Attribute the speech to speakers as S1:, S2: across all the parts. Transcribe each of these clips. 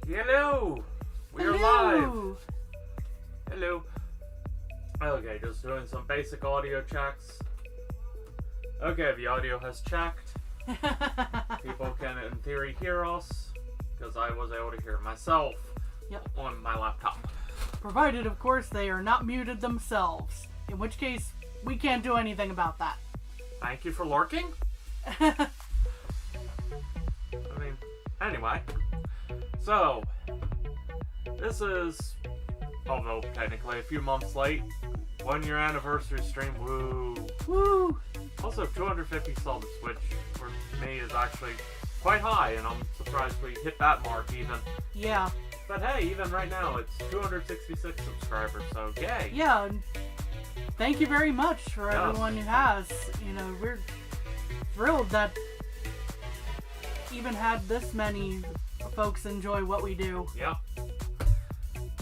S1: Hello! We're live! Hello. Okay, just doing some basic audio checks. Okay, the audio has checked. People can, in theory, hear us, because I was able to hear myself on my laptop.
S2: Provided, of course, they are not muted themselves. In which case, we can't do anything about that.
S1: Thank you for lurking. I mean, anyway. So, this is, although technically a few months late, 1 year anniversary stream, woo!
S2: Woo!
S1: Also, 250 subs, which for me is actually quite high, and I'm surprised we hit that mark even.
S2: Yeah.
S1: But hey, even right now, it's 266 subscribers, so yay!
S2: Yeah, and thank you very much for everyone who has. You know, we're thrilled that even had this many folks enjoy what we do.
S1: Yeah.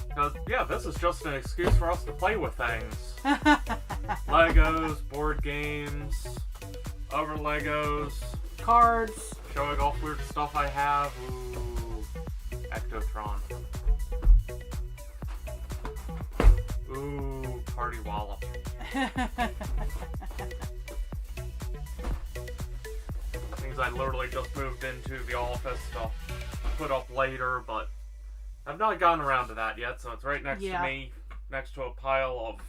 S1: Because, yeah, this is just an excuse for us to play with things. Legos, board games, other Legos.
S2: Cards.
S1: Showing off weird stuff I have. Ooh. Ectotron. Ooh, Party Wallop. Things I literally just moved into the office to put up later, but I've not gotten around to that yet, so it's right next to me, next to a pile of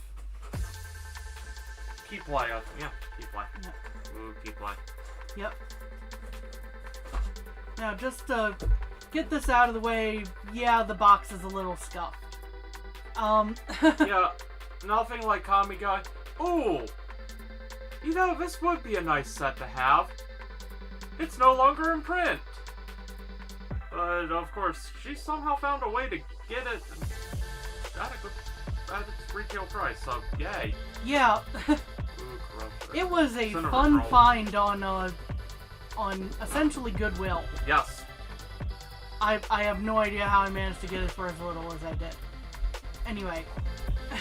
S1: key play. Yeah, key play.
S2: Yep.
S1: Ooh, key play.
S2: Yep. Now, just to get this out of the way, yeah, the box is a little scuffed.
S1: Yeah, nothing like Kami Guy. Ooh! You know, this would be a nice set to have. It's no longer in print. But, of course, she somehow found a way to get it at its retail price, so yay.
S2: Yeah.
S1: Ooh,
S2: it was a fun find on essentially Goodwill.
S1: Yes.
S2: I have no idea how I managed to get it for as little as I did. Anyway.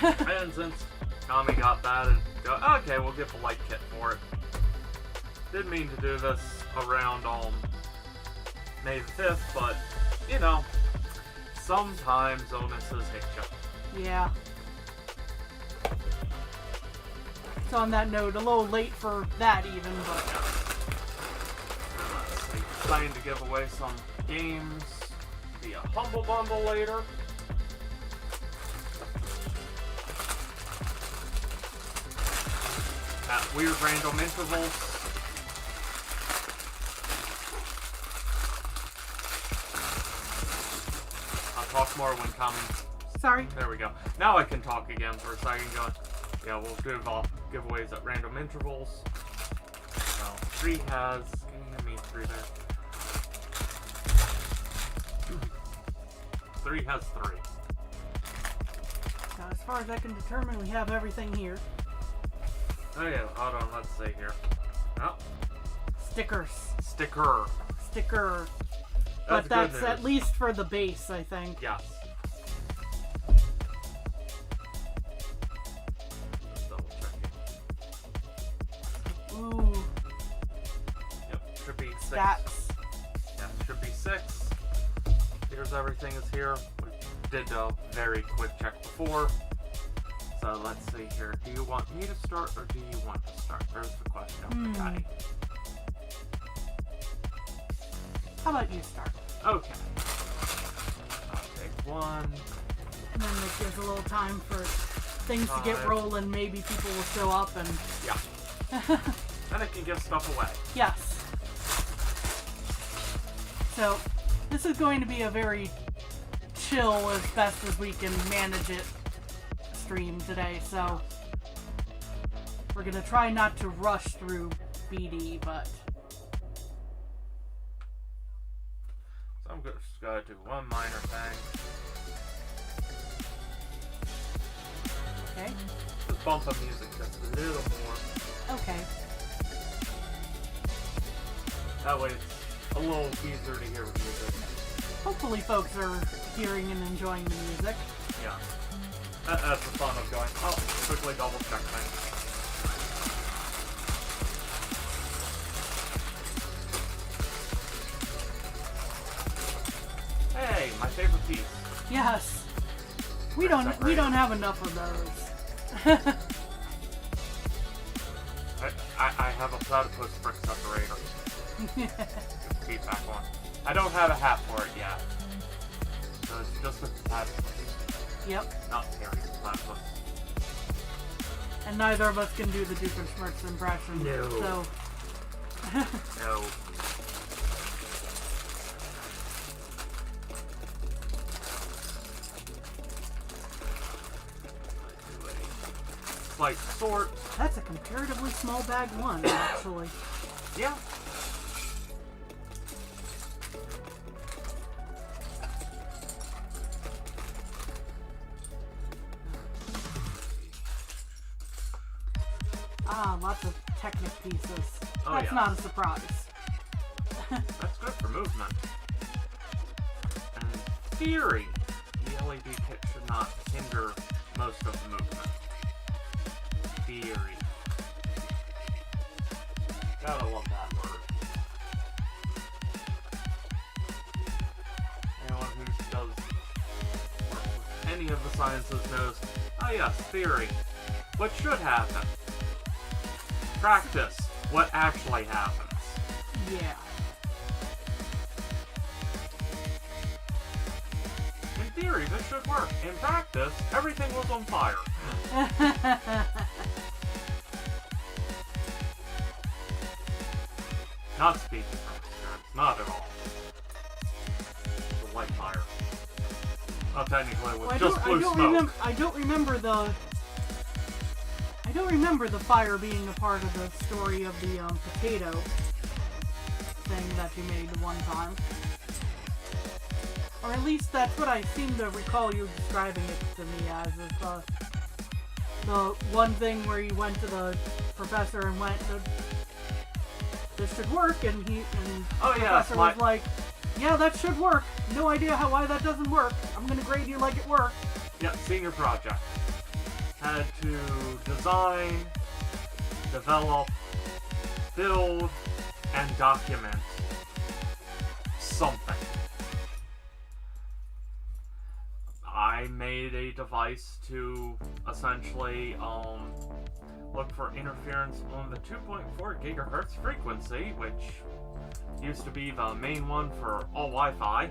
S1: And since Kami got that, and okay, we'll get the light kit for it. Didn't mean to do this around May the 5th, but, you know, sometimes illnesses hit you.
S2: Yeah. So on that note, a little late for that even, but...
S1: Let's see, planning to give away some games via Humble Bundle later. At weird random intervals. Talk more when Kami.
S2: Sorry.
S1: There we go. Now I can talk again for a second. Going, yeah, we'll do giveaways at random intervals. So 3 has. Can you give me 3 there? 3 has 3.
S2: Now, as far as I can determine, we have everything here.
S1: Oh yeah, hold on. Let's see here. Oh.
S2: Stickers.
S1: Sticker.
S2: But that's at least for the base, I think.
S1: Yes. Just double checking.
S2: Ooh.
S1: Yep, should be 6.
S2: Stats.
S1: Yeah, should be 6. Here's everything is here. We did a very quick check before. So let's see here. Do you want me to start or do you want to start? There's the question. Okay.
S2: How about you start?
S1: Okay. I'll take 1.
S2: And then it gives a little time for things to get rolling. Maybe people will show up and...
S1: Yeah. Then I can give stuff away.
S2: Yes. So, this is going to be a very chill, as best as we can manage it, stream today. So, we're going to try not to rush through BD, but...
S1: I'm just going to do one minor thing.
S2: Okay.
S1: Just bump the music just a little more.
S2: Okay.
S1: That way it's a little easier to hear with music.
S2: Hopefully folks are hearing and enjoying the music.
S1: Yeah. That's the fun of going, quickly double check things. Hey, my favorite
S2: Yes. We don't have enough of those.
S1: I have a platypus brick separator. Feedback one. I don't have a hat for it yet. So it's just a platypus.
S2: Yep.
S1: Not Terry, platypus.
S2: And neither of us can do the Doofenshmirtz impression.
S1: No.
S2: So.
S1: No. Like sort.
S2: That's a comparatively small bag one, actually.
S1: Yeah.
S2: Ah, lots of Technic pieces.
S1: Oh,
S2: That's
S1: yes.
S2: not a surprise.
S1: That's good for movement. And in theory, the LED kit should not hinder most of the movement. Theory. Gotta love that word. Anyone who does work with any of the sciences knows, oh yes, theory. What should happen? Practice. What actually happens?
S2: Yeah.
S1: In theory, this should work. In practice, everything was on fire. Not speaking from experience, not at all. The light fire. Oh, technically, it was just blue smoke.
S2: I don't remember the fire being a part of the story of the potato thing that you made one time. Or at least that's what I seem to recall you describing it to me as. Is the one thing where you went to the professor and went, this should work, and the professor was like, yeah, that should work. No idea why that doesn't work. I'm gonna grade you like it worked.
S1: Yeah, senior project. Had to design, develop, build, and document something. I made a device to essentially look for interference on the 2.4 gigahertz frequency, which used to be the main one for all Wi-Fi.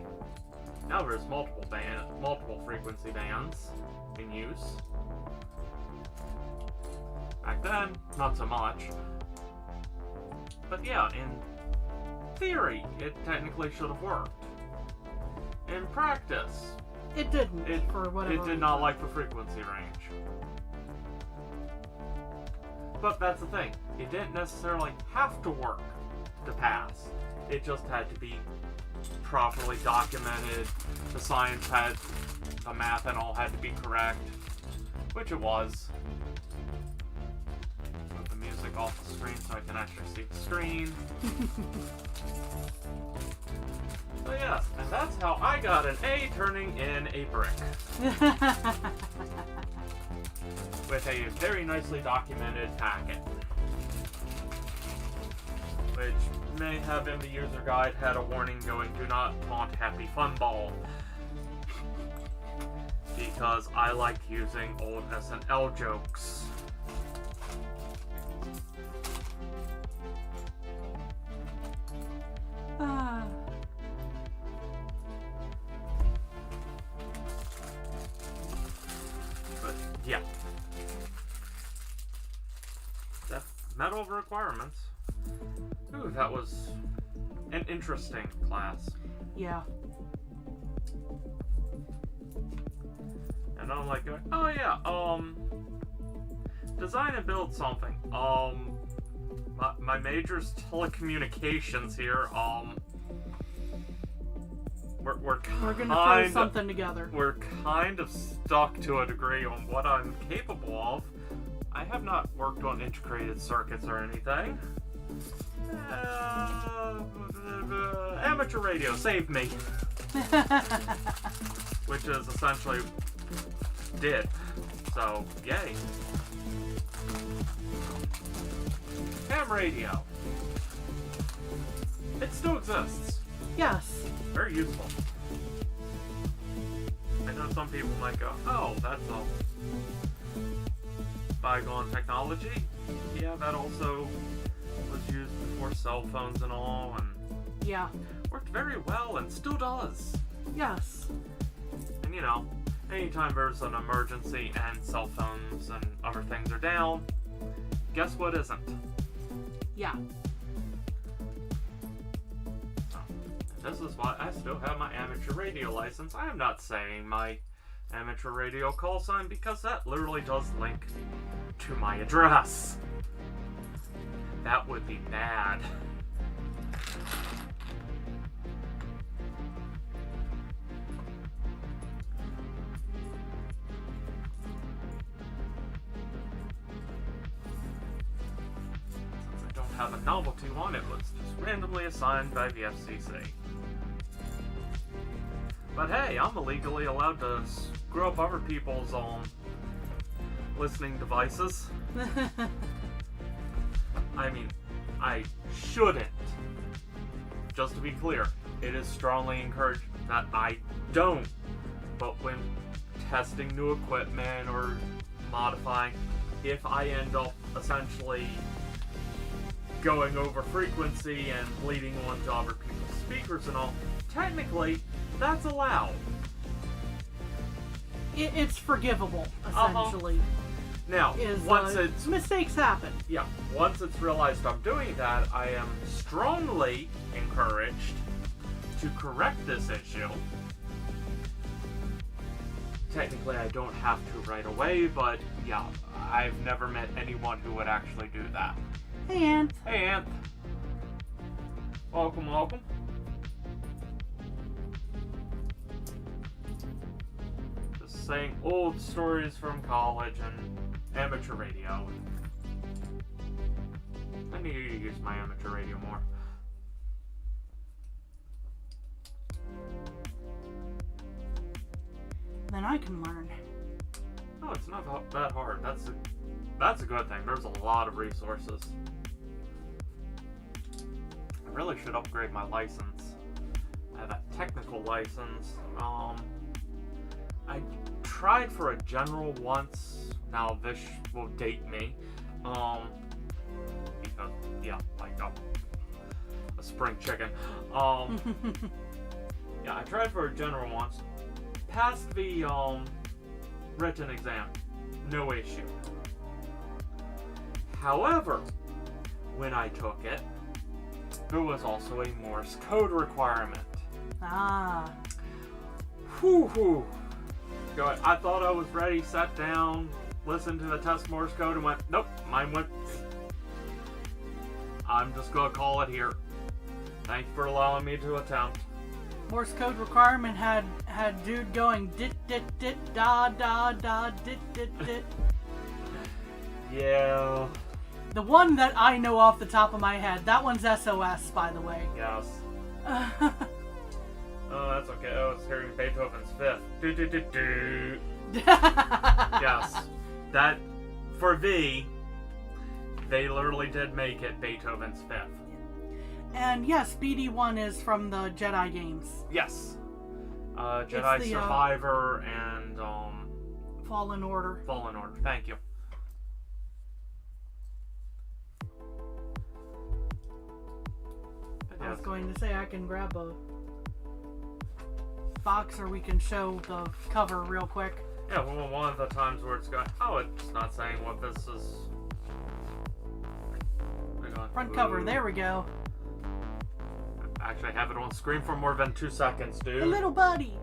S1: Now there's multiple frequency bands in use. Back then, not so much. But yeah, in theory, it technically should have worked. In practice,
S2: it didn't. For whatever
S1: it did not like the frequency range. But that's the thing. It didn't necessarily have to work to pass. It just had to be properly documented. The science had, the math and all had to be correct, which it was. Move the music off the screen so I can actually see the screen. So yes, and that's how I got an A turning in a brick. With a very nicely documented packet. Which may have in the user guide had a warning going, do not taunt Happy Fun Ball. Because I like using old SNL jokes. But yeah. That met all the requirements. Ooh, that was an interesting class.
S2: Yeah.
S1: And I'm like, oh yeah, design and build something. My major's telecommunications here. We're
S2: gonna throw something together.
S1: We're kind of stuck to a degree on what I'm capable of. I have not worked on integrated circuits or anything. Amateur radio saved me. Which is essentially did. So, yay. Ham radio. It still exists.
S2: Yes.
S1: Very useful. I know some people might go, oh, that's a bygone technology. Yeah, that also was used before cell phones and all, and
S2: Yeah.
S1: worked very well and still does.
S2: Yes.
S1: And you know, anytime there's an emergency and cell phones and other things are down, guess what isn't?
S2: Yeah.
S1: This is why I still have my amateur radio license. I am not saying my amateur radio call sign because that literally does link to my address. That would be bad. Since I don't have a novelty one, it was just randomly assigned by the FCC. But hey, I'm illegally allowed to screw up other people's listening devices. I mean, I shouldn't. Just to be clear, it is strongly encouraged that I don't. But when testing new equipment or modifying, if I end up essentially going over frequency and bleeding onto other people's speakers and all, technically, that's allowed.
S2: It's forgivable, essentially.
S1: Now, once it's...
S2: mistakes happen.
S1: Yeah, once it's realized I'm doing that, I am strongly encouraged to correct this issue. Technically, I don't have to right away, but yeah, I've never met anyone who would actually do that.
S2: Hey, Ant.
S1: Hey, Ant. Welcome, welcome. Just saying old stories from college and amateur radio. I need to use my amateur radio more.
S2: Then I can learn.
S1: No, it's not that hard. That's a good thing. There's a lot of resources. I really should upgrade my license. I have a technical license. I tried for a general once. Now this will date me. Because yeah, like a spring chicken. Yeah, I tried for a general once. Passed the written exam, no issue. However, when I took it, there was also a Morse code requirement.
S2: Ah.
S1: Whew. Good. I thought I was ready, sat down, listened to the test Morse code, and went, nope, mine went. I'm just gonna call it here. Thank you for allowing me to attempt.
S2: Morse code requirement had dude going dit dit dit da da da dit dit dit.
S1: Yeah.
S2: The one that I know off the top of my head, that one's SOS, by the way.
S1: Yes. Oh, that's okay. I was hearing Beethoven's Fifth. Do do do do. Yes. That, for V, they literally did make it Beethoven's Fifth.
S2: And yes, BD-1 is from the Jedi games.
S1: Yes. Jedi Survivor and
S2: Fallen Order.
S1: Fallen Order. Thank you.
S2: I was going to say I can grab a box or we can show the cover real quick.
S1: Yeah, well, one of the times where it's going, oh, it's not saying what this is.
S2: Front cover, there we go.
S1: Actually, have it on screen for more than 2 seconds, dude.
S2: A little buddy.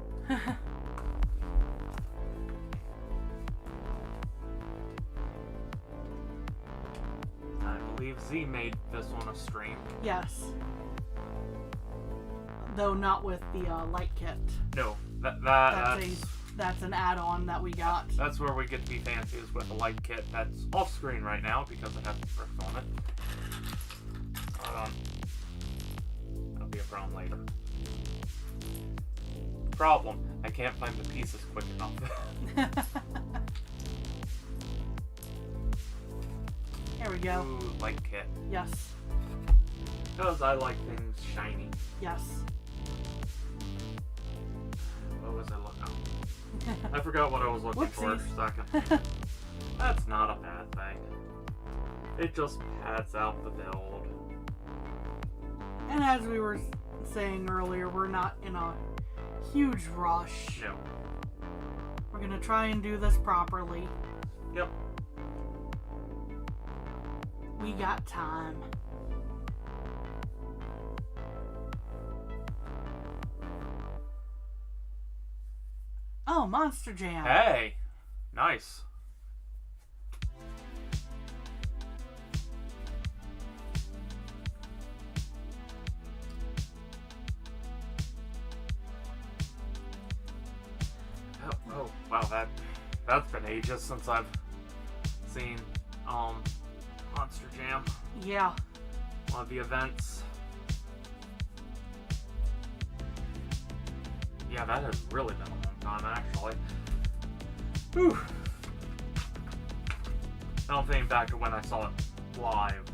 S1: I believe Z made this on a stream.
S2: Yes. Though not with the light kit.
S1: No,
S2: that's an add-on that we got.
S1: That's where we get to be fancy, is with a light kit that's off screen right now because it has bricks on it. Hold on. That'll be a problem later. Problem, I can't find the pieces quick enough.
S2: Here we go.
S1: Ooh, light kit.
S2: Yes.
S1: Because I like things shiny.
S2: Yes.
S1: What was I looking I forgot what I was looking for for a second. That's not a bad thing. It just pads out the build.
S2: And as we were saying earlier, we're not in a huge rush.
S1: No.
S2: We're gonna try and do this properly.
S1: Yep.
S2: We got time. Oh, Monster Jam.
S1: Hey! Nice. Oh, wow, that's been ages since I've seen Monster Jam.
S2: Yeah.
S1: One of the events. Yeah, that has really been a long time, actually. Whew. I don't think back to when I saw it live.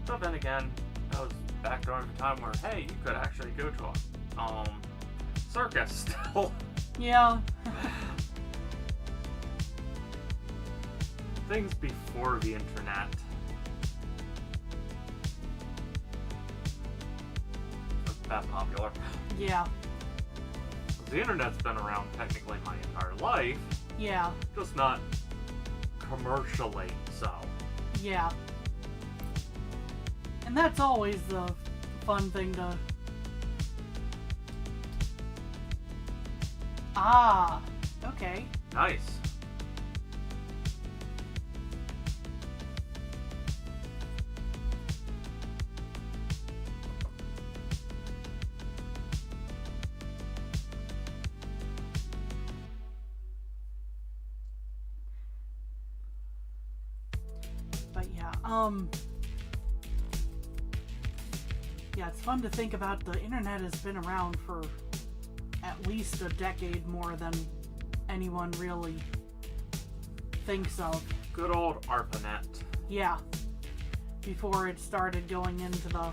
S1: But then again, that was back during the time where, hey, you could actually go to a circus still.
S2: Yeah.
S1: Things before the internet. Was that popular?
S2: Yeah.
S1: The internet's been around technically my entire life.
S2: Yeah.
S1: Just not commercially so.
S2: Yeah. And that's always the fun thing to... Ah, okay.
S1: Nice.
S2: But yeah, yeah, it's fun to think about. The internet has been around for at least a decade more than anyone really thinks of.
S1: Good old ARPANET.
S2: Yeah. Before it started going into the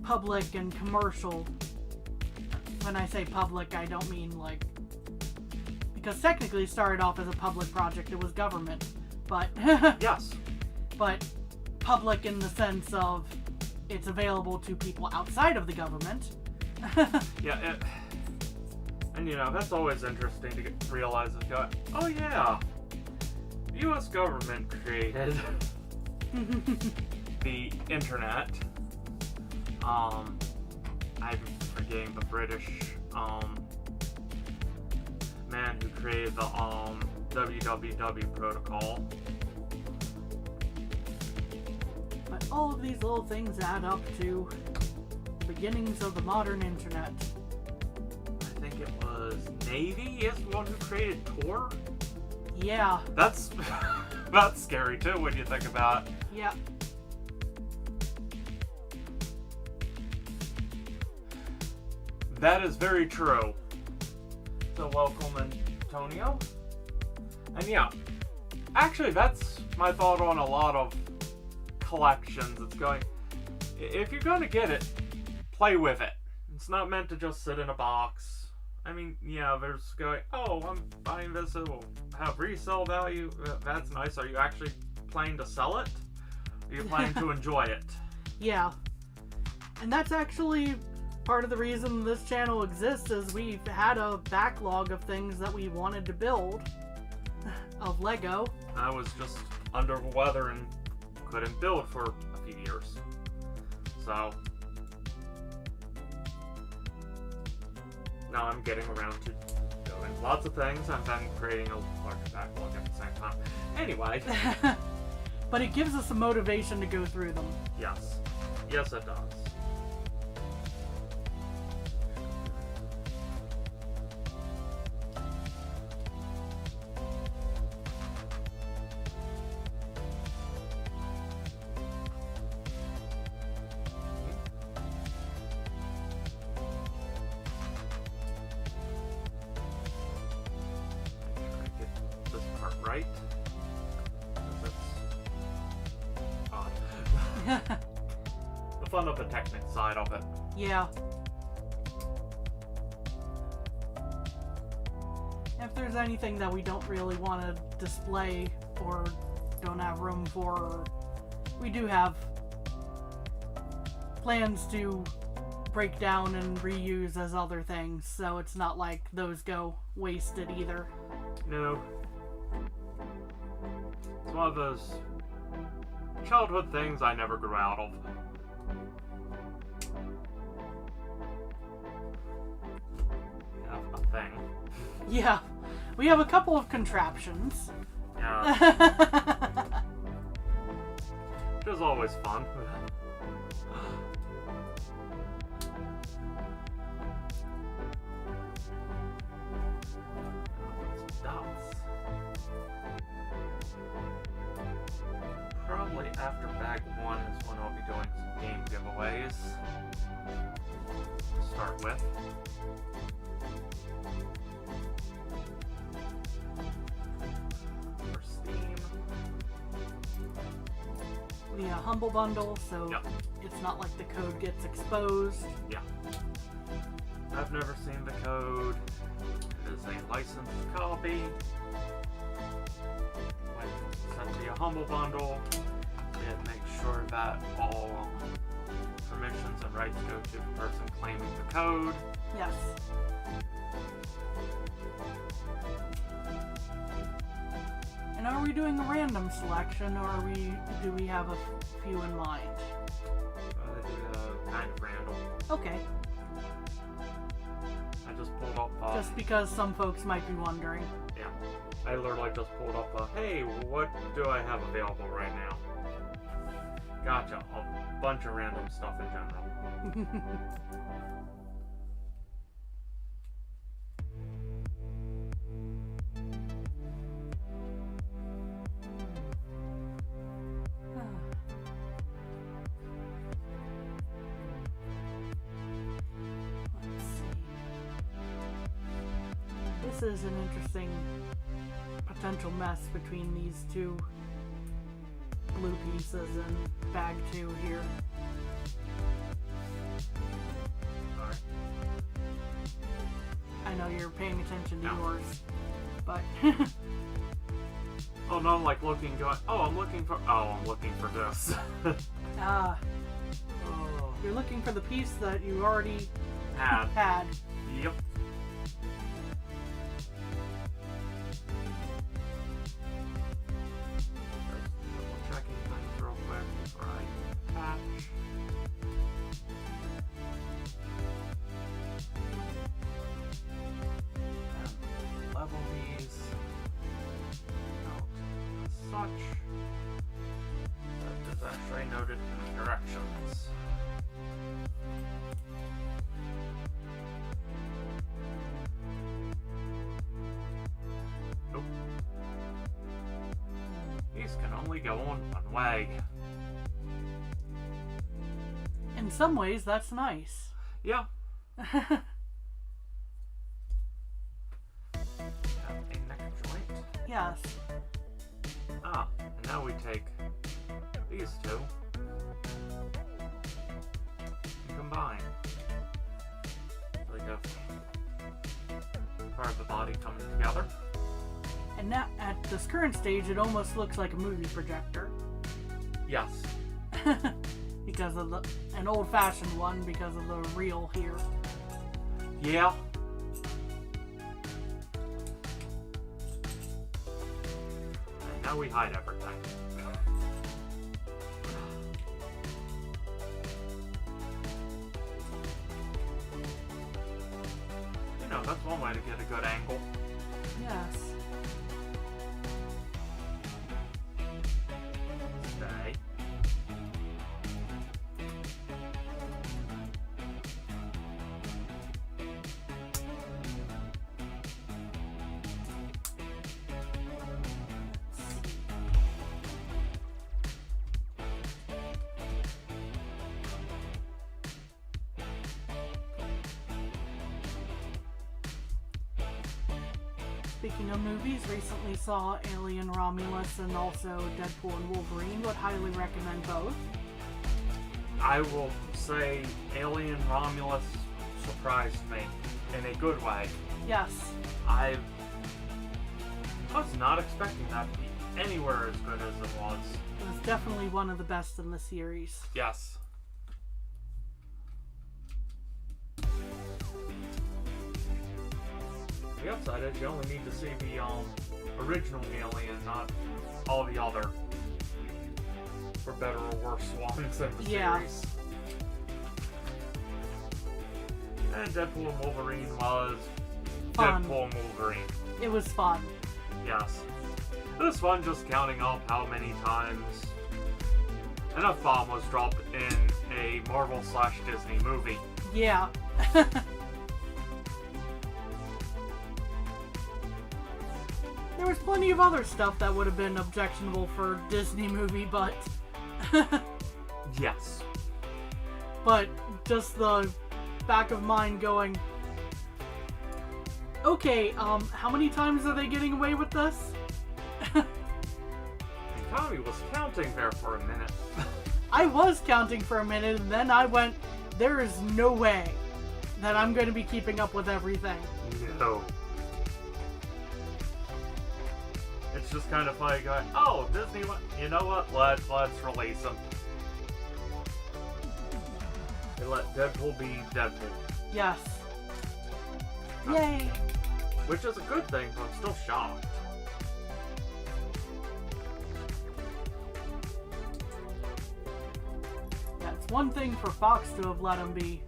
S2: public and commercial. When I say public, I don't mean like... Because technically it started off as a public project. It was government. But...
S1: Yes.
S2: But public in the sense of it's available to people outside of the government.
S1: Yeah, and you know, that's always interesting to realize is go, oh yeah, the U.S. government created the internet. I'm forgetting the British man who created the www protocol.
S2: But all of these little things add up to the beginnings of the modern internet.
S1: I think it was Navy is the one who created Tor.
S2: Yeah.
S1: That's that's scary too when you think about it.
S2: Yeah.
S1: That is very true. So welcome, Antonio. And yeah, actually that's my thought on a lot of collections. It's going, if you're going to get it, play with it. It's not meant to just sit in a box. I mean, yeah, there's going, oh, I'm buying this, it will have resale value. That's nice. Are you actually planning to sell it? Are you planning to enjoy it?
S2: Yeah. And that's actually part of the reason this channel exists, is we've had a backlog of things that we wanted to build of Lego.
S1: I was just under the weather and couldn't build for a few years. So now I'm getting around to doing lots of things and then creating a larger backlog at the same time. Anyway.
S2: But it gives us a motivation to go through them.
S1: Yes. Yes, it does. Right? That's odd. The fun of the technical side of it.
S2: Yeah. If there's anything that we don't really want to display or don't have room for, we do have plans to break down and reuse as other things, so it's not like those go wasted either.
S1: No. It's one of those childhood things I never grew out of. A thing.
S2: Yeah. We have a couple of contraptions.
S1: Yeah. Which is always fun. Probably after bag 1 is when I'll be doing some game giveaways to start with. For Steam.
S2: The Humble Bundle, so
S1: Yep.
S2: it's not like the code gets exposed.
S1: Yeah. I've never seen the code. It is a licensed copy. When sent to your Humble Bundle, it makes sure that all permissions and rights go to the person claiming the code.
S2: Yes. And are we doing a random selection, or do we have a few in mind?
S1: I did kind of random.
S2: Okay.
S1: I just pulled up.
S2: Just because some folks might be wondering.
S1: Yeah. I literally just pulled up. Hey, what do I have available right now? Gotcha. A bunch of random stuff in general.
S2: This is an interesting potential mess between these two blue pieces and bag 2 here.
S1: Sorry.
S2: I know you're paying attention to
S1: No.
S2: yours, but
S1: Oh no, like looking, going, I'm looking for this.
S2: oh,
S1: Oh.
S2: you're looking for the piece that you already
S1: Had.
S2: had.
S1: Yep. Checking things real quick before I patch. And level these out as such. That is actually noted in the directions. Nope. These can only go on one way.
S2: In some ways, that's nice.
S1: Yeah. Have a neck joint.
S2: Yes.
S1: And now we take these two and combine. So we have part of the body coming together.
S2: And now, at this current stage, it almost looks like a movie projector.
S1: Yes.
S2: Because of an old-fashioned one, because of the reel here.
S1: Yeah. And now we hide everything. You know, that's one way to get a good angle.
S2: Yes.
S1: Stay.
S2: Speaking of movies, recently saw Alien Romulus and also Deadpool and Wolverine. Would highly recommend both.
S1: I will say Alien Romulus surprised me in a good way.
S2: Yes.
S1: I was not expecting that to be anywhere as good as it was.
S2: It was definitely one of the best in the series.
S1: Yes. The upside is you only need to see the original Alien, not all the other, for better or worse, swans in the series. And Deadpool and Wolverine was
S2: Fun.
S1: Deadpool and Wolverine.
S2: It was fun.
S1: Yes. It was fun just counting up how many times an F-bomb was dropped in a Marvel/Disney movie.
S2: Yeah. There was plenty of other stuff that would have been objectionable for a Disney movie, but...
S1: Yes.
S2: But just the back of mind going, okay, how many times are they getting away with this?
S1: Tommy was counting there for a minute.
S2: I was counting for a minute, and then I went, there is no way that I'm going to be keeping up with everything.
S1: No. It's just kind of funny going, oh, Disney, you know what, let's release them. They let Deadpool be Deadpool.
S2: Yes. Yay!
S1: Which is a good thing, but I'm still shocked.
S2: Yeah, it's one thing for Fox to have let him be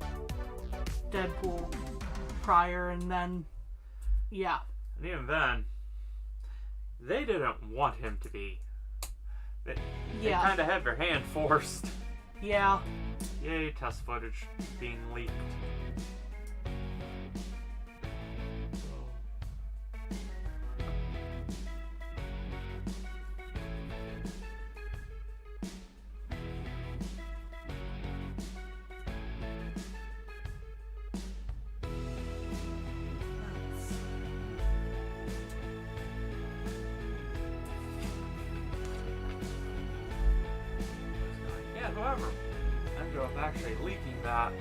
S2: Deadpool prior, and then, yeah.
S1: And even then, they didn't want him to be. They kind of had their hand forced.
S2: Yeah.
S1: Yay, test footage being leaked. However, ended up actually leaking that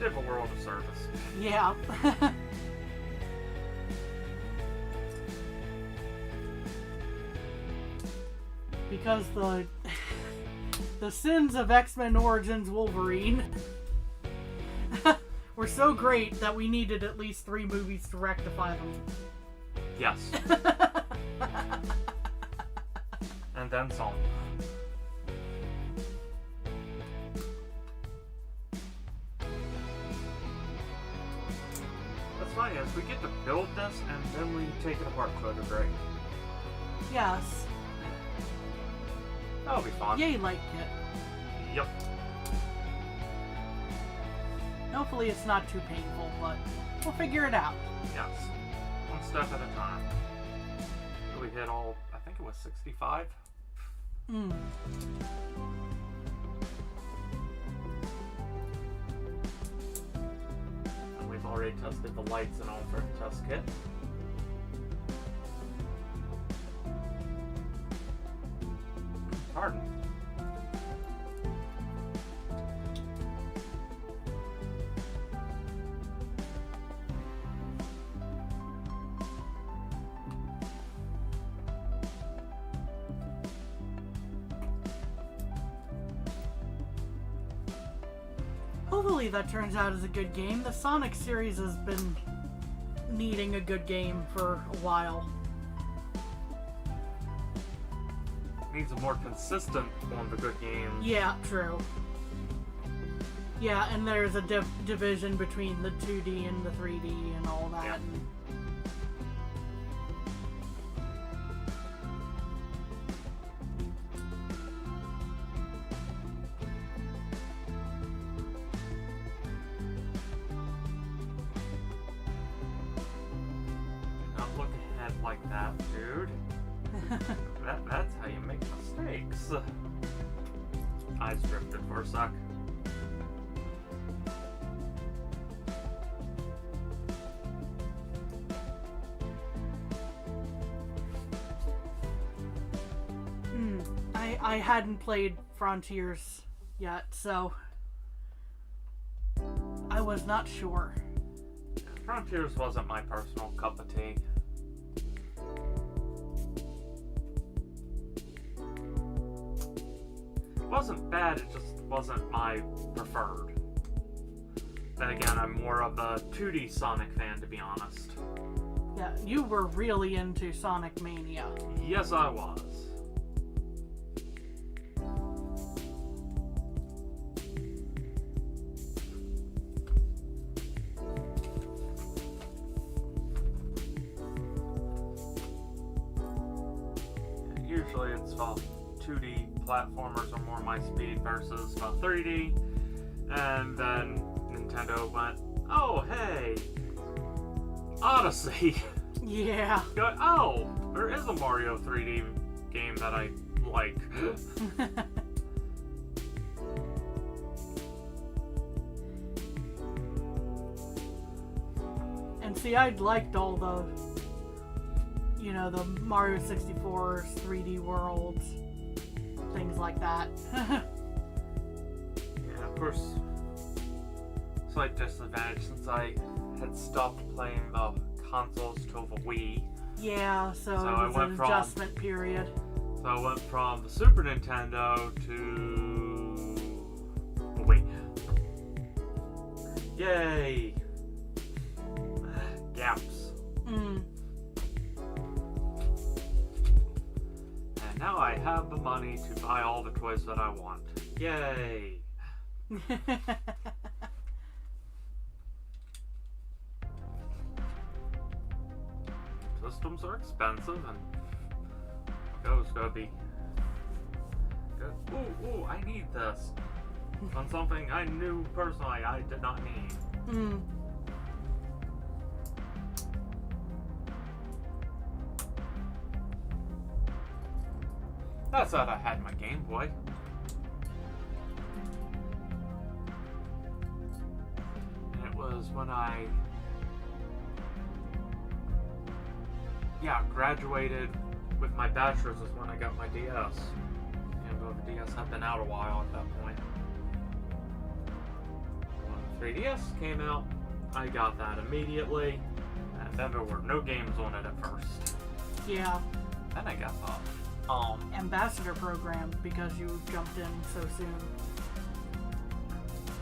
S1: did the world a service.
S2: Yeah. Because the sins of X-Men Origins Wolverine were so great that we needed at least 3 movies to rectify them.
S1: Yes. And then some. Fine, if we get to build this and then we take it apart to a degree.
S2: Yes.
S1: That'll be fun.
S2: Yay, like it.
S1: Yep.
S2: Hopefully it's not too painful, but we'll figure it out.
S1: Yes. One step at a time. We hit all, I think it was 65?
S2: Hmm.
S1: Already tested the lights and all for the test kit. Pardon.
S2: Hopefully that turns out as a good game. The Sonic series has been needing a good game for a while.
S1: Needs a more consistent one of the good games.
S2: Yeah, true. Yeah, and there's a division between the 2D and the 3D and all that.
S1: Yeah. Like that, dude. That's how you make mistakes. Eyes drifted for a sec.
S2: I hadn't played Frontiers yet, so I was not sure.
S1: Frontiers wasn't my personal cup of tea. It wasn't bad, it just wasn't my preferred. Then again, I'm more of a 2D Sonic fan, to be honest.
S2: Yeah, you were really into Sonic Mania.
S1: Yes, I was. Usually it's 2D platformers are more my speed versus 3D. And then Nintendo went, oh, hey, Odyssey.
S2: Yeah.
S1: Oh, there is a Mario 3D game that I like.
S2: And see, I liked all the, the Mario 64's 3D worlds, things like that.
S1: Yeah, of course, slight disadvantage since I had stopped playing the consoles till the Wii.
S2: Yeah, so it was an adjustment period.
S1: So I went from the Super Nintendo to the Wii. Yay! Gaps. And now I have the money to buy all the toys that I want. Yay! Systems are expensive, and Go's gonna be good. Ooh, I need this. On something I knew personally I did not need. That's how I had my Game Boy. And it was when I graduated with my bachelor's is when I got my DS. And the DS had been out a while at that point. When the 3DS came out, I got that immediately. And then there were no games on it at first.
S2: Yeah.
S1: Then I got the
S2: Ambassador program because you jumped in so soon.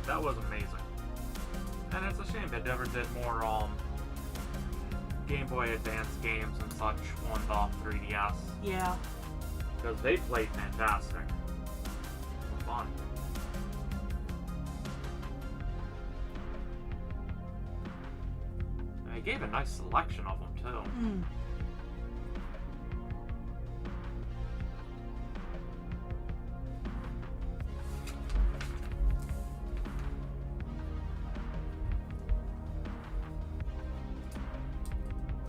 S1: That was amazing. And it's a shame they never did more Game Boy Advance games and such on the 3DS.
S2: Yeah.
S1: Because they played fantastic. Fun. And they gave a nice selection of them too.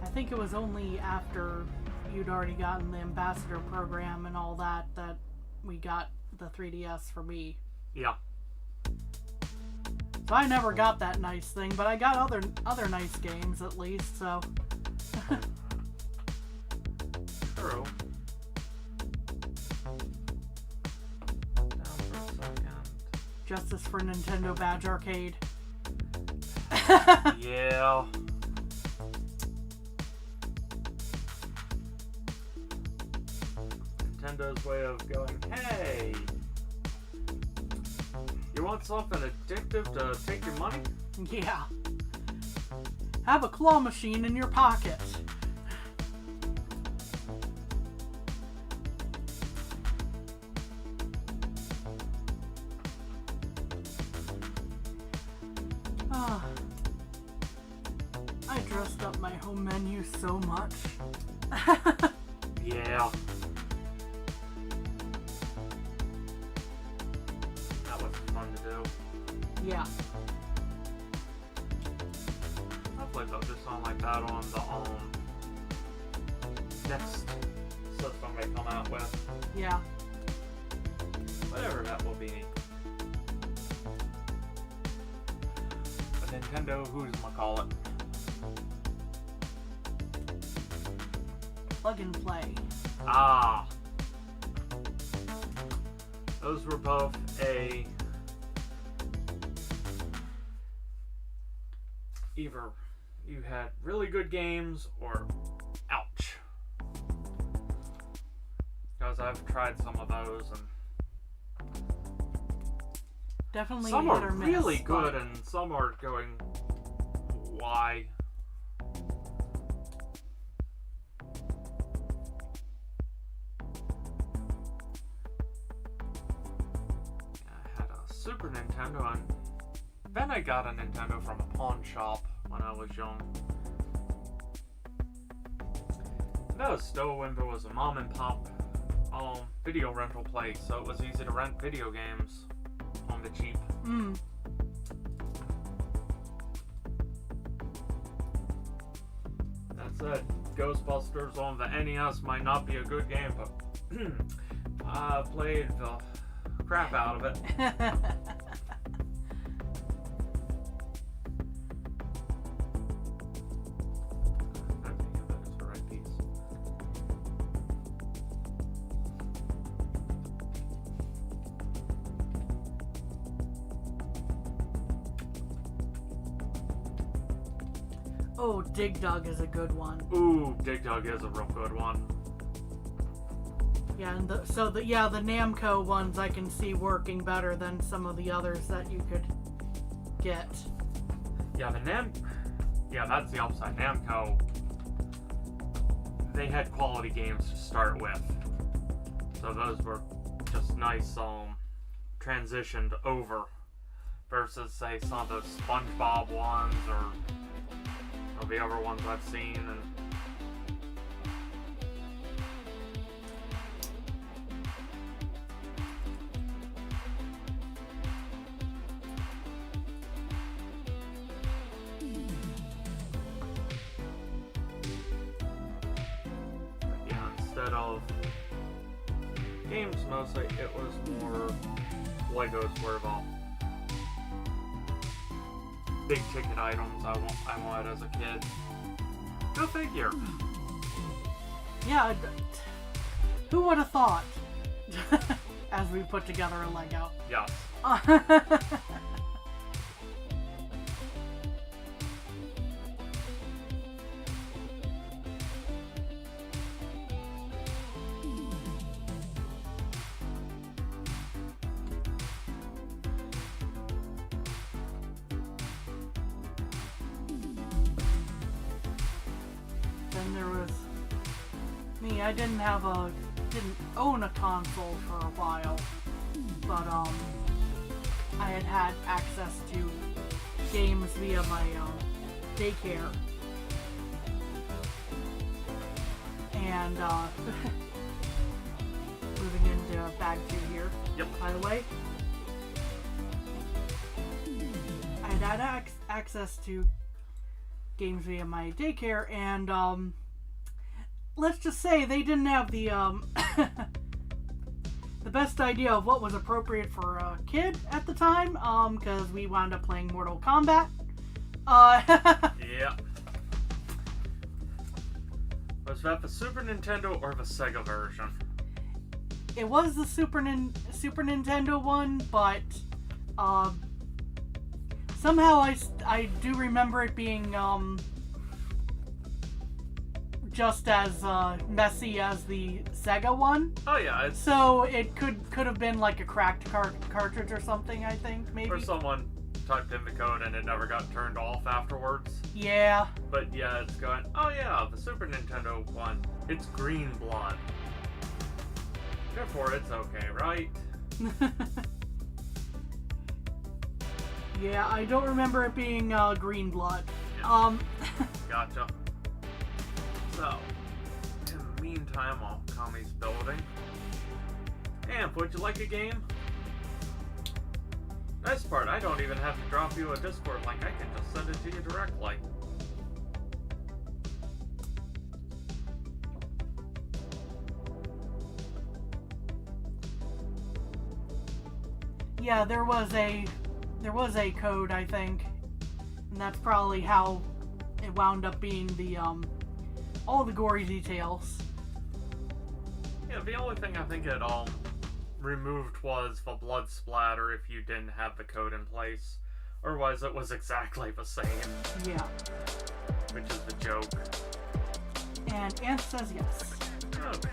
S2: I think it was only after you'd already gotten the Ambassador program and all that that we got the 3DS for me.
S1: Yeah.
S2: So I never got that nice thing, but I got other nice games at least, so.
S1: True. Down for a second.
S2: Justice for Nintendo Badge Arcade.
S1: Yeah. Nintendo's way of going, hey, you want something addictive to take your money?
S2: Yeah. Have a claw machine in your pocket. I dressed up my home menu so much.
S1: Yeah. That was fun to do.
S2: Yeah.
S1: Hopefully they'll do something like that on the next system they come out with.
S2: Yeah.
S1: Whatever that will be. A Nintendo who's-ma-call-it.
S2: Plug and play.
S1: Ah. Those were both a either you had really good games or ouch. Because I've tried some of those and
S2: definitely
S1: some
S2: hit
S1: are
S2: or miss,
S1: really good
S2: but
S1: and some are going, why? I had a Super Nintendo and then I got a Nintendo from a pawn shop when I was young. That was still when there was a mom and pop video rental place, so it was easy to rent video games on the cheap. That said, Ghostbusters on the NES might not be a good game, but I played the crap out of it.
S2: Oh, Dig Dug is a good one.
S1: Ooh, Dig Dug is a real good one.
S2: Yeah, and the Namco ones I can see working better than some of the others that you could get.
S1: Yeah, that's the upside. Namco, they had quality games to start with. So those were just nice, transitioned over. Versus, say, some of those SpongeBob ones or the other ones I've seen. And yeah, instead of games mostly, it was more Legos were involved. Big ticket items I wanted as a kid. Go figure.
S2: Yeah, who would have thought? As we put together a Lego.
S1: Yes.
S2: Then there was me. I didn't own a console for a while, but I had access to games via my daycare, and moving into bag 2 here.
S1: Yep.
S2: By the way, I had access to games via my daycare, and let's just say they didn't have the the best idea of what was appropriate for a kid at the time, because we wound up playing Mortal Kombat.
S1: Yeah. Was that the Super Nintendo or the Sega version?
S2: It was the Super Nintendo one, but somehow I do remember it being just as messy as the Sega one.
S1: Oh yeah.
S2: So it could have been like a cracked cartridge or something, I think, maybe.
S1: Or someone typed in the code and it never got turned off afterwards.
S2: Yeah.
S1: But yeah, it's going, oh yeah, the Super Nintendo one, it's green blood. Therefore it's okay, right?
S2: Yeah, I don't remember it being green blood.
S1: Yeah. Gotcha. So, in the meantime, while Kami's building. Amp, would you like a game? Nice part, I don't even have to drop you a Discord link, I can just send it to you directly.
S2: Yeah, there was a code, I think, and that's probably how it wound up being the all the gory details.
S1: Yeah, the only thing I think it removed was the blood splatter if you didn't have the code in place, Otherwise, it was exactly the same.
S2: Yeah.
S1: Which is the joke.
S2: And Ant says yes.
S1: Okay.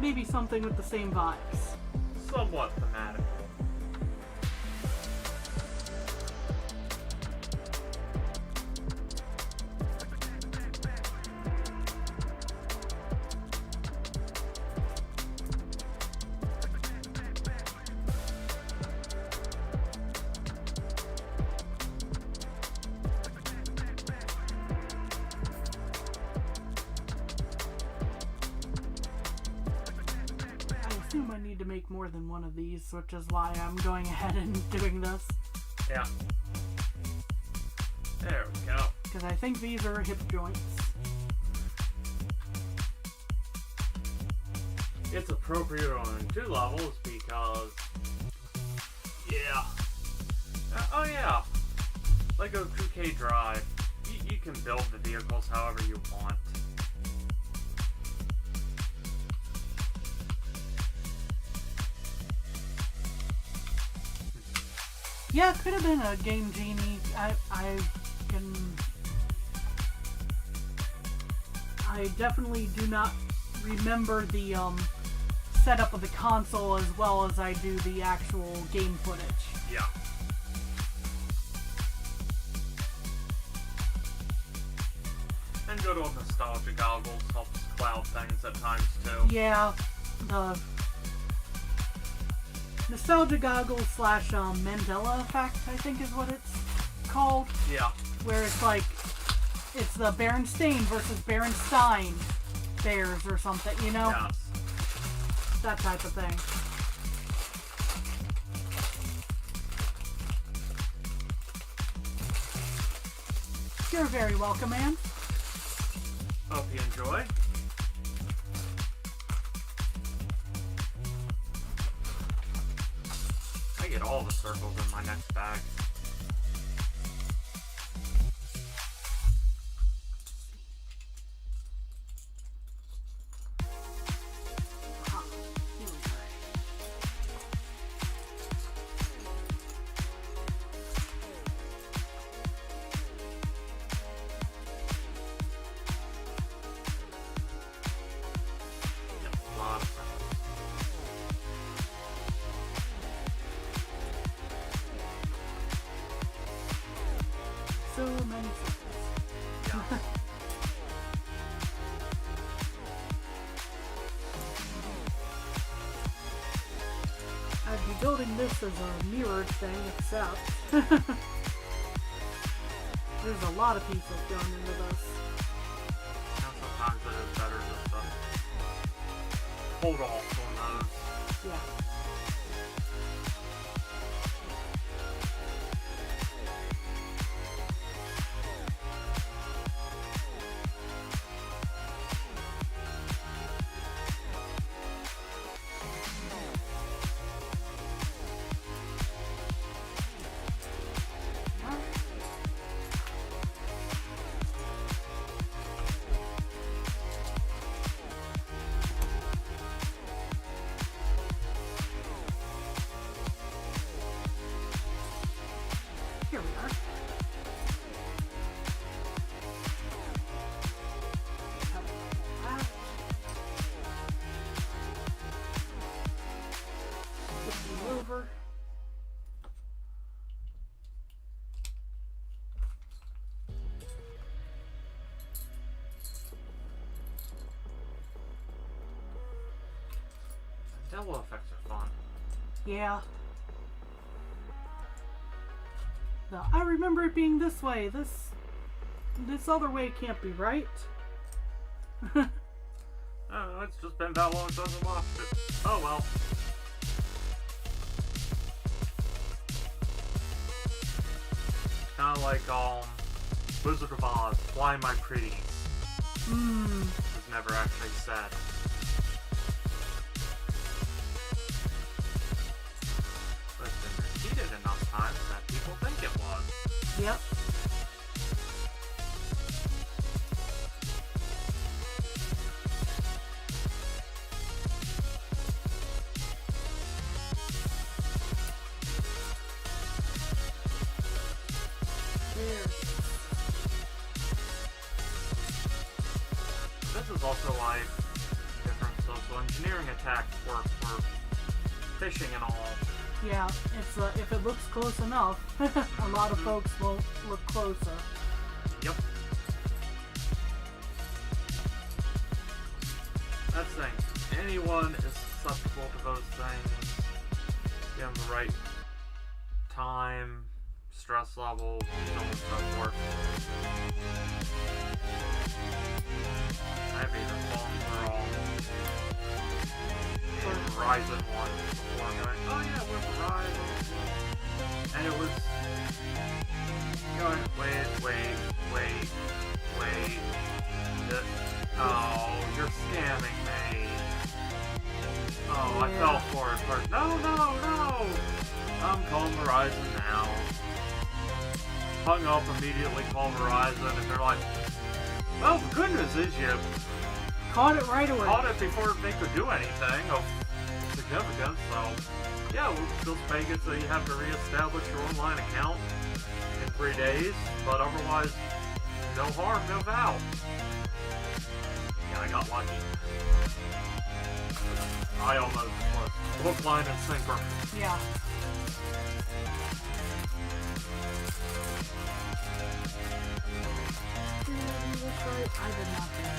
S2: Maybe something with the same vibes.
S1: Somewhat thematic.
S2: I assume I need to make more than one of these, which is why I'm going ahead and doing this.
S1: Yeah. There we go.
S2: Because I think these are hip joints.
S1: It's appropriate on 2 levels because... Yeah. Oh yeah. Lego 2K Drive. You can build the vehicles however you want.
S2: Yeah, it could have been a Game Genie. I definitely do not remember the setup of the console as well as I do the actual game footage.
S1: Yeah. And good old nostalgia goggles helps cloud things at times too.
S2: Yeah, the nostalgia goggles / Mandela effect, I think is what it's called.
S1: Yeah.
S2: Where it's like, it's the Berenstain versus Berenstein bears or something, you know?
S1: Yes.
S2: That type of thing. You're very welcome, man.
S1: Hope you enjoy. I get all the circles in my next bag.
S2: So many circles.
S1: Yeah.
S2: I'd be building this as a mirrored thing, except there's a lot of pieces going into this.
S1: Now sometimes it is better just to hold off on those.
S2: Yeah. Here we are. Flip you over.
S1: Mandela effects are fun.
S2: Yeah. I remember it being this way. This other way can't be right.
S1: It's just been that long since I watched it. Oh well. Kinda like, Wizard of Oz, Fly My Pretties. Was never actually said. But it's been repeated enough times that people think it was.
S2: Yep.
S1: This is also why different social engineering attacks work for phishing and all.
S2: Yeah, it's if it looks close enough, a lot of folks will look closer.
S1: Yep. That's the thing. Anyone is susceptible to those things. Given the right time, stress level, so on and so forth. I've even fallen for all Verizon one before. I'm like, oh yeah, we're Verizon. And it was going, wait. Oh, you're scamming me. Oh, yeah. I fell for it first. No. I'm calling Verizon now. Hung up, immediately called Verizon, and they're like, well, the good news is you
S2: caught it right away.
S1: Caught it before they could do anything of significance, so yeah, we'll just make it so you have to reestablish your online account in 3 days, but otherwise, no harm, no foul. Yeah, I got lucky. I almost was hook, line, and sinker.
S2: Yeah. I did not get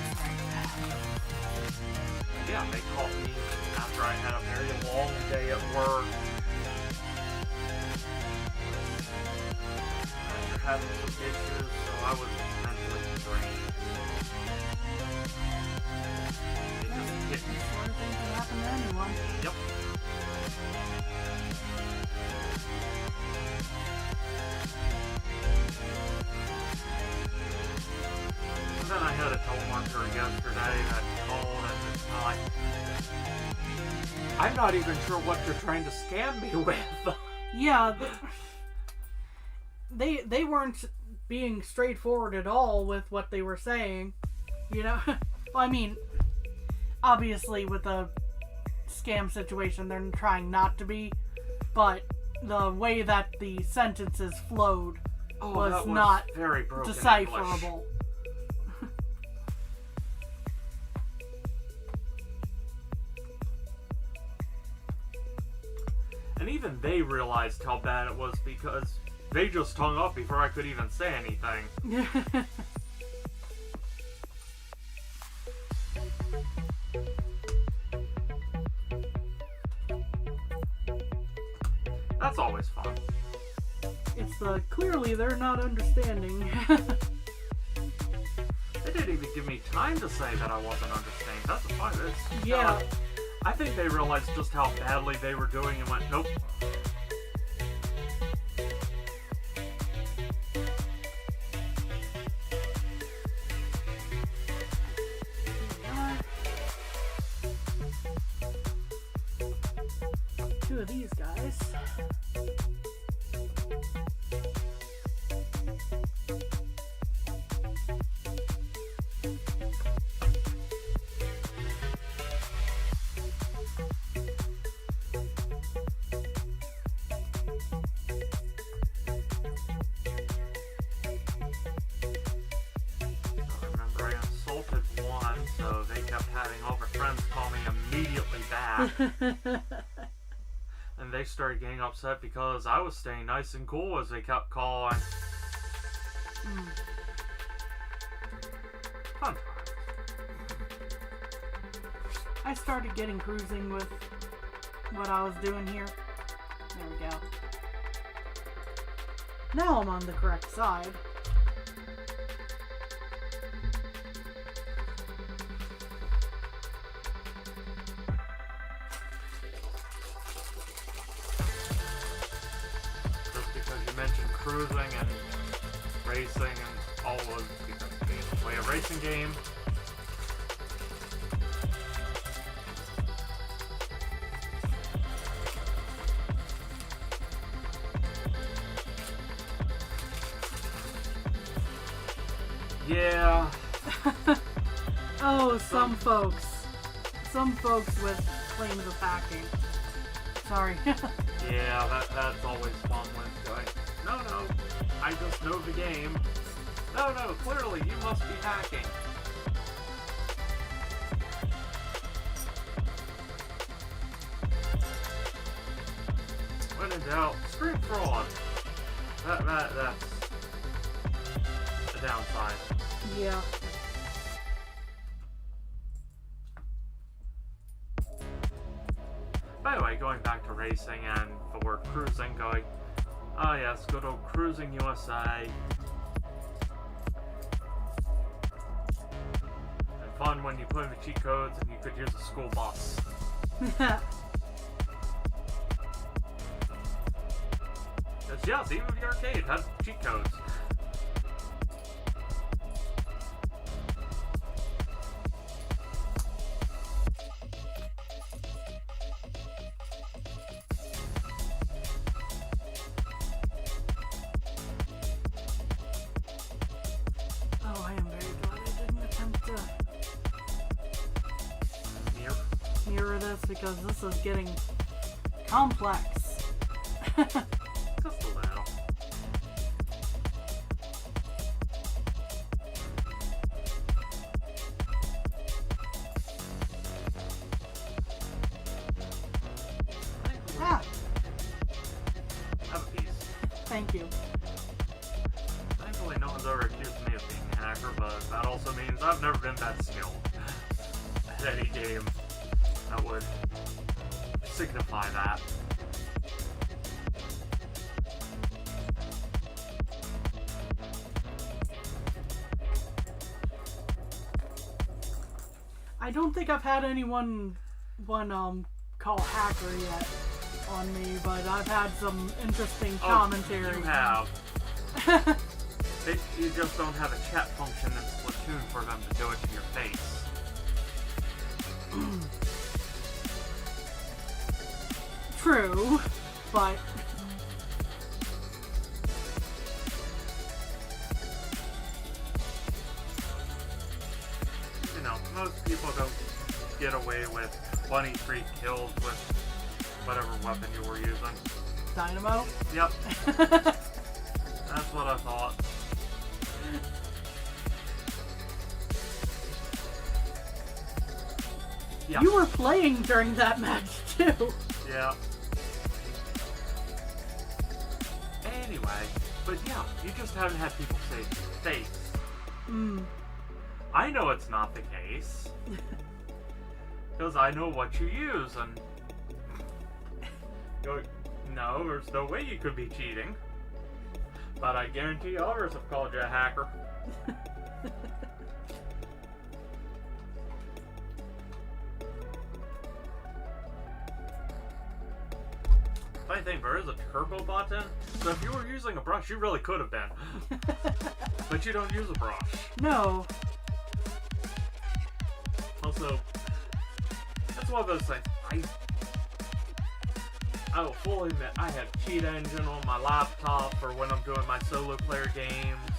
S1: Yeah, they called me after I had a very long day at work. After having some issues, so I was mentally drained. It just hit me.
S2: Sort of thing can happen to anyone.
S1: Yep. And then I had a telemarketer yesterday that called and it's like, I'm not even sure what you're trying to scam me with.
S2: Yeah, they weren't being straightforward at all with what they were saying. You know, well, I mean, obviously with a scam situation, they're trying not to be, but the way that the sentences flowed was not
S1: very broken
S2: decipherable.
S1: And even they realized how bad it was because they just hung up before I could even say anything. That's always fun.
S2: It's clearly they're not understanding.
S1: They didn't even give me time to say that I wasn't understanding. That's the fun.
S2: Yeah.
S1: I think they realized just how badly they were doing and went, nope.
S2: Two of these guys.
S1: So they kept having all their friends call me immediately back. And they started getting upset because I was staying nice and cool as they kept calling. Fun times.
S2: I started getting cruising with what I was doing here. There we go. Now I'm on the correct side.
S1: cruising and racing and all was because it's a racing game. Yeah.
S2: Oh, some folks. Some folks with claims of hacking. Sorry.
S1: Yeah, that's always fun when it's going, no, I just know the game. No, clearly you must be hacking. When in doubt, scream fraud. That's the downside.
S2: Yeah.
S1: By the way, going back to racing and the word cruising, going, oh yes, good old Cruising USA. And fun when you put in the cheat codes and you could use a school bus. Yes, even the arcade had cheat codes.
S2: Oh, I am very glad I didn't attempt to mirror this because this is getting complex.
S1: Just a little.
S2: Ah,
S1: Have a piece.
S2: thank you.
S1: Thankfully, no one's ever accused me of being a hacker, but that also means I've never been that skilled at any game that would signify that.
S2: I don't think I've had anyone call hacker yet on me, but I've had some interesting commentary.
S1: You have. You just don't have a chat function in Splatoon for them to do it to your face.
S2: True, but
S1: You know, most people don't get away with 23 kills with whatever weapon you were using.
S2: Dynamo?
S1: Yep. That's what I thought. Yeah.
S2: You were playing during that match too.
S1: Yeah. Anyway, but yeah, you just haven't had people say it to your face. I know it's not the case. Because I know what you use, and... No, there's no way you could be cheating. But I guarantee others have called you a hacker. Funny thing, there is a turbo button, so if you were using a brush, you really could have been. But you don't use a brush.
S2: No.
S1: Also, that's one of those things. I will fully admit, I have Cheat Engine on my laptop for when I'm doing my solo player games.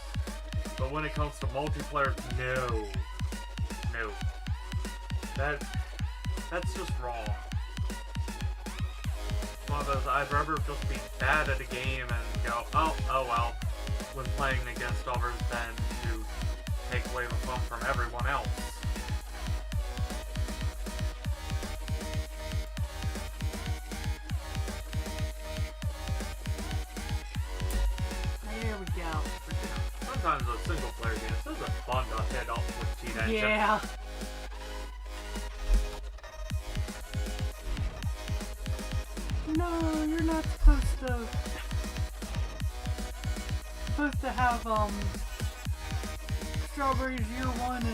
S1: But when it comes to multiplayer, no. That's just wrong. It's one of those, I'd rather just be bad at a game and go, oh well, when playing against others than to take away the fun from everyone else.
S2: There we go.
S1: Sometimes those single player games, those are fun to head up with Cheat Engine.
S2: Yeah. No, you're not supposed to have strawberries year one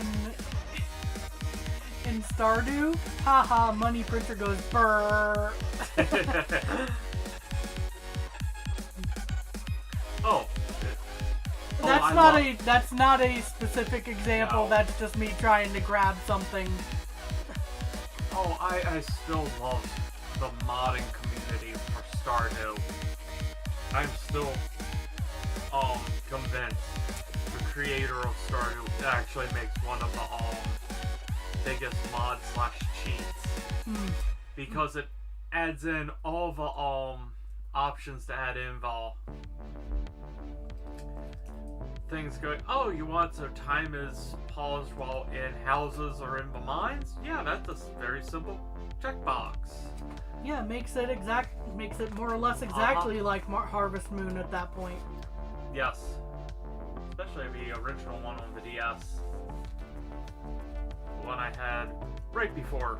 S2: in Stardew. Haha, money printer goes brrr.
S1: Oh,
S2: That's not a specific example.
S1: No.
S2: That's just me trying to grab something.
S1: Oh, I still love the modding community for Stardew. I'm still convinced the creator of Stardew actually makes one of the biggest mod / cheats because it adds in all the options to add in the things going. Oh, you want so time is paused while in houses or in the mines? Yeah, that's a very simple checkbox.
S2: Yeah, makes it more or less exactly like Harvest Moon at that point.
S1: Yes, especially the original one on the DS, the one I had right before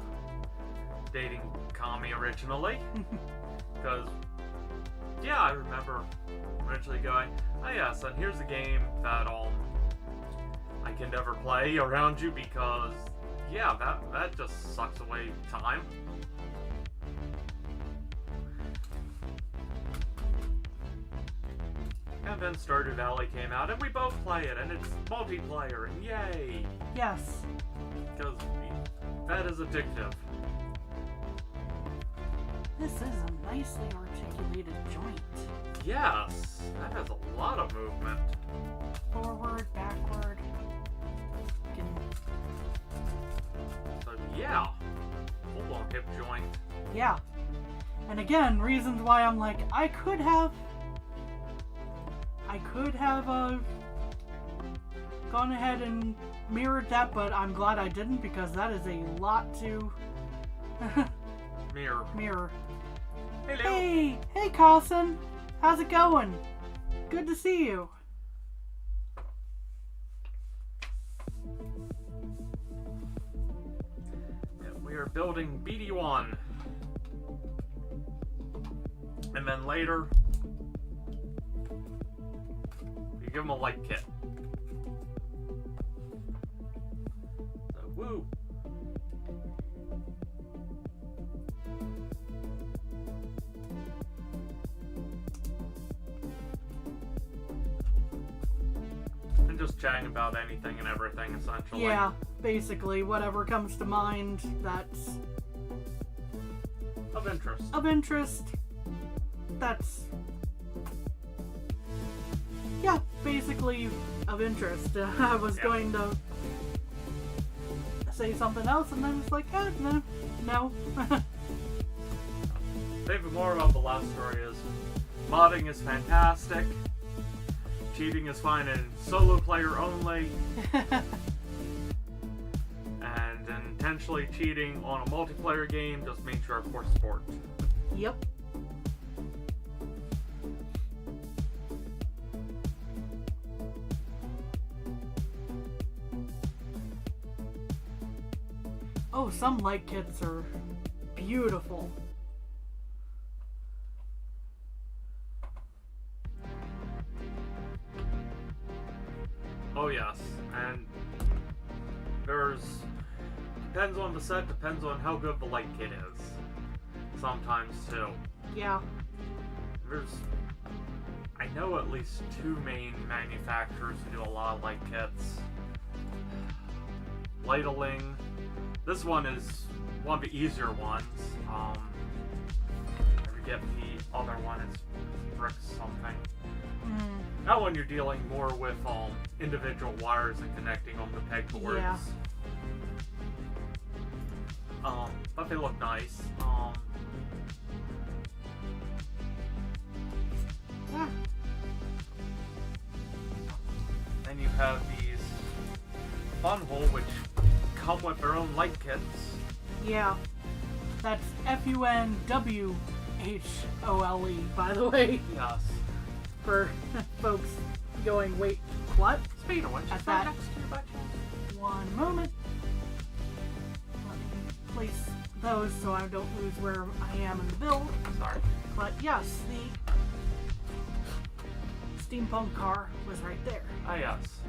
S1: dating Kami originally. Because yeah, I remember originally going, oh yes, and here's a game that I can never play around you because yeah, that just sucks away time. And then Stardew Valley came out, and we both play it, and it's multiplayer, and yay!
S2: Yes.
S1: Because that is addictive.
S2: This is a nicely articulated joint.
S1: Yes, that has a lot of movement.
S2: Forward, backward.
S1: So yeah, full on hip joint.
S2: Yeah. And again, reasons why I'm like, I could have gone ahead and mirrored that, but I'm glad I didn't because that is a lot to mirror.
S1: Hello.
S2: Hey Carlson, how's it going? Good to see you.
S1: Yeah, we are building BD-1, and then later you give him a light kit. So, woo! And just chatting about anything and everything, essentially.
S2: Yeah, basically, whatever comes to mind that's
S1: Of interest.
S2: That's yeah, basically of interest. I was going to say something else, and then it's like, no.
S1: David more about the last story is modding is fantastic. Cheating is fine in solo player only. And intentionally cheating on a multiplayer game just means you're a poor sport.
S2: Yep. Oh, some light kits are beautiful.
S1: Oh yes, and depends on the set, depends on how good the light kit is. Sometimes too.
S2: Yeah.
S1: I know at least 2 main manufacturers who do a lot of light kits. Lightling. This one is one of the easier ones. I forget the other one, it's Brick something. That one you're dealing more with individual wires and connecting them to pegboards.
S2: Yeah.
S1: But they look nice.
S2: Yeah.
S1: Then you have these Funhole, which come with their own light kits.
S2: Yeah. That's Funwhole, by the way.
S1: Yes.
S2: For folks going, wait, what?
S1: Speaking of which,
S2: At
S1: it's
S2: that-
S1: right next to you, bud.
S2: One moment. Let me place those so I don't lose where I am in the build.
S1: Sorry.
S2: But yes, the steampunk car was right there.
S1: Ah, yes.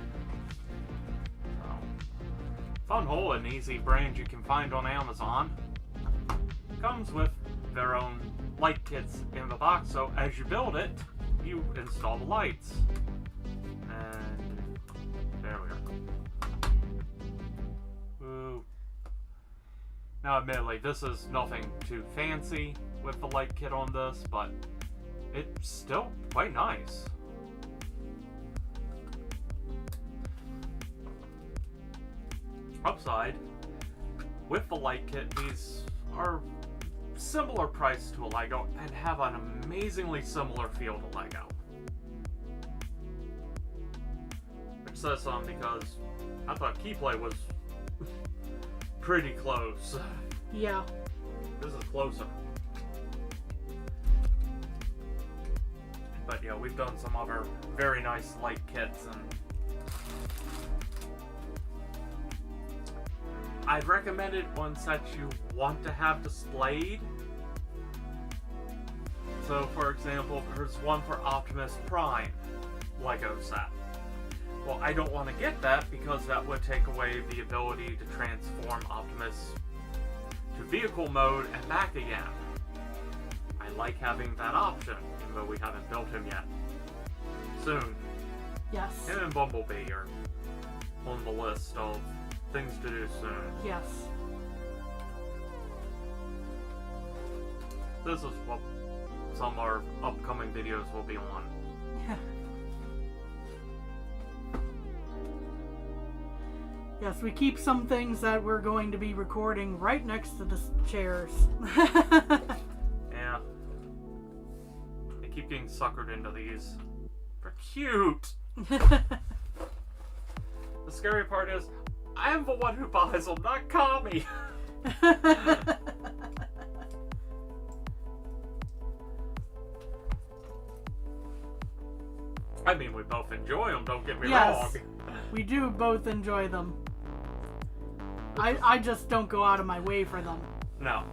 S1: Funhole, an easy brand you can find on Amazon, comes with their own light kits in the box, so as you build it, you install the lights. And Now, admittedly, this is nothing too fancy with the light kit on this, but it's still quite nice. Upside, with the light kit, these are similar price to a Lego and have an amazingly similar feel to Lego. Which says something because I thought Keyplay was pretty close.
S2: Yeah.
S1: This is closer. But yeah, we've done some other very nice light kits, and I'd recommend it on sets you want to have displayed. So, for example, there's one for Optimus Prime Lego set. Well, I don't want to get that because that would take away the ability to transform Optimus to vehicle mode and back again. I like having that option, even though we haven't built him yet. Soon.
S2: Yes.
S1: Him and Bumblebee are on the list of things to do soon.
S2: Yes.
S1: This is what some of our upcoming videos will be on.
S2: Yes, we keep some things that we're going to be recording right next to the chairs.
S1: Yeah. I keep getting suckered into these. They're cute! The scary part is, I'm the one who buys them, not Kami! I mean, we both enjoy them, don't get me wrong.
S2: We do both enjoy them. I just don't go out of my way for them.
S1: No.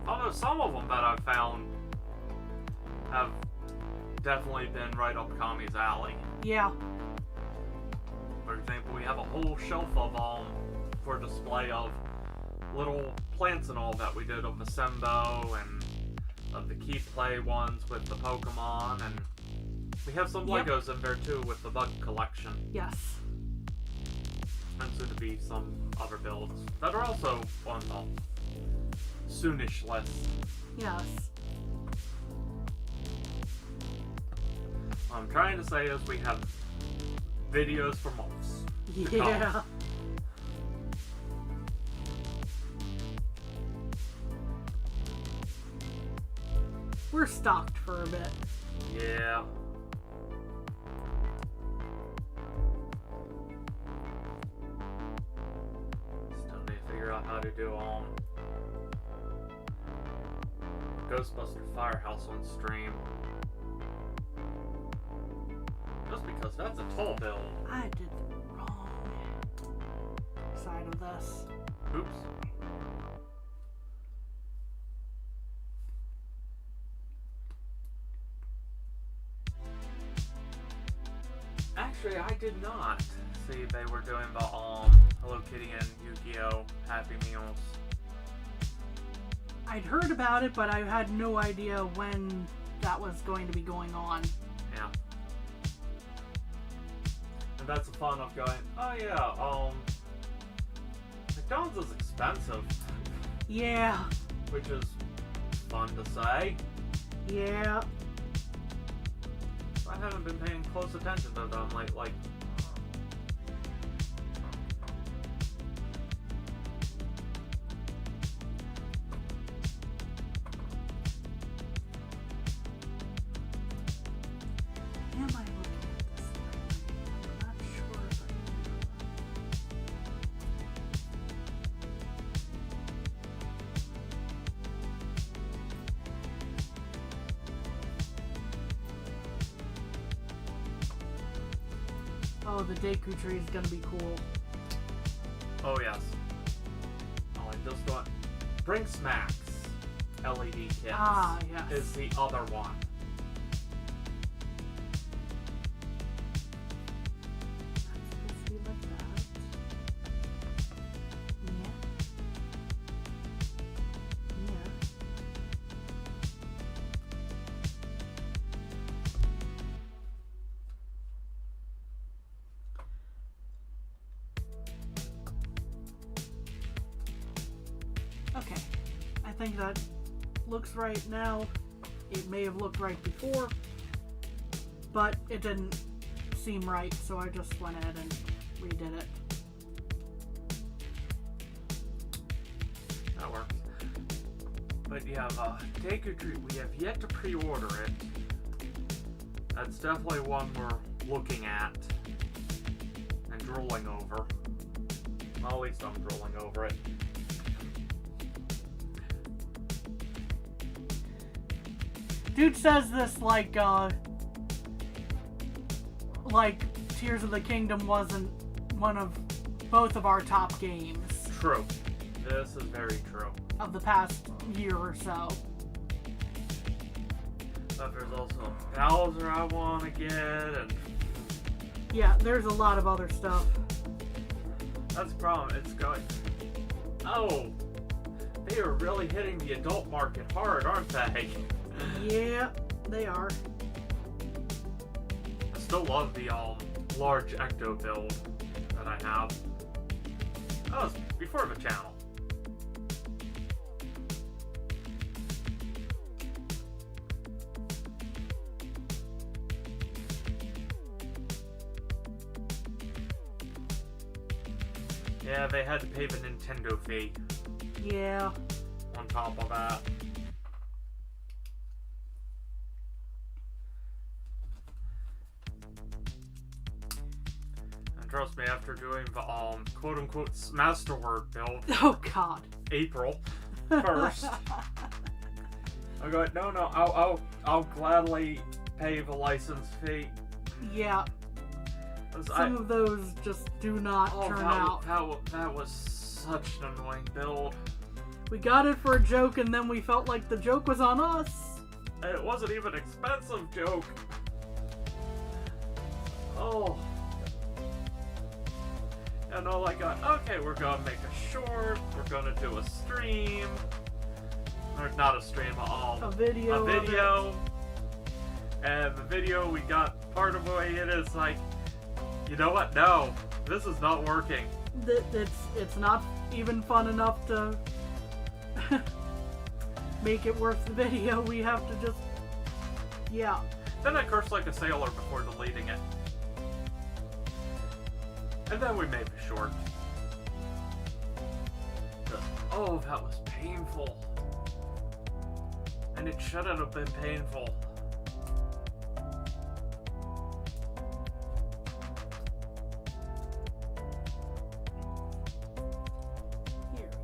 S1: Although some of them that I've found have definitely been right up Kami's alley.
S2: Yeah.
S1: For example, we have a whole shelf of for display of little plants and all that we did of the Sembo and of the Keyplay ones with the Pokemon, and we have some Legos in there too with the Bug collection.
S2: Yes.
S1: And soon to be some other builds that are also on the soonish list.
S2: Yes.
S1: What I'm trying to say is we have videos for months.
S2: Yeah. We're stocked for a bit.
S1: Yeah. Still need to figure out how to do Ghostbuster Firehouse on stream. Just because that's a tall build.
S2: I did the wrong side of this.
S1: Oops. Actually, I did not see they were doing the Hello Kitty and Yu-Gi-Oh! Happy Meals.
S2: I'd heard about it, but I had no idea when that was going to be going on.
S1: Yeah. And that's the fun of going, oh yeah, McDonald's is expensive.
S2: Yeah.
S1: Which is fun to say.
S2: Yeah.
S1: I haven't been paying close attention to them like
S2: Am I looking at this right? I'm not sure if I Oh, the Deku tree is gonna be cool.
S1: oh yes. Oh, and just what Brinks Max LED kits
S2: yes.
S1: is the other one.
S2: That's supposed to be like that. Yeah. Yeah. Okay. I think that looks right now. It may have looked right before, but it didn't seem right, so I just went ahead and redid it.
S1: That works. But yeah, Take a Treat, we have yet to pre-order it. That's definitely one we're looking at and drooling over. Well, at least I'm drooling over it.
S2: Dude says this like Tears of the Kingdom wasn't one of both of our top games.
S1: True. This is very true.
S2: Of the past year or so.
S1: But there's also Bowser I want to get, and
S2: yeah, there's a lot of other stuff.
S1: that's the problem. It's going. Oh, they are really hitting the adult market hard, aren't they?
S2: Yeah, they are.
S1: I still love the large ecto build that I have. That was before the channel. Yeah, they had to pay the Nintendo fee.
S2: Yeah.
S1: On top of that. And trust me, after doing the quote-unquote Masterword build,
S2: Oh God.
S1: April 1st, I'm going, no, I'll gladly pay the license fee.
S2: Yeah. Some of those just do not turn out.
S1: That was such an annoying build.
S2: We got it for a joke, and then we felt like the joke was on us.
S1: It wasn't even an expensive joke. Oh. And all I got, okay, we're gonna make a short, we're gonna do a stream. Or not a stream,
S2: a video.
S1: A video. And the video, we got part of the way it is like, you know what? No, this is not working.
S2: It's not even fun enough to make it worth the video. We have to just, yeah.
S1: Then I cursed like a sailor before deleting it. And then we made the short. Oh, that was painful. And it shouldn't have been painful.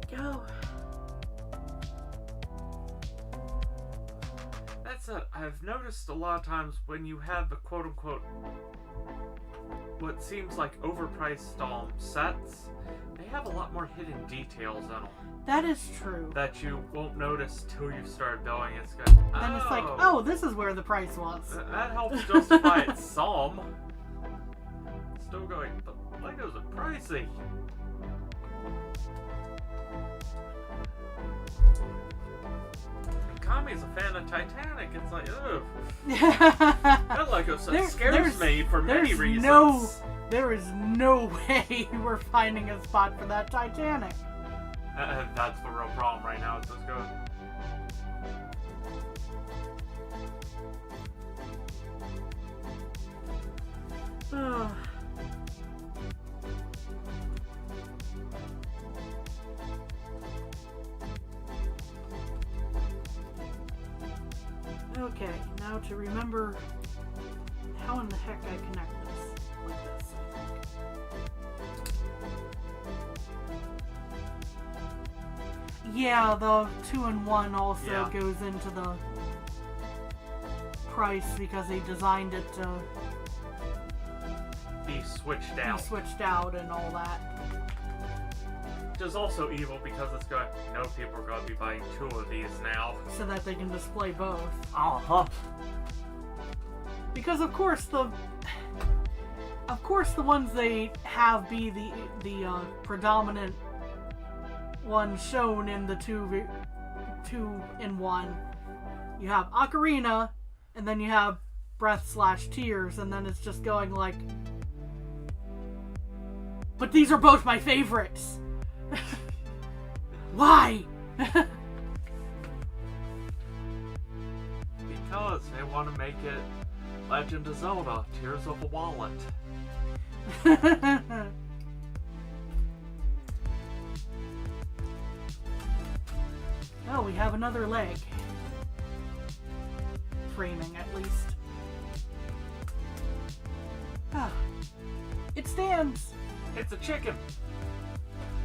S2: Go.
S1: That's it. I've noticed a lot of times when you have the quote-unquote what seems like overpriced sets, they have a lot more hidden details in them.
S2: That is true.
S1: That you won't notice till you start building. It's good.
S2: Then it's like, oh, this is where the price was.
S1: That helps justify it some. Still going, but Legos are pricey. Kami's a fan of Titanic. It's like, ugh. That Lego set scares me for many reasons.
S2: There is no way we're finding a spot for that Titanic.
S1: That's the real problem right now. It's just going.
S2: Okay, now to remember how in the heck I connect this like this, I think. Yeah, the 2-in-1 also goes into the price because they designed it to
S1: be switched out.
S2: And all that.
S1: Which is also evil because it's going, people are going to be buying 2 of these now.
S2: So that they can display both.
S1: Uh-huh.
S2: Because of course the ones they have be the predominant ones shown in the 2-in-1. You have Ocarina, and then you have Breath/Tears, and then it's just going like, but these are both my favorites. Why?
S1: Because they want to make it Legend of Zelda, Tears of a Wallet.
S2: Oh, we have another leg. Framing, at least. Ah, it stands!
S1: It's a chicken!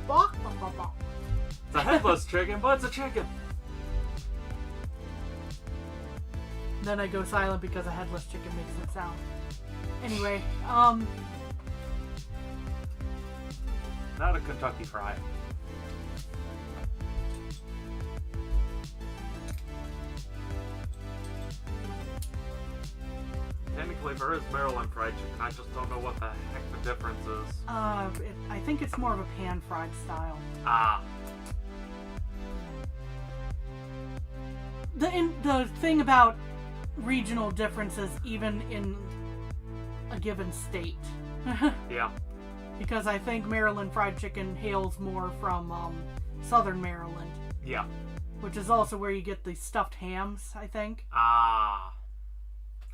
S2: Bok, bok, bok, bok.
S1: It's a headless chicken, but it's a chicken!
S2: Then I go silent because a headless chicken makes that sound. Anyway,
S1: Not a Kentucky Fried. Technically, there is Maryland fried chicken. I just don't know what the heck the difference is.
S2: I think it's more of a pan-fried style.
S1: Ah.
S2: The thing about regional differences, even in a given state.
S1: Yeah.
S2: Because I think Maryland fried chicken hails more from southern Maryland.
S1: Yeah.
S2: Which is also where you get the stuffed hams, I think.
S1: Ah.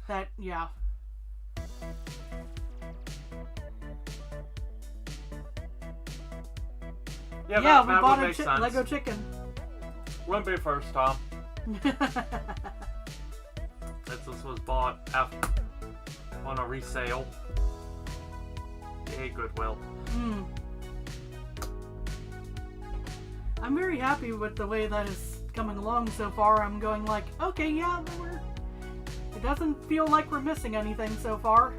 S2: That, yeah.
S1: Yeah,
S2: We
S1: that
S2: bought
S1: would
S2: a
S1: make sense.
S2: Lego chicken.
S1: Wouldn't be first time. Since this was bought on a resale. Yay, Goodwill.
S2: I'm very happy with the way that is coming along so far. I'm going like, okay, yeah, it doesn't feel like we're missing anything so far.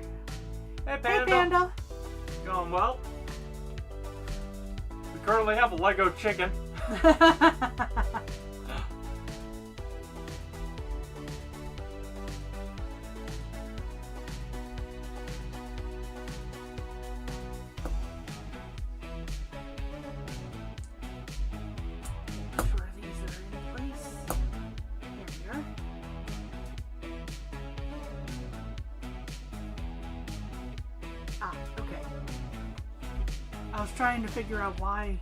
S1: Hey, Panda.
S2: Hey, Panda.
S1: Going well. We currently have a Lego chicken.
S2: Sure these are in place. There we are. Ah, okay. I was trying to figure out why.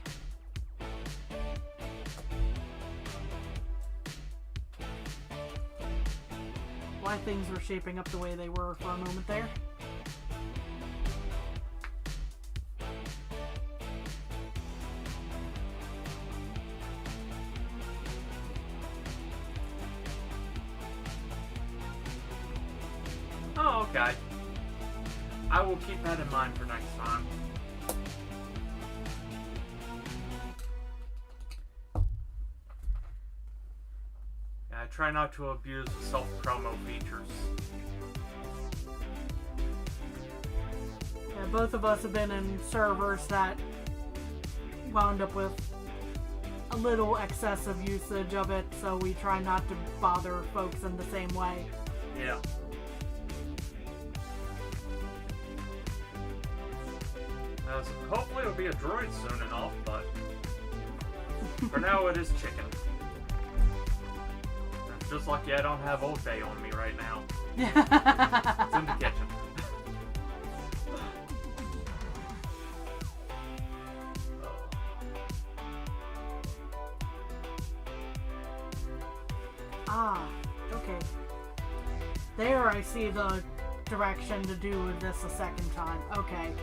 S2: Why things were shaping up the way they were for a moment there.
S1: Oh, okay. I will keep that in mind for next time. Yeah, I try not to abuse self-promo features.
S2: Yeah, both of us have been in servers that wound up with a little excessive usage of it, so we try not to bother folks in the same way.
S1: Yeah. Hopefully it'll be a droid soon enough, but for now it is chicken. I'm just lucky I don't have Old Bay on me right now. It's in the kitchen.
S2: Ah, okay. There I see the direction to do this a second time. Okay.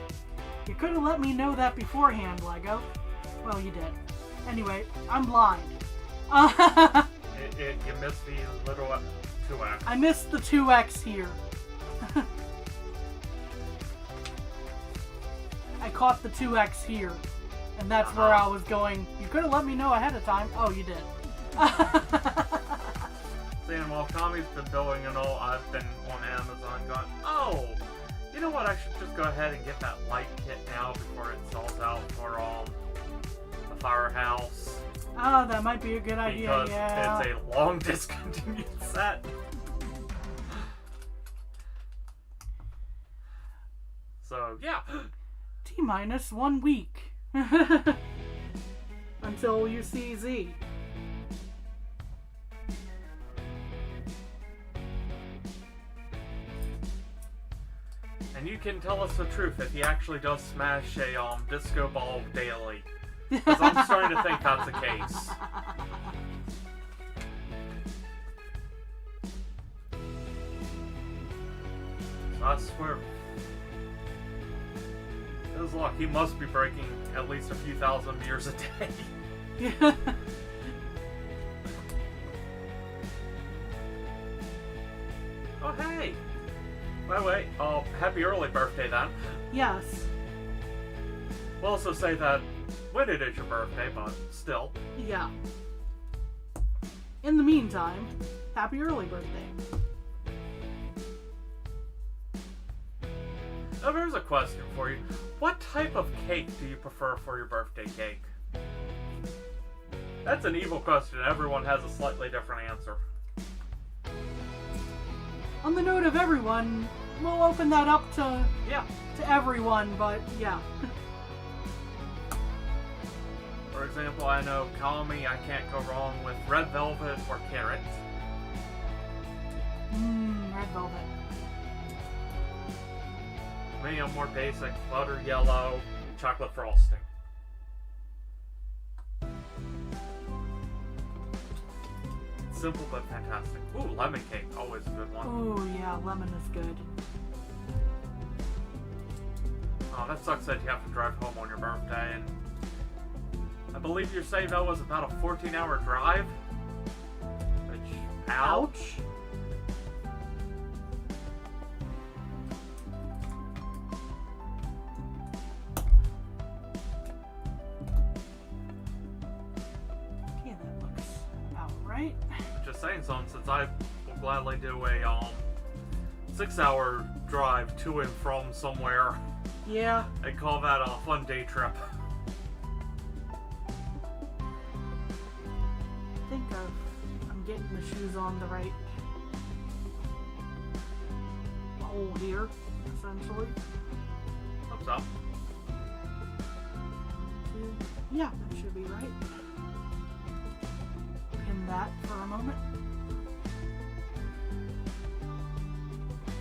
S2: You could have let me know that beforehand, Lego. Well, you did. Anyway, I'm blind.
S1: You missed the little 2x.
S2: I missed the 2x here. I caught the 2x here. And that's where I was going. You could have let me know ahead of time. Oh, you did.
S1: Seeing while Tommy's been building and all, I've been on Amazon going, oh, you know what, I should just go ahead and get that light kit now before it sells out for the firehouse.
S2: Oh, that might be a good idea,
S1: because
S2: yeah.
S1: it's a long discontinued set. So, yeah.
S2: T-minus 1 week. Until you see Z.
S1: And you can tell us the truth if he actually does smash a disco ball daily. Because I'm starting to think that's the case. I swear. His luck, he must be breaking at least a few thousand beers a day.
S2: Yeah.
S1: Oh, hey! By the way, happy early birthday then.
S2: Yes.
S1: We'll also say that when it is your birthday, but still.
S2: Yeah. In the meantime, happy early birthday.
S1: Now there's a question for you. What type of cake do you prefer for your birthday cake? That's an evil question. Everyone has a slightly different answer.
S2: On the note of everyone, we'll open that up to
S1: Yeah.
S2: everyone, but yeah.
S1: For example, I know Kami, I can't go wrong with red velvet or carrot.
S2: Red velvet.
S1: Me, I'm more basic. Butter, yellow, chocolate frosting. Simple but fantastic. Ooh, lemon cake, always a good one.
S2: Oh yeah, lemon is good.
S1: Oh, that sucks that you have to drive home on your birthday, and I believe you're saying that was about a 14-hour drive? Which, ouch.
S2: Yeah, that looks about right.
S1: Just saying something, since I will gladly do a 6-hour drive to and from somewhere.
S2: Yeah.
S1: I call that a fun day trip.
S2: I think I'm getting the shoes on the right hole here, essentially.
S1: Thumbs up.
S2: Yeah, that should be right. Pin that for a moment.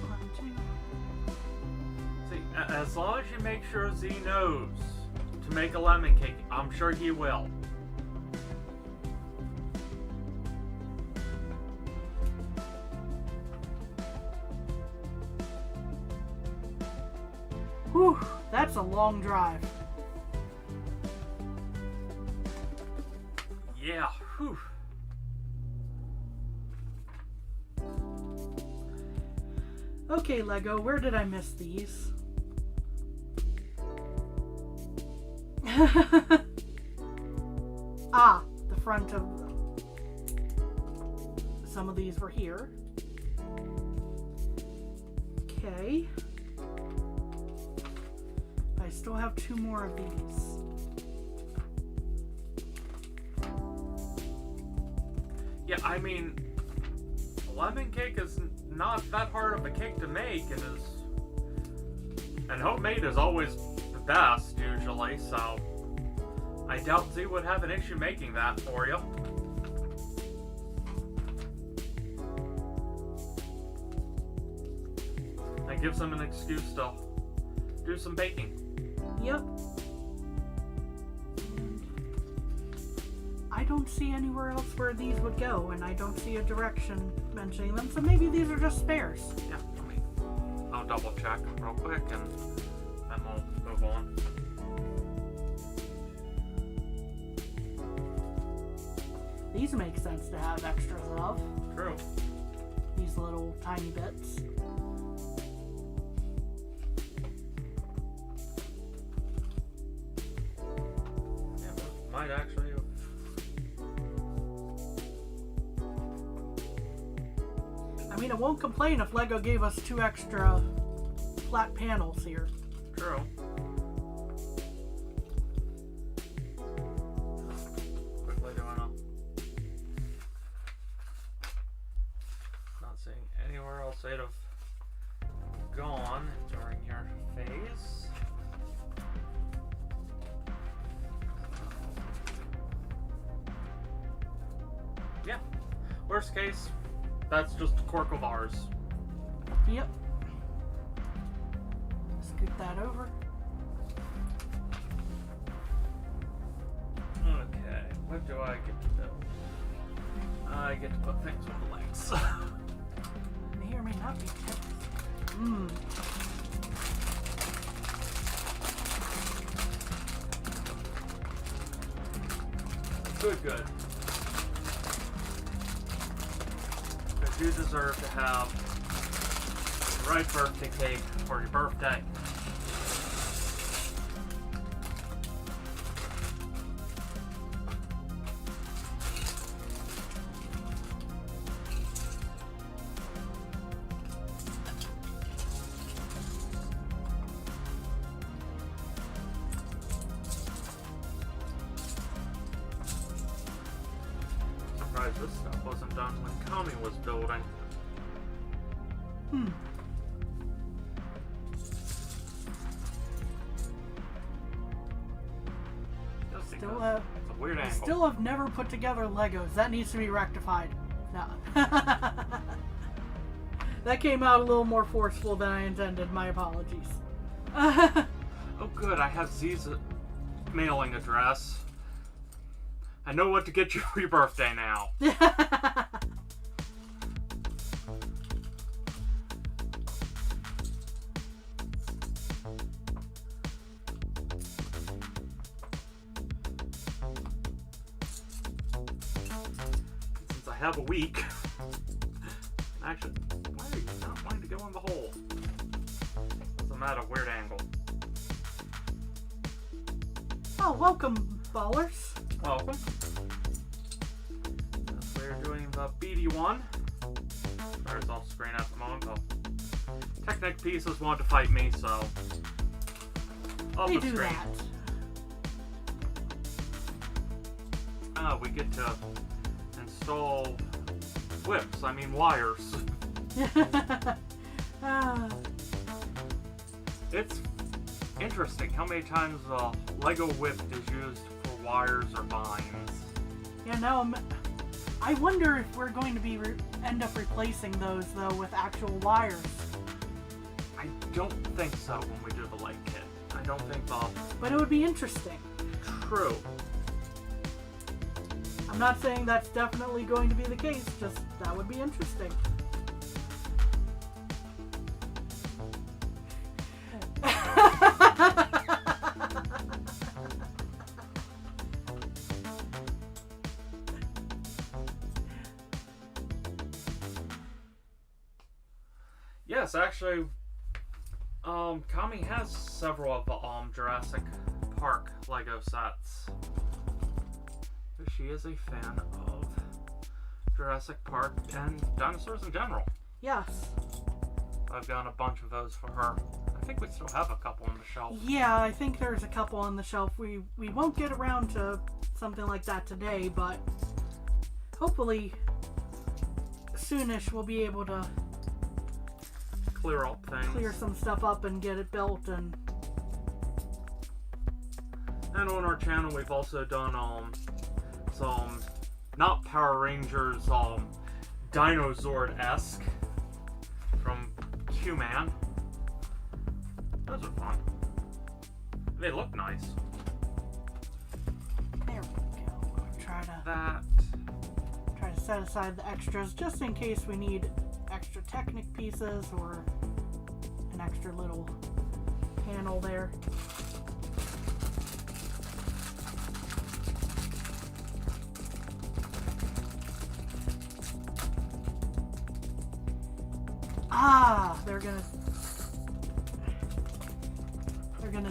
S2: 1, 2.
S1: See, as long as you make sure Z knows to make a lemon cake, I'm sure he will.
S2: Whew, that's a long drive.
S1: Yeah, whew.
S2: Okay, Lego, where did I miss these? Ah, the front of some of these were here. Okay. I still have 2 more of these.
S1: Yeah, I mean, lemon cake is not that hard of a cake to make, and homemade is always the best usually, so I doubt Z would have an issue making that for you. That gives him an excuse to do some baking.
S2: Yep. I don't see anywhere else where these would go, and I don't see a direction mentioning them, so maybe these are just spares.
S1: Yeah, I'll double check real quick and then we'll move on.
S2: These make sense to have extras of.
S1: True.
S2: These little tiny bits.
S1: Yeah, might actually.
S2: I mean, I won't complain if Lego gave us 2 extra flat panels here.
S1: True. Quickly doing them. Not seeing anywhere else they'd have gone during your phase. Yeah. Worst case, that's just a quirk of ours.
S2: Yep. Scoot that over.
S1: Okay, what do I get to do? I get to put things on the legs.
S2: May or may not be tips.
S1: Good. Because you deserve to have the right birthday cake for your birthday. This stuff wasn't done when Kami was building. It's a weird angle.
S2: Still have never put together Legos. That needs to be rectified. No. That came out a little more forceful than I intended. My apologies.
S1: Oh good, I have Z's mailing address. I know what to get you for your birthday now. Since I have a week. Actually, why are you not wanting to go in the hole? Doesn't matter, weird angle.
S2: Oh, welcome, ballers.
S1: Welcome. We're doing the BD-1. Sorry, it's off screen at the moment. The Technic pieces want to fight me, so off
S2: They
S1: the
S2: do
S1: screen.
S2: that.
S1: We get to install whips. I mean wires. It's interesting how many times a Lego whip is used for wires or vines.
S2: Yeah, no, I wonder if we're going to be end up replacing those though with actual wires.
S1: I don't think so when we do the light kit. I don't think the...
S2: But it would be interesting.
S1: True.
S2: I'm not saying that's definitely going to be the case, just that would be interesting.
S1: Yes, actually, Kami has several of the Jurassic Park Lego sets. She is a fan of Jurassic Park and dinosaurs in general.
S2: Yes.
S1: I've gotten a bunch of those for her. I think we still have a couple on the shelf.
S2: Yeah, I think there's a couple on the shelf. We won't get around to something like that today, but hopefully soonish we'll be able to
S1: Clear up things.
S2: clear some stuff up and get it built. And
S1: on our channel we've also done some not Power Rangers Dinozord-esque from Q-Man. Those are fun. They look nice.
S2: there we go. I'll try to set aside the extras just in case we need extra Technic pieces or an extra little panel there. Ah, they're gonna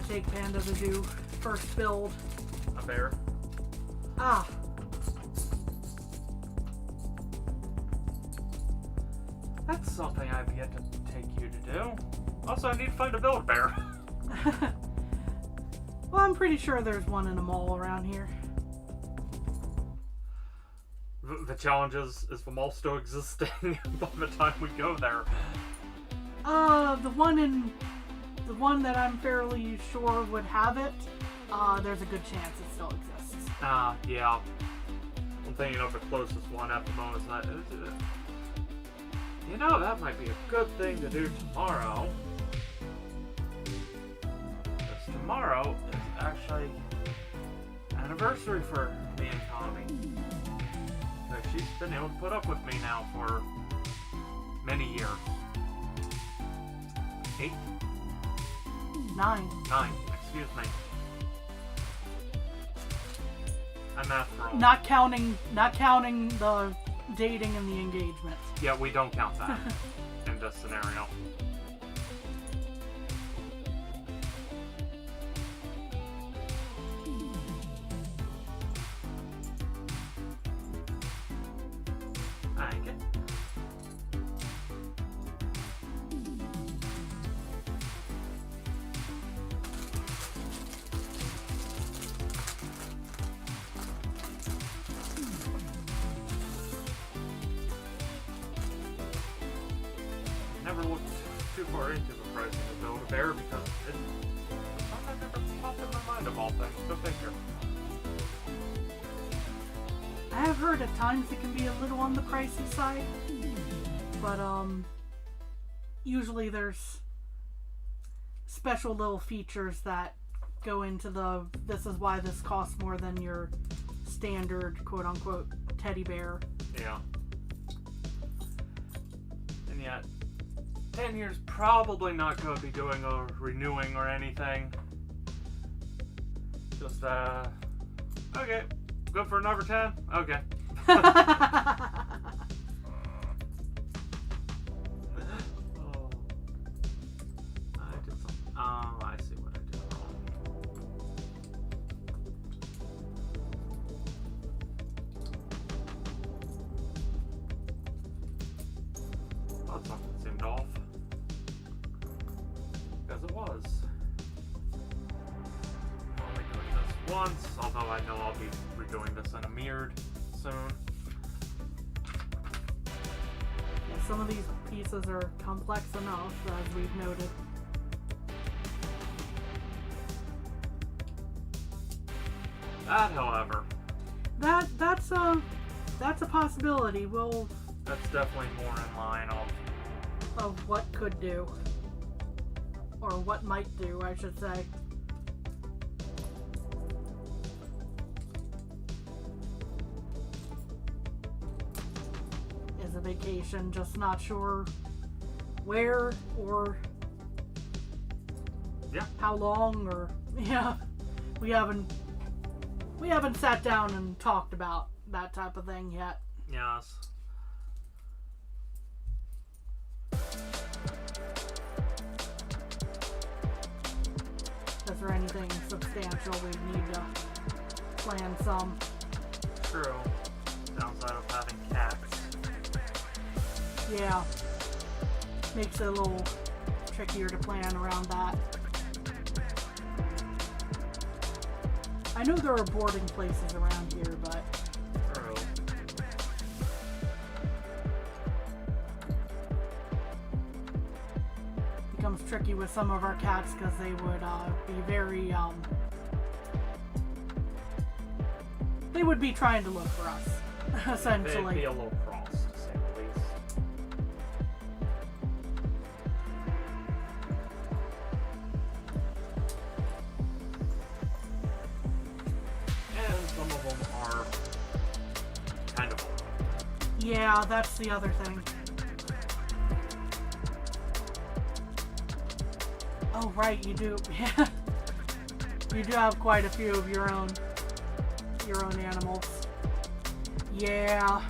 S2: take Panda to do first build.
S1: A bear.
S2: Ah.
S1: That's something I've yet to take you to do. Also, I need to find a Build-A-Bear.
S2: Well, I'm pretty sure there's one in a mall around here.
S1: The challenge is the mall still existing by the time we go there?
S2: The one that I'm fairly sure would have it, there's a good chance it still exists.
S1: Yeah. I'm thinking of the closest one at the moment. You know, that might be a good thing to do tomorrow. Because tomorrow is actually anniversary for me and Kami. So she's been able to put up with me now for many years. 8?
S2: 9.
S1: 9. Excuse me. I'm after all.
S2: Not counting the dating and the engagement.
S1: Yeah, we don't count that in this scenario. Okay. Never looked too far into the pricing of Build-A-Bear because it's something that never popped in my mind of all things. Go figure.
S2: I have heard at times it can be a little on the pricey side, but usually there's special little features that go into the this is why this costs more than your standard quote unquote teddy bear.
S1: Yeah. And yet 10 years probably not going to be doing a renewing or anything. Just okay. Go for another 10? Okay. Oh. I did something. Oh, I see what I did wrong. Thought something seemed off. Because it was. Only doing this once, although I know I'll be redoing this in a mirrored soon.
S2: Some of these pieces are complex enough, as we've noted.
S1: That, however,
S2: That's a possibility.
S1: that's definitely more in line
S2: of what could do, or what might do, I should say. Is a vacation, just not sure where or how long, or we haven't sat down and talked about that type of thing yet.
S1: Yes.
S2: Is there anything substantial we need to plan some?
S1: True. Downside of having cats.
S2: Yeah. Makes it a little trickier to plan around that. I know there are boarding places around here, but
S1: True.
S2: becomes tricky with some of our cats because they would be very they would be trying to look for us, essentially.
S1: They'd be a little cross, to say the least. And some of them are kind of old.
S2: Yeah, that's the other thing. Oh, right, you do. Yeah. You do have quite a few of your own animals. Yeah.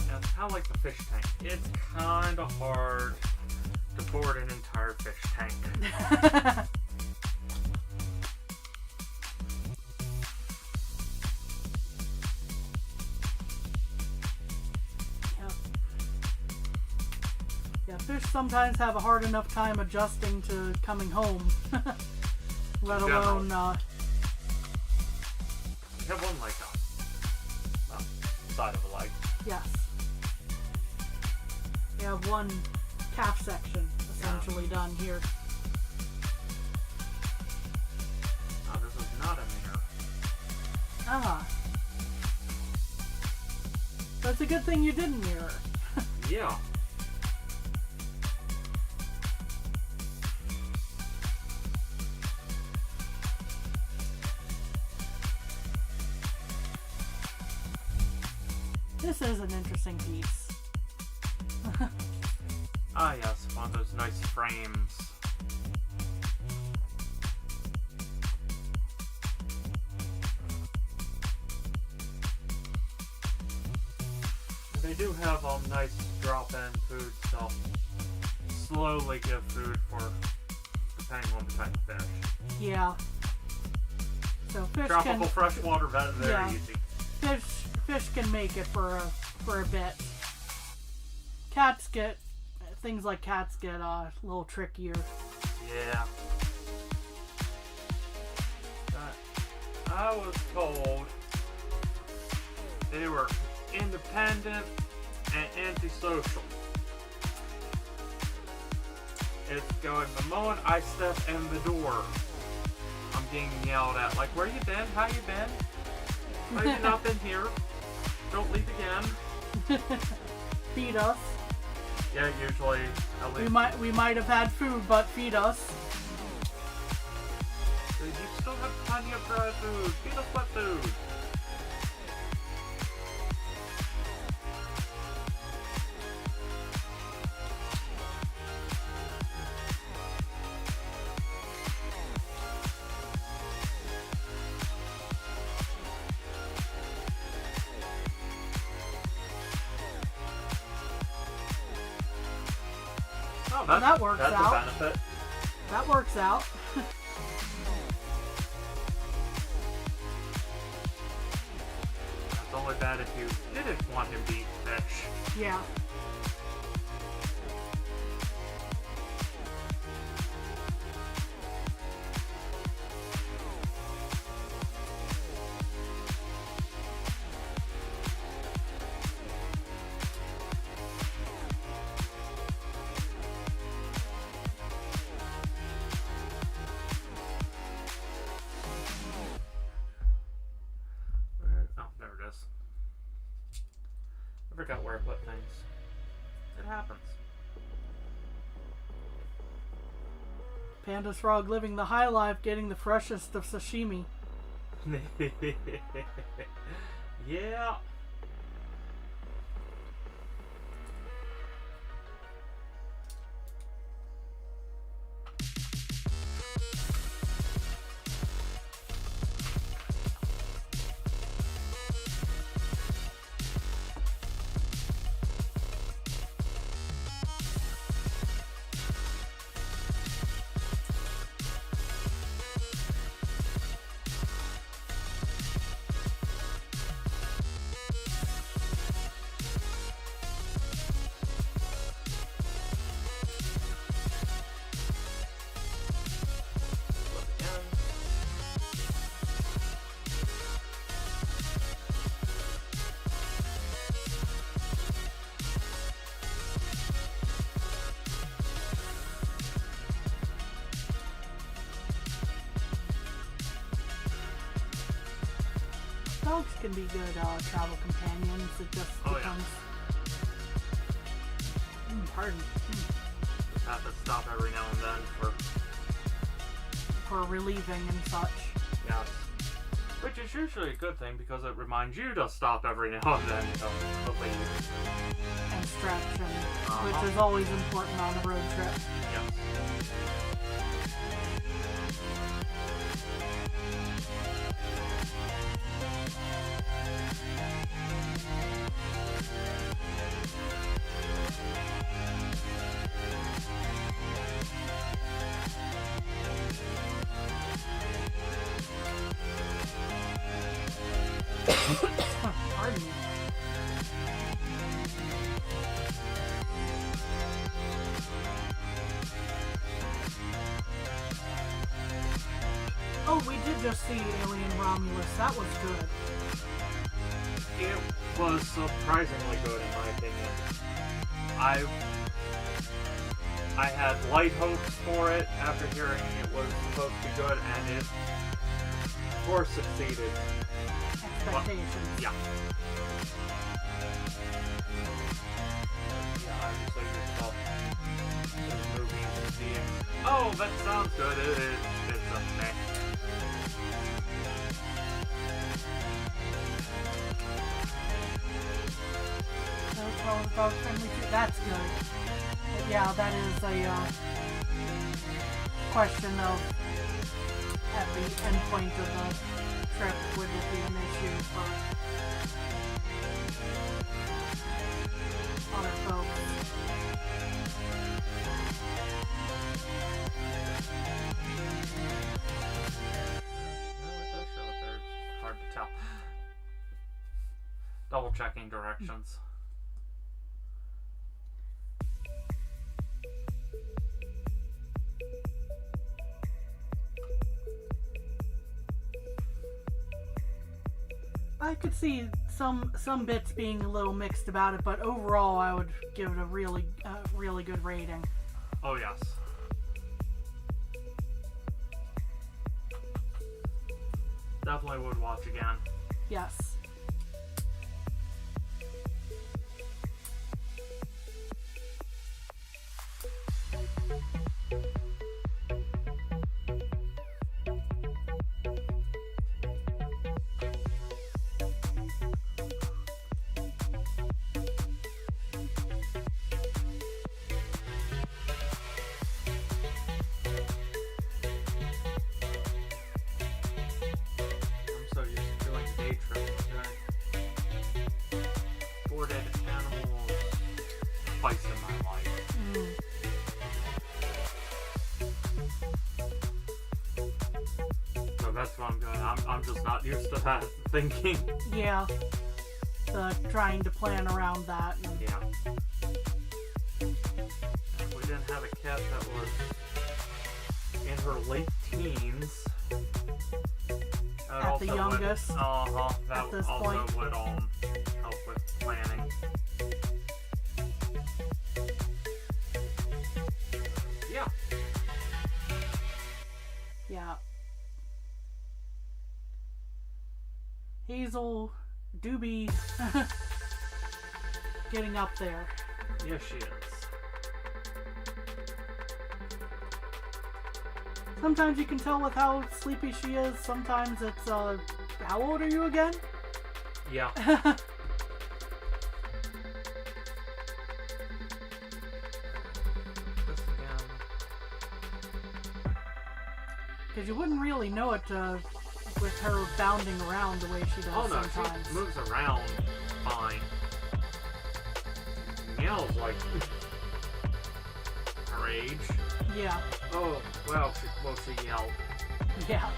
S1: Yeah, it's kind of like the fish tank. It's kind of hard to board an entire fish tank.
S2: Yeah, fish sometimes have a hard enough time adjusting to coming home, let alone.
S1: We have one leg up. Side of a leg.
S2: Yes. We have one calf section essentially done here.
S1: Oh, this is not a mirror.
S2: Ah. That's a good thing you didn't mirror.
S1: Yeah.
S2: This is an interesting piece.
S1: Ah, yes, one of those nice frames. They do have all nice drop-in food, so slowly give food for depending on the type of fish.
S2: Yeah. So fish
S1: Tropical
S2: can
S1: freshwater, very
S2: yeah.
S1: easy.
S2: Fish can make it for a bit. Cats get things like cats get a little trickier.
S1: Yeah. I was told they were independent and antisocial. It's going the moment I step in the door, I'm getting yelled at. Like, where you been? How you been? Why have you not been here? Don't leave again.
S2: Feed us.
S1: Yeah, usually at least.
S2: We might have had food, but feed us.
S1: You still have plenty of dry food. Feed us wet food. Oh,
S2: Well, that works
S1: that's
S2: out.
S1: a benefit.
S2: That works out.
S1: It's only bad if you didn't want him to eat fish.
S2: Yeah.
S1: Oh, there it is. I forgot where I put things. It happens.
S2: Panda's frog living the high life, getting the freshest of sashimi.
S1: Yeah.
S2: Dogs can be good travel companions. It just becomes. Pardon.
S1: Just have to stop every now and then
S2: For relieving and such.
S1: yes. Which is usually a good thing because it reminds you to stop every now and then. So, hopefully.
S2: And stretch, which is always important on a road trip.
S1: Yes.
S2: Pardon me. Oh, we did just see Alien Romulus. That was good.
S1: It was surprisingly good in my opinion. I had light hopes for it after hearing it was supposed to be good, and it, of course, succeeded.
S2: Expectations.
S1: Yeah. Yeah, obviously yourself the movies and seeing, oh, that sounds good. It's a meh.
S2: was dog friendly too. That's good. But yeah, that is a question of at the end point of the trip would it be an issue for other folks.
S1: Hard to tell. Double checking directions.
S2: I could see some bits being a little mixed about it, but overall I would give it a really good rating.
S1: Oh yes. Definitely would watch again.
S2: Yes.
S1: Twice in my life. So that's what I'm going. I'm just not used to that thinking.
S2: Yeah. Trying to plan around that. And
S1: yeah. We didn't have a cat that was in her late teens. That
S2: at the youngest.
S1: That
S2: at this
S1: also
S2: point.
S1: would help with planning. Yeah.
S2: Yeah. Hazel do be getting up there.
S1: Yes, she is.
S2: Sometimes you can tell with how sleepy she is. Sometimes it's, how old are you again?
S1: Yeah. This again.
S2: Because you wouldn't really know it with her bounding around the way she does
S1: Oh no,
S2: sometimes.
S1: she moves around fine. Meows like her age.
S2: Yeah.
S1: Oh, well, she yelled.
S2: Yeah.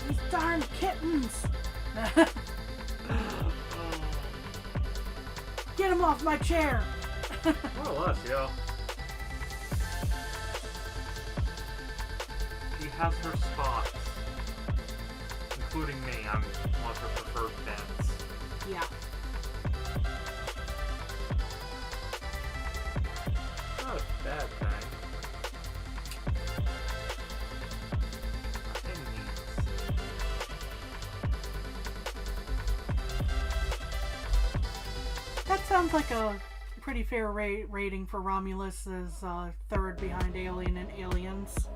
S2: These darn kittens! Get him off my chair!
S1: More or less, yeah. She has her spots. Including me, I'm one of her preferred pets.
S2: Yeah.
S1: Not a bad thing. By any means.
S2: That sounds like a pretty fair rating for Romulus as third behind Alien and Aliens.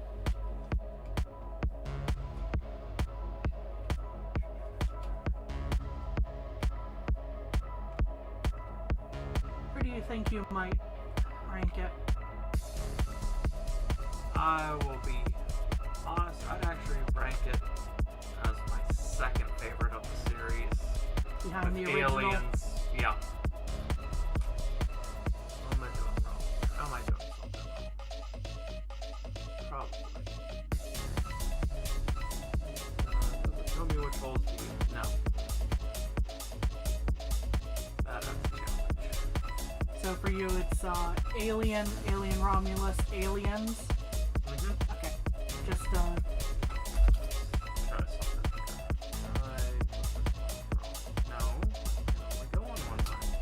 S2: Where do you think you might rank it?
S1: I will be honest, I'd actually rank it as my second favorite of the series.
S2: Behind
S1: With
S2: the original?
S1: Aliens, yeah. What am I doing wrong? How am I doing something wrong? Probably. Does it tell me which holes to use? No. That's a challenge.
S2: So for you, it's Alien, Alien Romulus, Aliens.
S1: Mm-hmm.
S2: Okay, just
S1: Try something here. No. Only go on one line.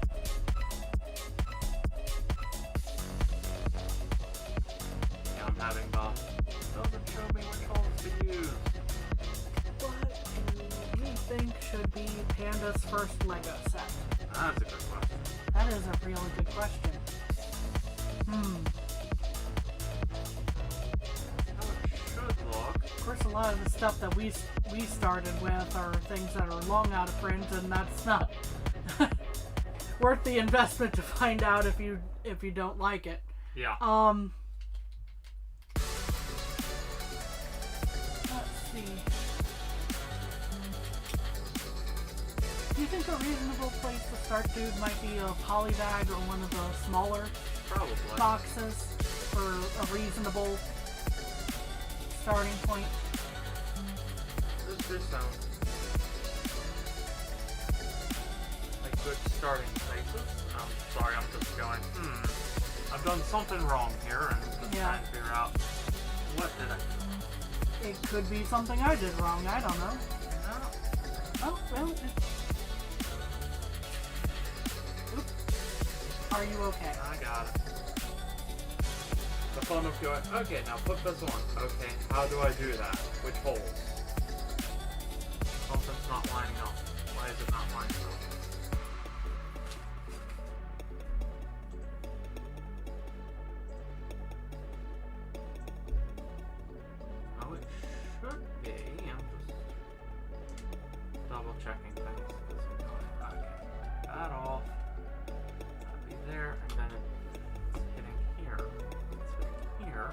S1: Yeah, I'm having doesn't show me which holes to use.
S2: what do you think should be Panda's first Lego set?
S1: That's a good question.
S2: That is a really good question.
S1: How it should look.
S2: Of course, a lot of the stuff that we started with are things that are long out of print, and that's not worth the investment to find out if you don't like it.
S1: Yeah.
S2: Let's see. Do you think a reasonable place to start, dude, might be a poly bag or one of the smaller
S1: Probably.
S2: boxes for a reasonable starting point?
S1: This sounds like good starting places. I'm sorry, I'm just going, I've done something wrong here, and just trying to figure out what did I do.
S2: It could be something I did wrong, I don't know.
S1: No.
S2: Oh, well, oops. Are you okay?
S1: I got it. The fun of going, okay, now put this on. Okay, how do I do that? Which holes? Something's not lining up. Why is it not lining up? Oh, it should be. I'm just double checking things. Okay, that off. That'll be there, and then it's hitting here. It's hitting here.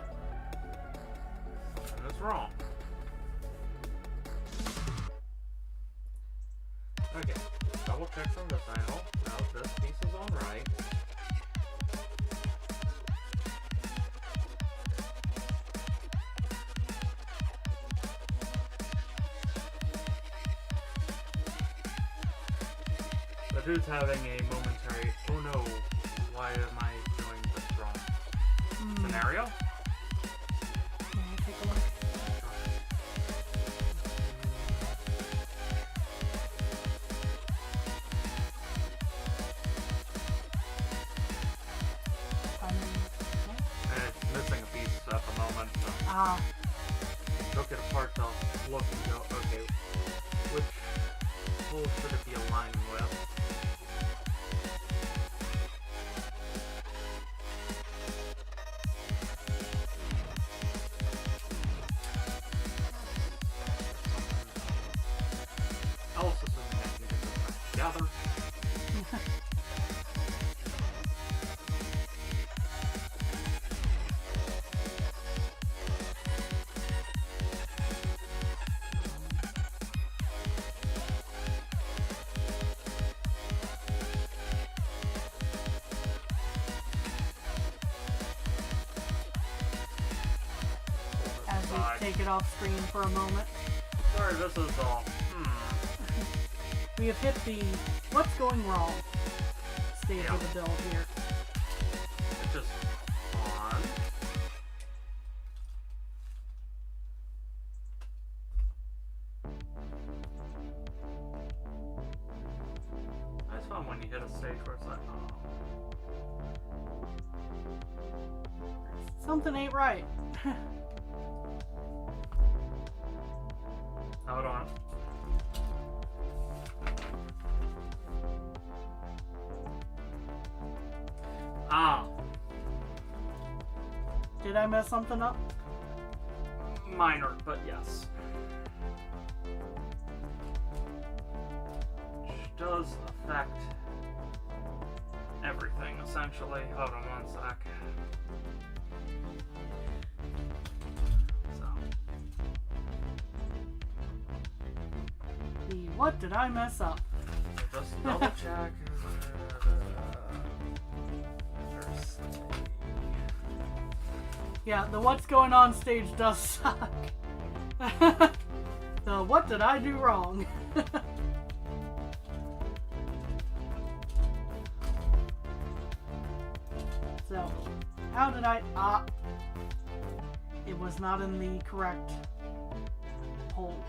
S1: Something is wrong. Okay, double check from this angle. Now this piece is on right. The dude's having a momentary, oh no, why am I doing this wrong? Scenario?
S2: Can I take a look?
S1: And it's missing a piece at the moment, so
S2: Ah,
S1: took it apart to look and go, okay, which hole should it be aligning with? Else assuming I can get this back together.
S2: as we take it off screen for a moment.
S1: Sorry, this is all.
S2: We have hit the what's going wrong stage of the build here.
S1: It's just on. That's fun when you hit a stage where it's like, oh.
S2: Something ain't right.
S1: Hold on. Ah,
S2: Did I mess something up?
S1: minor, but yes. Which does affect everything, essentially. Hold on one sec. So,
S2: The what did I mess up?
S1: just double check.
S2: Yeah, the what's going on stage does suck. The what did I do wrong? So, how did I... it was not in the correct hole.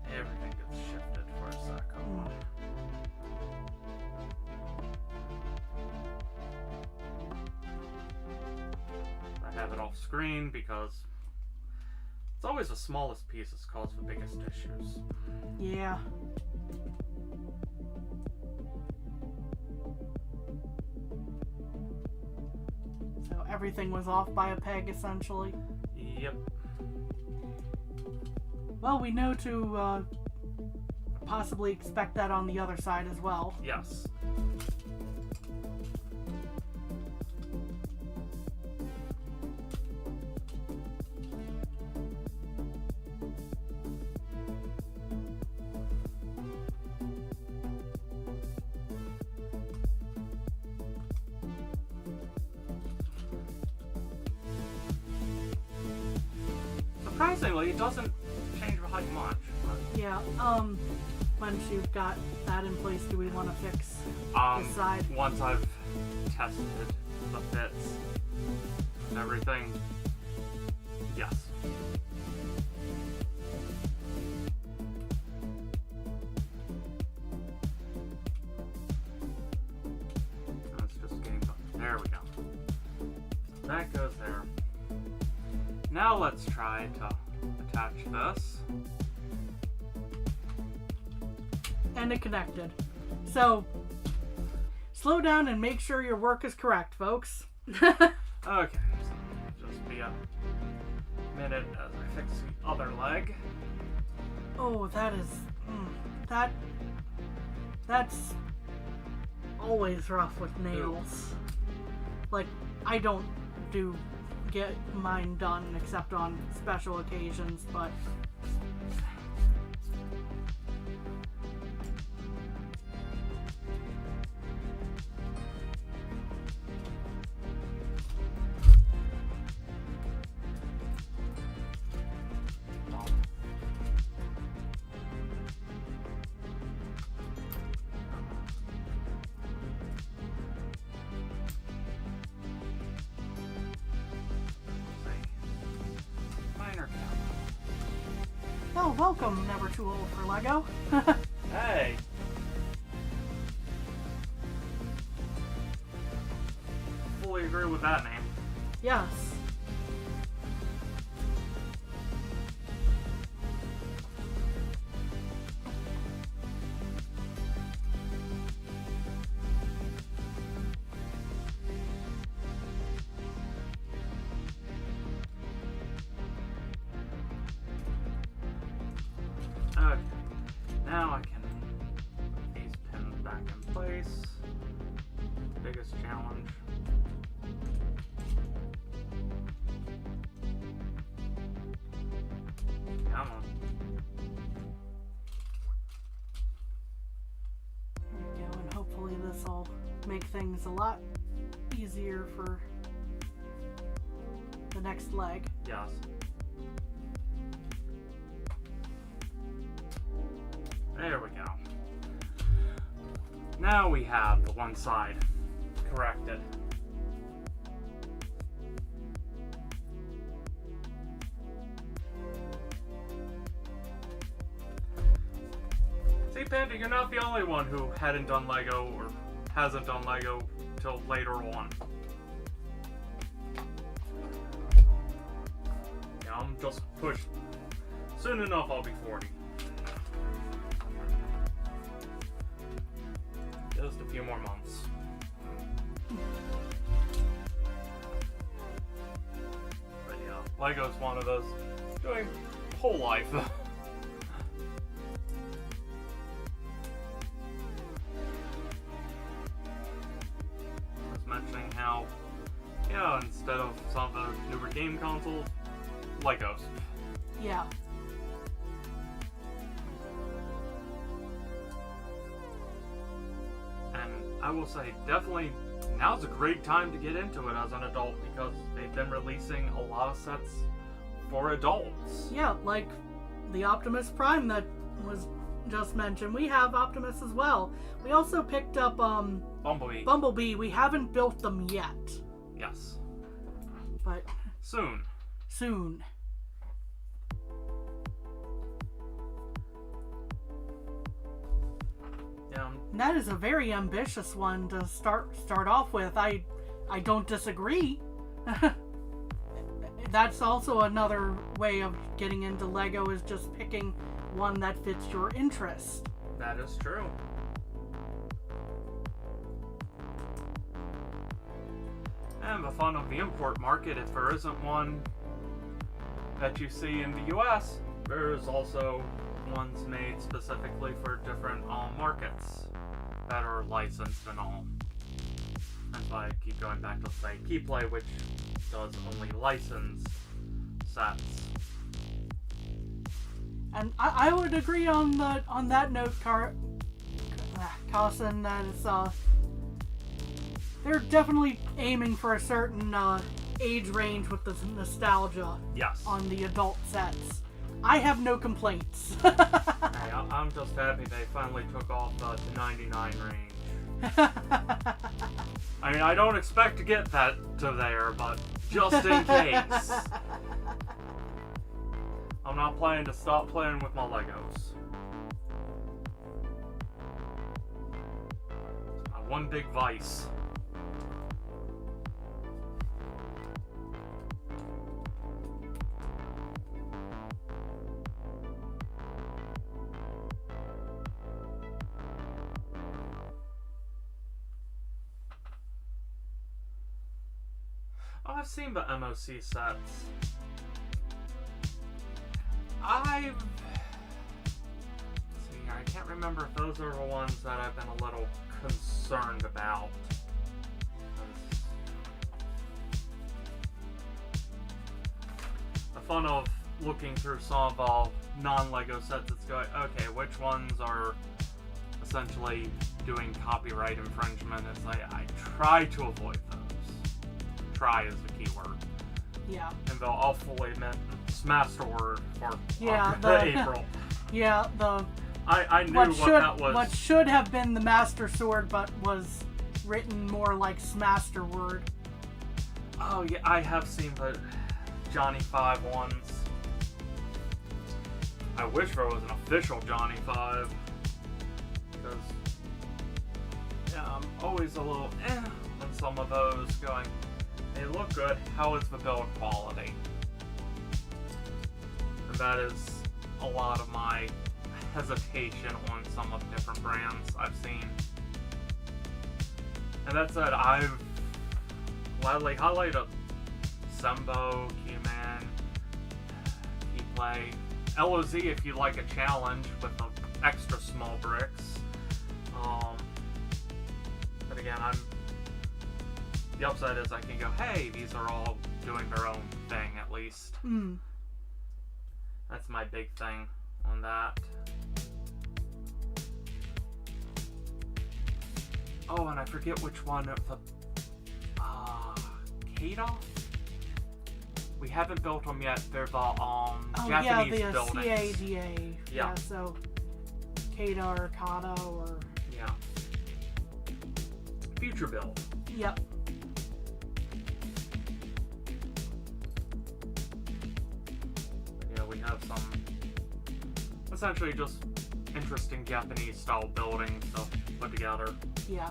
S1: Everything gets shifted for a sec. Hold on. I have it off screen because it's always the smallest pieces cause the biggest issues.
S2: Yeah. So everything was off by a peg, essentially.
S1: Yep.
S2: Well, we know to possibly expect that on the other side as well.
S1: Yes. Surprisingly, it doesn't change the height much.
S2: Yeah, once you've got that in place, do we want to fix this side?
S1: Once I've tested the fits and everything, yes. That's just getting done. There we go. That goes there. Now let's try to attach this.
S2: And it connected. So, slow down and make sure your work is correct, folks.
S1: Okay, so just be a minute as I fix the other leg.
S2: Oh, that is... That's always rough with nails. Like, I don't get mine done except on special occasions, but... Oh, welcome, never too old for Lego.
S1: Hey! Fully agree with that name.
S2: Yes.
S1: Okay, now I can put these pins back in place. Biggest challenge. Come on.
S2: There we go, and hopefully this will make things a lot easier for the next leg.
S1: Yes. There we go. Now we have the one side corrected. See, Panda, you're not the only one who hadn't done Lego or hasn't done Lego till later on. Yeah, I'm just pushed. Soon enough, I'll be 40. Just a few more months. But yeah, Lego's one of those doing whole life. I was mentioning how, yeah, instead of some of the newer game consoles, Legos.
S2: Yeah.
S1: I will say, definitely, now's a great time to get into it as an adult because they've been releasing a lot of sets for adults.
S2: Yeah, like the Optimus Prime that was just mentioned. We have Optimus as well. We also picked up
S1: Bumblebee.
S2: Bumblebee. We haven't built them yet.
S1: Yes.
S2: But
S1: soon.
S2: Soon. And that is a very ambitious one to start off with. I don't disagree. That's also another way of getting into Lego, is just picking one that fits your interest.
S1: That is true. And the fun of the import market, if there isn't one that you see in the US, There's also ones made specifically for different markets that are licensed and all. That's why I keep going back to say Keyplay, which does only licensed sets.
S2: And I would agree on that note, Carson, that it's they're definitely aiming for a certain age range with the nostalgia.
S1: Yes.
S2: On the adult sets. I have no complaints.
S1: Hey, I'm just happy they finally took off the 99 range. I mean, I don't expect to get that to there, but just in case. I'm not planning to stop playing with my Legos. My one big vice. I've seen the MOC sets. I can't remember if those are the ones that I've been a little concerned about. The fun of looking through some of our non-LEGO sets, it's going, okay, which ones are essentially doing copyright infringement? It's like, I try to avoid those. Try is the key word.
S2: Yeah.
S1: And I'll fully admit, Smasterword for April.
S2: Yeah,
S1: I knew what that was.
S2: What should have been the Master Sword, but was written more like Smasterword.
S1: Oh yeah, I have seen the Johnny 5 ones. I wish there was an official Johnny 5. Because yeah, I'm always a little on some of those going, they look good, how is the build quality? And that is a lot of my hesitation on some of the different brands I've seen. And that said, I've gladly highlighted Sembo, Keyman, Keyplay, LOZ if you like a challenge with the extra small bricks. But again, the upside is I can go, hey, these are all doing their own thing at least. That's my big thing on that. Oh, and I forget which one of the Kada? We haven't built them yet. They're the Japanese buildings.
S2: CADA. Yeah, so Kada or Kata or...
S1: Yeah. Future build.
S2: Yep.
S1: Yeah, we have some essentially just interesting Japanese style buildings to put together.
S2: Yeah.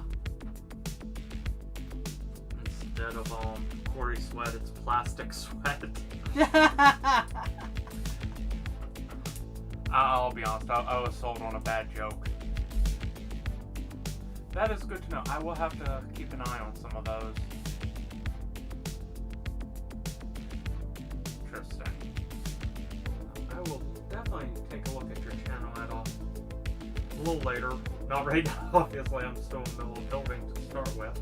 S1: Instead of Corey sweat, it's plastic sweat. I'll be honest, I was sold on a bad joke. That is good to know. I will have to keep an eye on some of those. Interesting. I will definitely take a look at your channel at a little later. Not right now, obviously. I'm still in the middle of building to start with.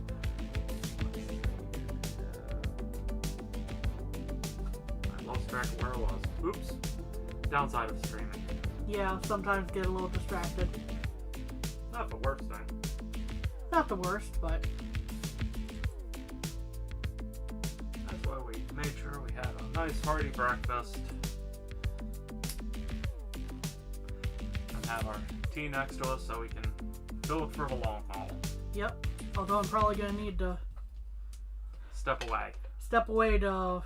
S1: I lost track of where I was. Oops. Downside of streaming.
S2: Yeah, sometimes get a little distracted.
S1: Not the worst thing.
S2: Not the worst, but...
S1: That's why we made sure we had a nice hearty breakfast. And have our tea next to us so we can build for the long haul.
S2: Yep. Although I'm probably going to need to...
S1: Step away
S2: to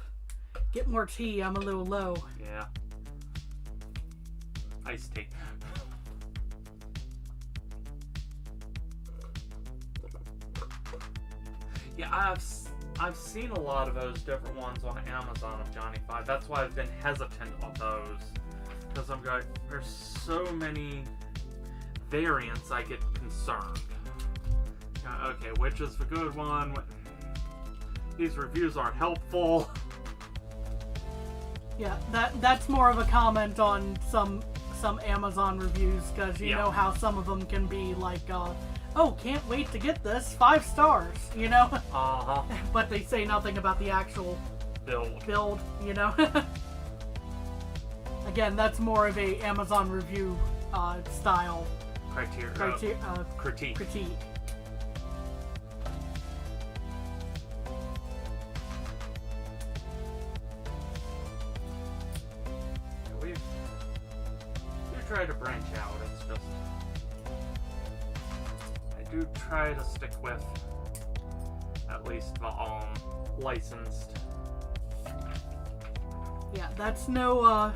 S2: get more tea. I'm a little low.
S1: Yeah. Iced tea. Yeah, I've seen a lot of those different ones on Amazon of Johnny 5. That's why I've been hesitant of those. Because I'm going, there's so many variants, I get concerned. Okay, which is the good one? These reviews aren't helpful.
S2: Yeah, that's more of a comment on some Amazon reviews, because you know how some of them can be like, oh, can't wait to get this, 5 stars, you know?
S1: Uh-huh.
S2: But they say nothing about the actual build, you know? Again, that's more of a Amazon review style critique.
S1: We try to branch out. It's just I do try to stick with at least the licensed.
S2: Yeah, that's no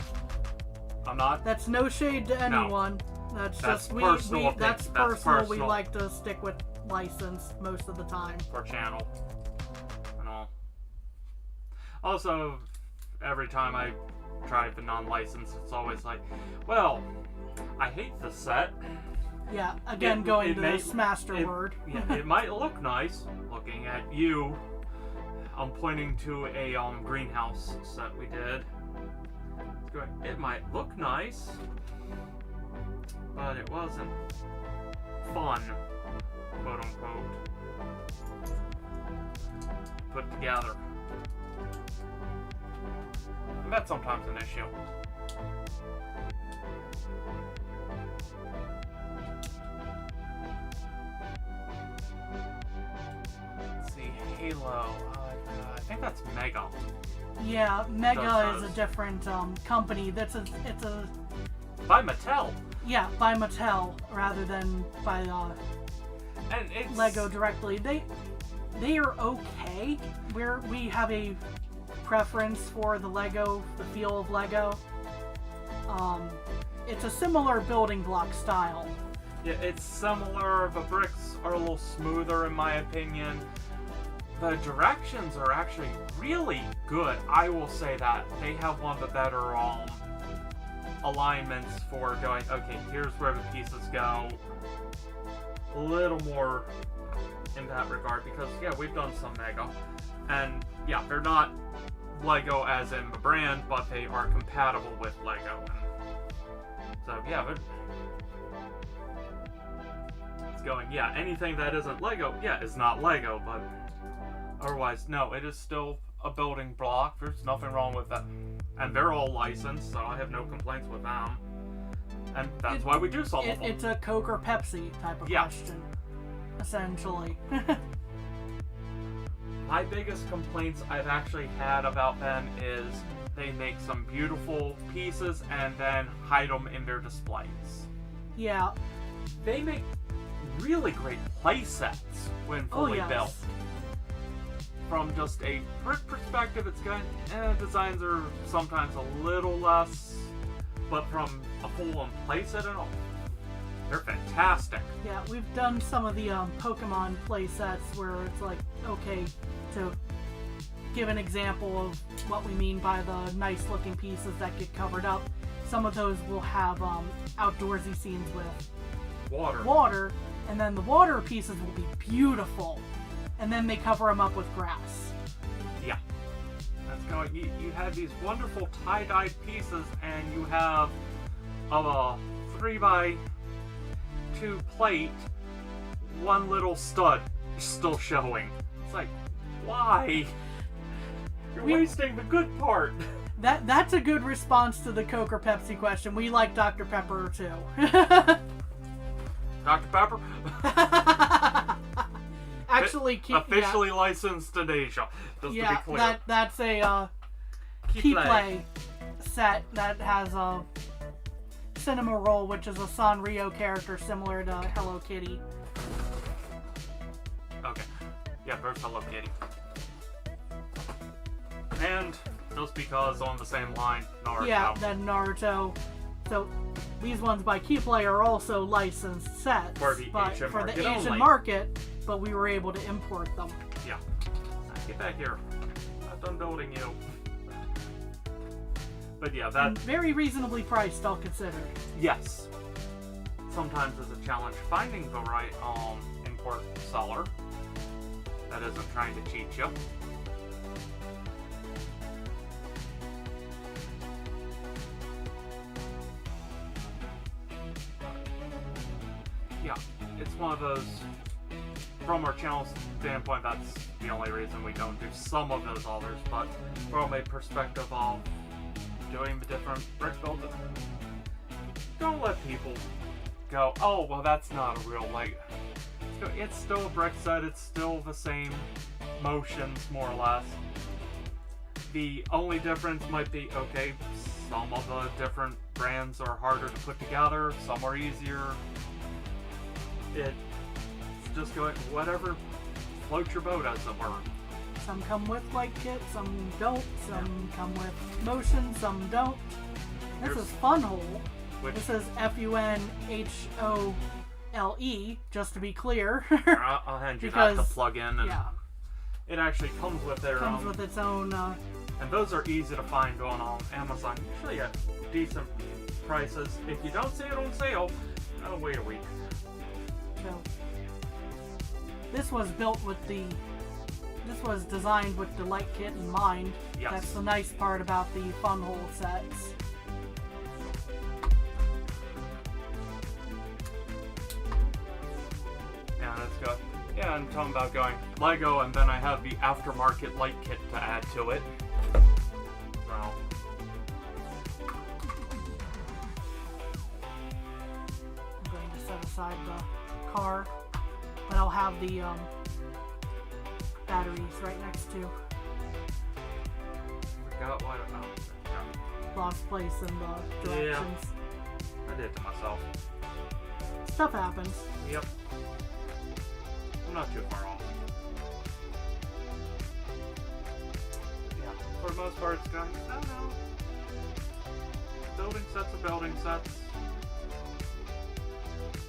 S1: I'm not.
S2: That's no shade to anyone.
S1: No.
S2: That's
S1: just
S2: personal.
S1: That's
S2: personal. We like to stick with licensed most of the time.
S1: For channel and all. Also, every time I try the non-licensed, it's always like, well, I hate the set.
S2: Yeah, again, going to this master word.
S1: Yeah, it might look nice looking at you. I'm pointing to a greenhouse set we did. It might look nice, but it wasn't fun, quote unquote, put together. And that's sometimes an issue. Let's see, Halo. I think that's Mega.
S2: Yeah, Mega is a different company. It's a
S1: by Mattel.
S2: Yeah, by Mattel rather than by
S1: and it's...
S2: Lego directly. They are okay. We have a preference for the Lego, the feel of Lego. It's a similar building block style.
S1: Yeah, it's similar. The bricks are a little smoother in my opinion. The directions are actually really good. I will say that. They have one of the better alignments for going, okay, here's where the pieces go. A little more in that regard because, yeah, we've done some Mega. And, yeah, they're not Lego as in the brand, but they are compatible with Lego. And so, yeah, it's going, yeah, anything that isn't Lego, yeah, is not Lego, but otherwise, no, it is still a building block. There's nothing wrong with that. And they're all licensed, so I have no complaints with them. And that's why we do some of them.
S2: It's a Coke or Pepsi type of question, essentially.
S1: My biggest complaints I've actually had about them is they make some beautiful pieces and then hide them in their displays.
S2: Yeah.
S1: They make really great play sets when fully built. From just a brick perspective, it's good. Designs are sometimes a little less, but from a full-on playset and all, they're fantastic.
S2: Yeah, we've done some of the Pokemon playsets where it's like, okay, to give an example of what we mean by the nice-looking pieces that get covered up, some of those will have outdoorsy scenes with water, and then the water pieces will be beautiful. And then they cover them up with grass.
S1: Yeah. That's going. You have these wonderful tie-dyed pieces, and you have a 3x2 plate, one little stud still showing. It's like, why? You're wasting the good part.
S2: That's a good response to the Coke or Pepsi question. We like Dr. Pepper too.
S1: Dr. Pepper?
S2: Actually,
S1: officially licensed in Asia. Just to be clear.
S2: That's a Keyplay set that has a Cinema Roll, which is a Sanrio character similar to Hello Kitty.
S1: Okay. Yeah, there's Hello Kitty. And just because on the same line, Naruto.
S2: Yeah, then Naruto. So these ones by Keyplay are also licensed sets
S1: for the Asian
S2: market, but we were able to import them.
S1: Yeah. Get back here. I'm not done building you. But yeah, that...
S2: And very reasonably priced, all considered.
S1: Yes. Sometimes it's a challenge finding the right import seller that isn't trying to cheat you. yeah, it's one of those, from our channel standpoint, that's the only reason we don't do some of those others, but from a perspective of doing the different brick builds, don't let people go, oh, well, that's not a real light. It's still a brick set, it's still the same motions, more or less. The only difference might be, okay, some of the different brands are harder to put together, some are easier. It's just going, whatever floats your boat, as it were.
S2: Some come with light kit, some don't, some come with motion, some don't. This is Funhole. This is Funhole, just to be clear.
S1: I'll hand you that to plug in. And yeah. It actually comes with their
S2: comes with its own.
S1: And those are easy to find going on Amazon. Usually at decent prices. If you don't see it on sale, I'll wait a week.
S2: So, this was built with the. This was designed with the light kit in mind.
S1: Yes.
S2: That's the nice part about the Funhole sets.
S1: Yeah, let's go. Yeah, I'm talking about going Lego, and then I have the aftermarket light kit to add to it. So.
S2: I'm going to set aside the car, but I'll have the batteries right next to.
S1: Forgot what about.
S2: Lost place in the directions.
S1: Yeah, I did it to myself.
S2: Stuff happens.
S1: Yep. I'm not too far off. Yeah, for the most part, it's going, no. Building sets are building sets.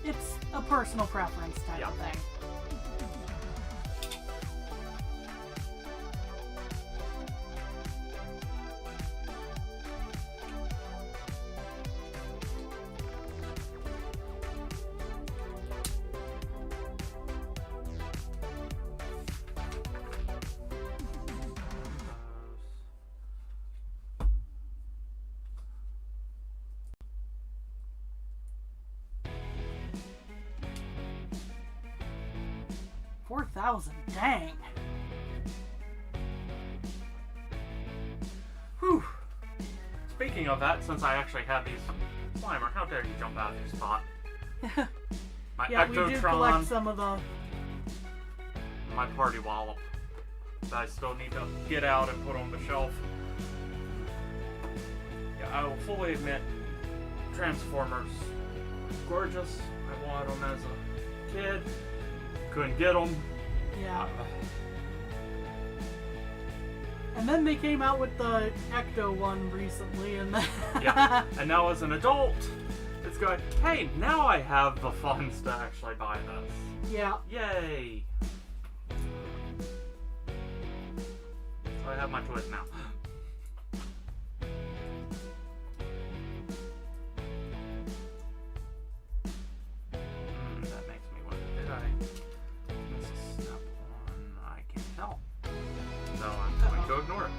S2: It's a personal preference type of thing. $4,000, dang.
S1: Whew. Speaking of that, since I actually have these, Slimer, how dare you jump out of your spot? My
S2: yeah,
S1: Ectotron,
S2: we did collect some of the...
S1: My Party Wallop that I still need to get out and put on the shelf. Yeah, I will fully admit, Transformers, gorgeous. I wanted them as a kid. Couldn't get them.
S2: Yeah. And then they came out with the Ecto one recently, and then
S1: yeah. And now as an adult, it's going, hey, now I have the funds to actually buy this.
S2: Yeah.
S1: Yay. So I have my choice now. That makes me wonder, did I miss a step one? I can't tell. So I'm going to ignore it.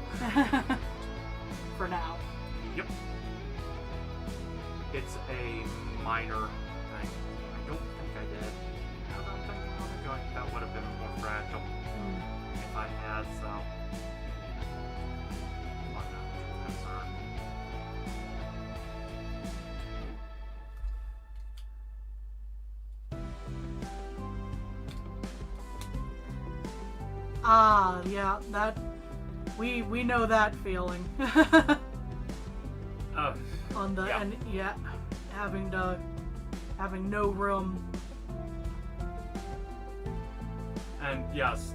S2: For now.
S1: Yep. It's a minor thing. I don't think I did. Now that I'm thinking about it, going, that would have been more fragile if I had, so. I'm not too concerned.
S2: Ah, yeah, that we know that feeling. On the
S1: yeah.
S2: And yeah, having no room.
S1: And yes,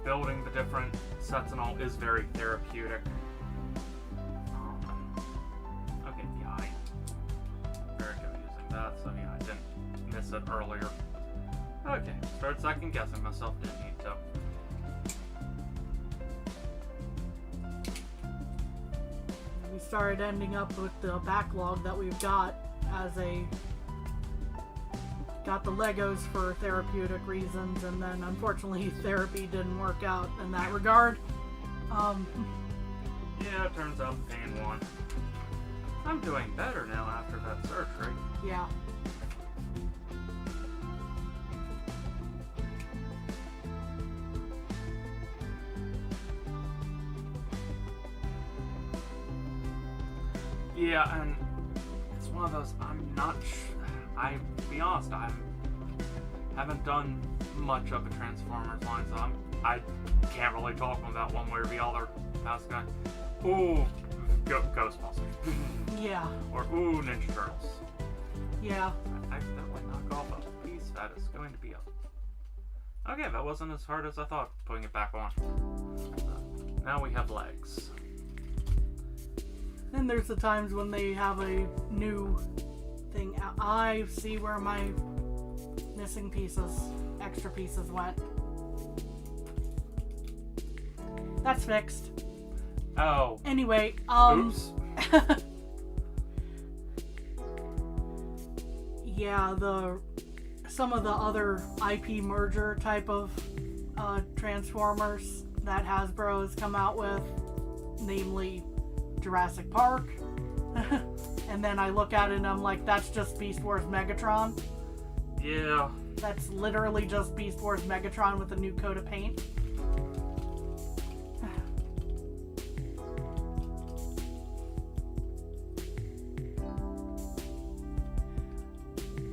S1: building the different sets and all is very therapeutic. Okay, yeah, I'm very good at using that, so yeah, I didn't miss it earlier. Okay, start second guessing myself, didn't need to.
S2: We started ending up with the backlog that we've got got the Legos for therapeutic reasons, and then unfortunately therapy didn't work out in that regard.
S1: Yeah, it turns out pain won. I'm doing better now after that surgery.
S2: Yeah.
S1: Yeah, and it's one of those, I be honest, I haven't done much of a Transformers line, so I can't really talk about one way or the other. That's gonna, ooh, Ghostbusters.
S2: Yeah.
S1: Or ooh, Ninja Turtles.
S2: Yeah.
S1: I accidentally knock off a piece that is going to be up. Okay, that wasn't as hard as I thought, putting it back on. Now we have legs.
S2: Then there's the times when they have a new thing. I see where my missing pieces, extra pieces went. That's fixed.
S1: Oh.
S2: Anyway,
S1: Oops.
S2: Yeah, some of the other IP merger type of Transformers that Hasbro has come out with, namely Jurassic Park. And then I look at it and I'm like, that's just Beast Wars Megatron.
S1: Yeah.
S2: That's literally just Beast Wars Megatron with a new coat of paint.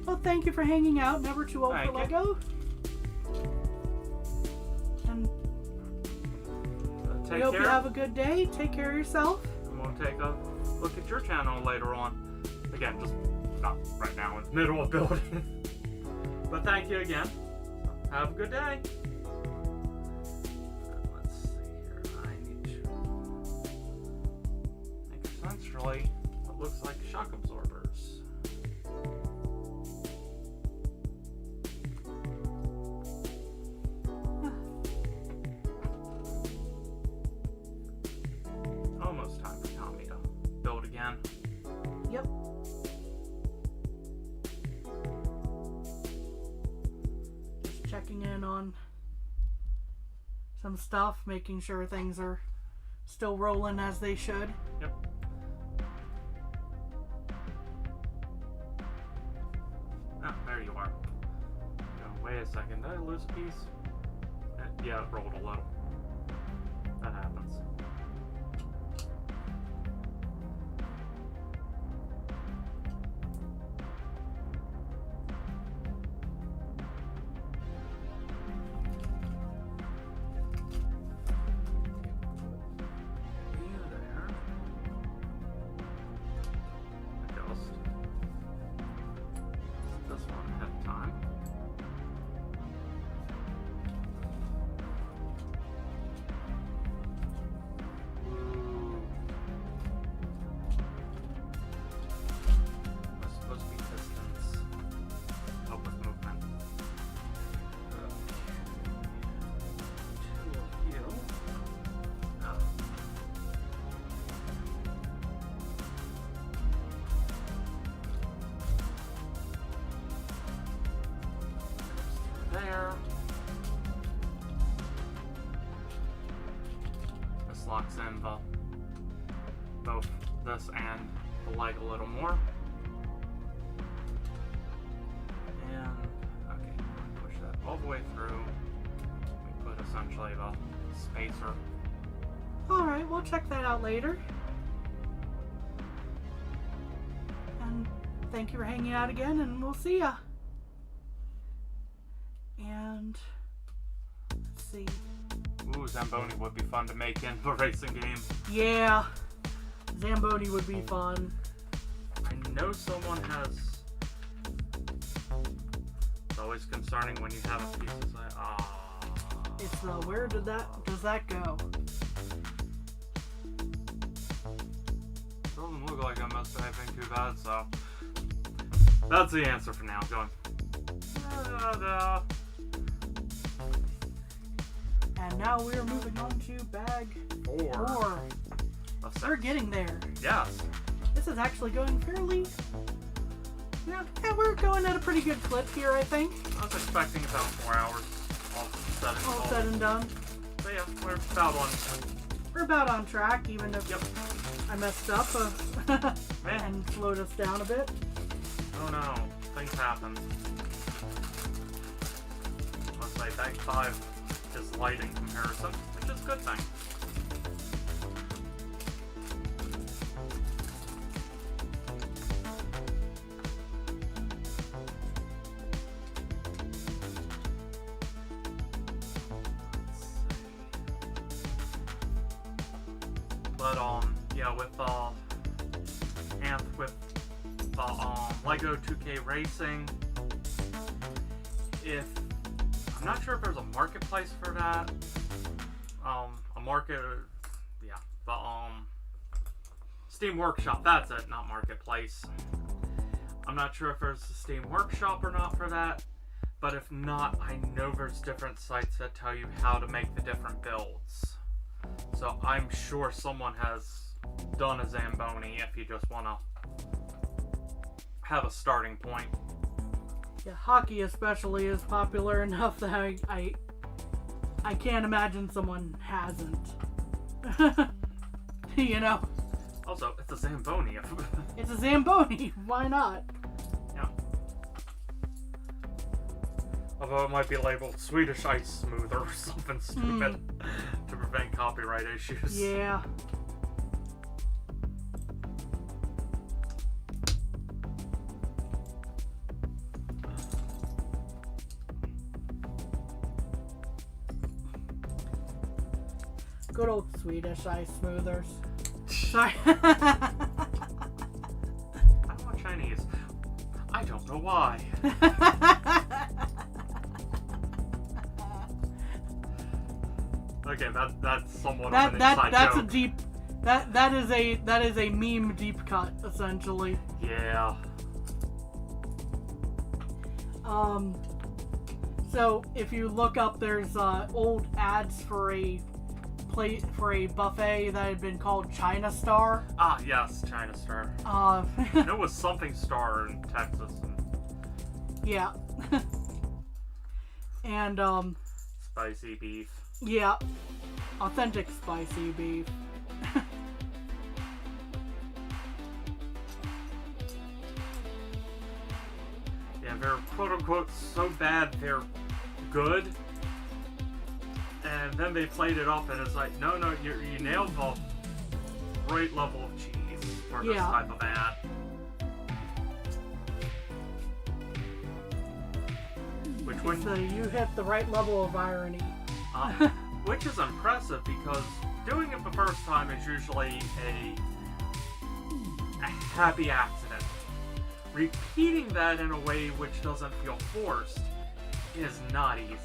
S2: Well, thank you for hanging out. Never too old for Lego. And I hope you have a good day. Take care of yourself.
S1: And we'll take a look at your channel later on. Again, just not right now in the middle of building. But thank you again. Have a good day. Let's see here. I need to make essentially what looks like shock absorbers. Almost time for Tommy to build again.
S2: Yep. Just checking in on some stuff, making sure things are still rolling as they should.
S1: Yep. Oh, there you are. Oh, wait a second, did I lose a piece? Yeah, it rolled a little. That happens. There. This locks in both this and the leg a little more. And okay, push that all the way through. We put essentially the spacer.
S2: Alright, we'll check that out later. And thank you for hanging out again, and we'll see ya. And let's see.
S1: Ooh, Zamboni would be fun to make in a racing game.
S2: Yeah, Zamboni would be fun.
S1: I know someone has. It's always concerning when you have a piece of
S2: It's the where does that go?
S1: Doesn't look like I messed anything too bad, so that's the answer for now. Going.
S2: And now we're moving on to bag 4. We're getting there.
S1: Yes.
S2: This is actually going fairly. Yeah, we're going at a pretty good clip here, I think.
S1: I was expecting about 4 hours. All
S2: said and done.
S1: So yeah, we're about on.
S2: We're about on track, even if I messed up
S1: Man.
S2: and slowed us down a bit.
S1: Oh no, things happen. Let's say bag 5 is light in comparison, which is a good thing. But yeah, with and with Lego 2K Racing, I'm not sure if there's a marketplace for that. Steam Workshop, that's it, not marketplace. I'm not sure if there's a Steam Workshop or not for that, but if not, I know there's different sites that tell you how to make the different builds. So I'm sure someone has done a Zamboni if you just want to have a starting point.
S2: Yeah, hockey especially is popular enough that I can't imagine someone hasn't. You know?
S1: Also, it's a Zamboni.
S2: It's a Zamboni. Why not?
S1: Yeah. Although it might be labeled Swedish Ice Smoother or something stupid to prevent copyright issues.
S2: Yeah. Good old Swedish Ice Smoothers. Sorry.
S1: I don't want Chinese. I don't know why. Okay, that's somewhat of an inside
S2: that's
S1: joke.
S2: a deep that is a meme deep cut essentially.
S1: Yeah.
S2: So if you look up, there's old ads for a buffet that had been called China Star.
S1: Ah, yes, China Star. It was something Star in Texas.
S2: Yeah. And
S1: Spicy beef.
S2: yeah, authentic spicy beef.
S1: Yeah, they're quote unquote so bad they're good. And then they played it up and it's like, no, you nailed the right level of cheese for this type of ad.
S2: You hit the right level of irony.
S1: Which is impressive because doing it the first time is usually a happy accident. Repeating that in a way which doesn't feel forced is not easy.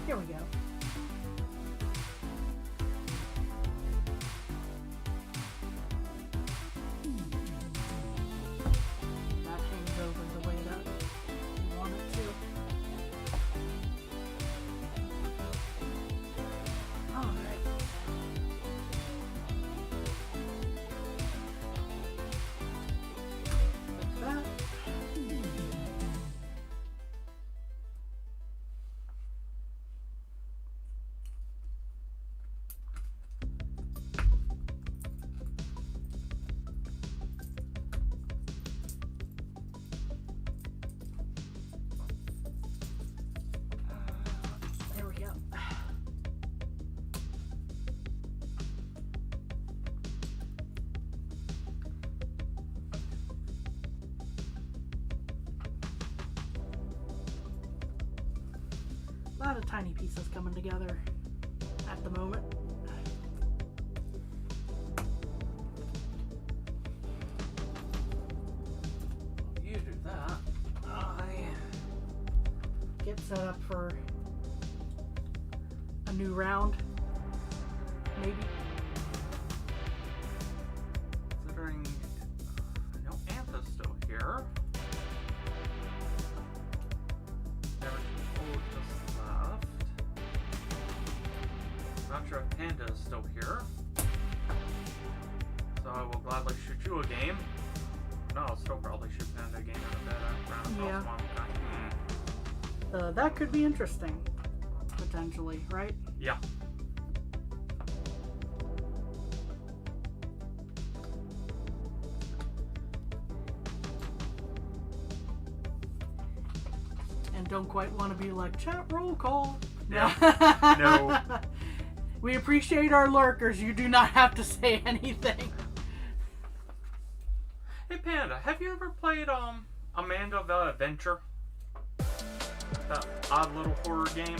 S2: Here we go. That hangs over the way that you want it to. Alright. Like that. There we go. A lot of tiny pieces coming together at the moment.
S1: You do that. I
S2: Get set up for a new round, maybe.
S1: Considering no Anthus still here. Everything just left. Not sure if Panda is still here. So I will gladly shoot you a game. No, I'll still probably shoot Panda a game in a bit.
S2: Yeah.
S1: Okay.
S2: That could be interesting, potentially, right?
S1: Yeah.
S2: And don't quite want to be like, chat roll call.
S1: Yeah. No.
S2: We appreciate our lurkers. You do not have to say anything.
S1: Hey Panda, have you ever played Amanda the Adventure? That odd little horror game?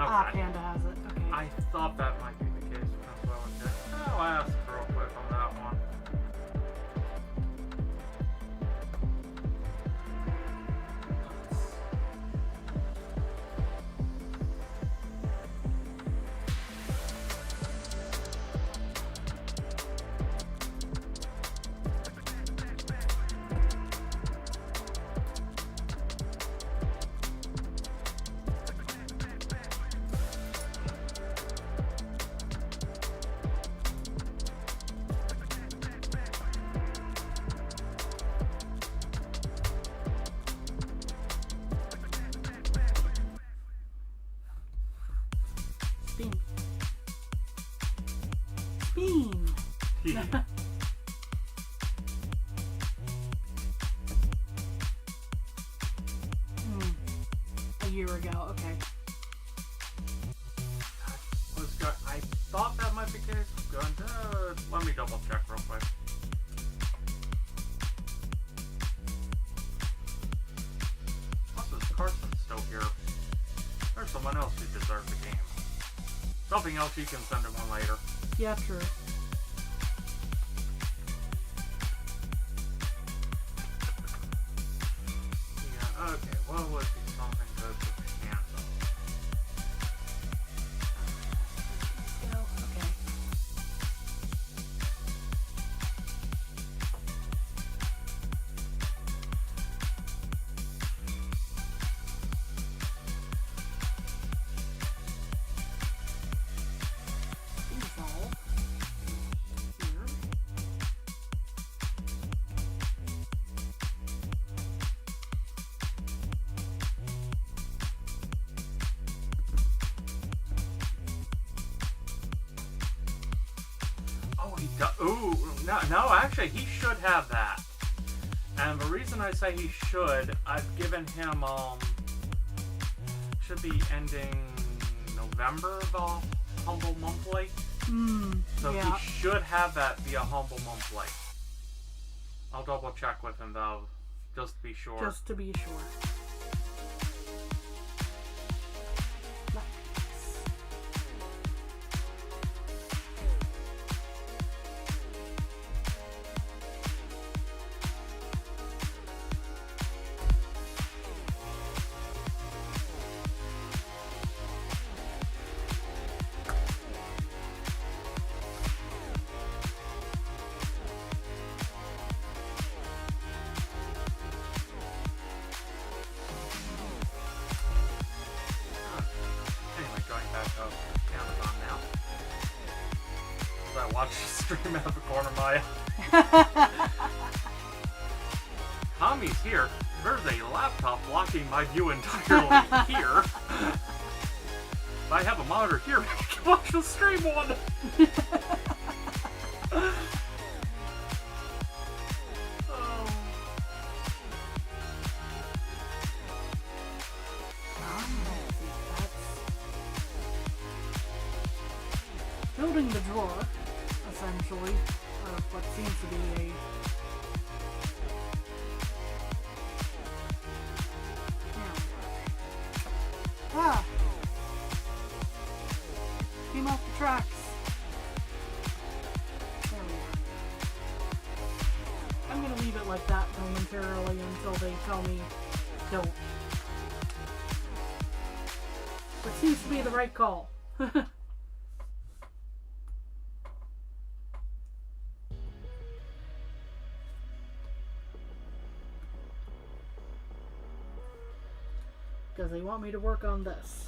S2: Ah, Panda has it. Okay.
S1: I thought that might be the case. That's what I was doing. I'll ask real quick on that one.
S2: Bean.
S1: Yeah.
S2: A year ago, okay.
S1: I thought that might be the case. Let me double check real quick. Also, is Carson still here? There's someone else who deserves the game. Something else you can send him one later.
S2: Yeah, true.
S1: Yeah, okay, what would be something good with Panda?
S2: Okay. Evolve. Here.
S1: Oh, he does. Ooh, no, actually, he should have that. And the reason I say he should, I've given him, should be ending November, the Humble Monthly. So
S2: yeah.
S1: he should have that via Humble Monthly. I'll double check with him, though, just to be sure.
S2: Just to be sure. Nice.
S1: Anyway, going back to Amazon now. As I watch the stream out of the corner of my eye. Tommy's here. There's a laptop blocking my view entirely here. If I have a monitor here, I can watch the stream on.
S2: Building the drawer, essentially, of what seems to be a... Ah! Came off the tracks. There we are. I'm gonna leave it like that momentarily until they tell me don't. What seems to be the right call. they want me to work on this.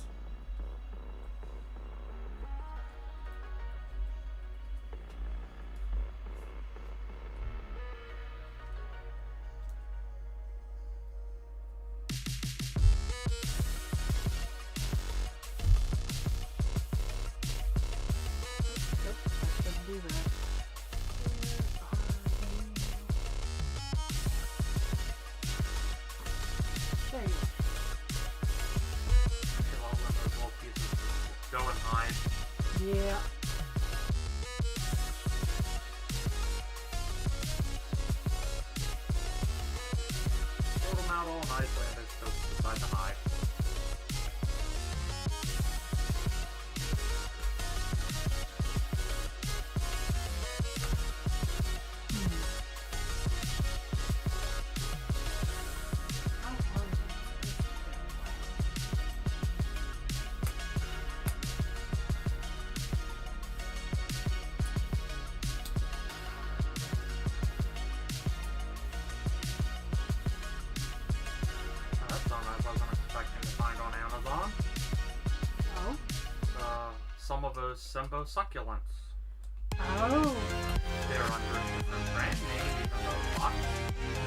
S2: Yeah.
S1: Pull them out all nicely and they still decide to hide. Some of those Sembo succulents.
S2: Oh.
S1: They're under a different brand name, even though the box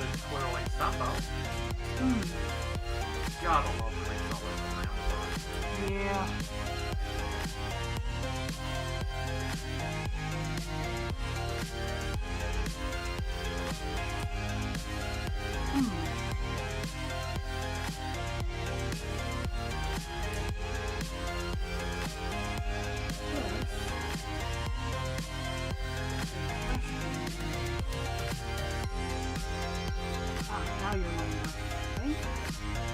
S1: is clearly Sembo. Gotta love resellers on Amazon.
S2: Yeah. Now you're running up. Okay.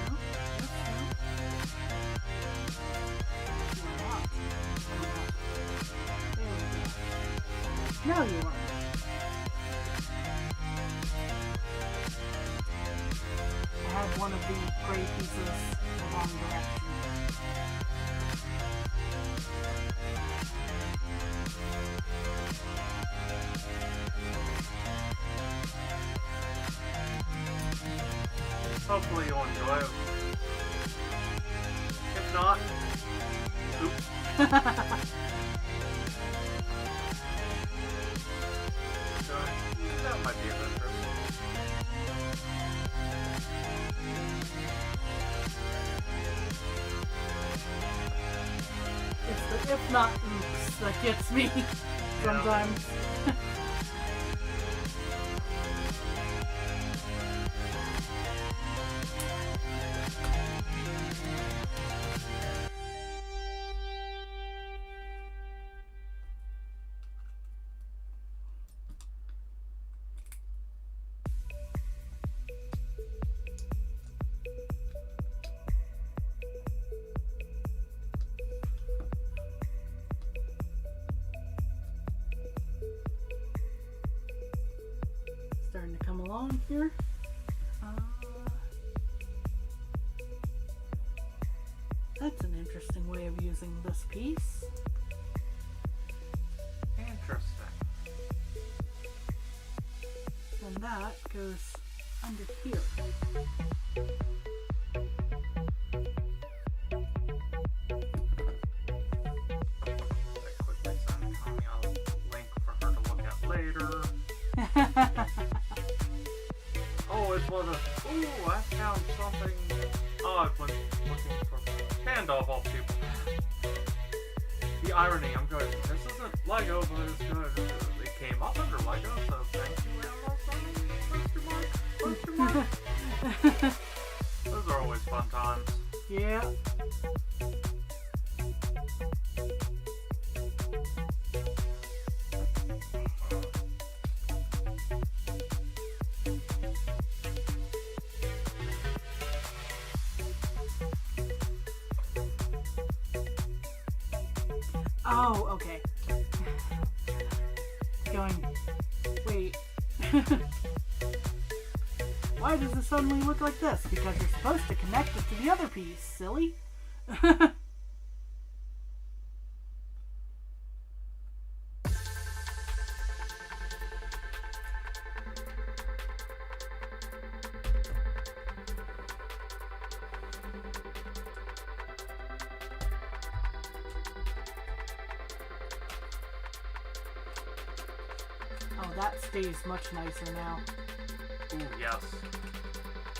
S2: No, there we go. Now you are. I have one of the gray pieces the wrong direction.
S1: Hopefully you'll enjoy it. If not, oops. So, that might be of interest.
S2: It's the if not oops that gets me sometimes. Starting to come along here. That's an interesting way of using this piece.
S1: Interesting.
S2: And that goes under here.
S1: They quickly send Tommy a link for her to look at later. Oh, it's one of. Ooh, I found something odd when looking for Panda of all people. The irony, I'm going, this isn't Lego, but it's good. It came up under Lego, so thank you, Amazon? Question mark? Those are always fun times.
S2: Yeah. Oh, okay. Going, wait. Why does it suddenly look like this? Because you're supposed to connect it to the other piece, silly. that stays much nicer now.
S1: Ooh, yes.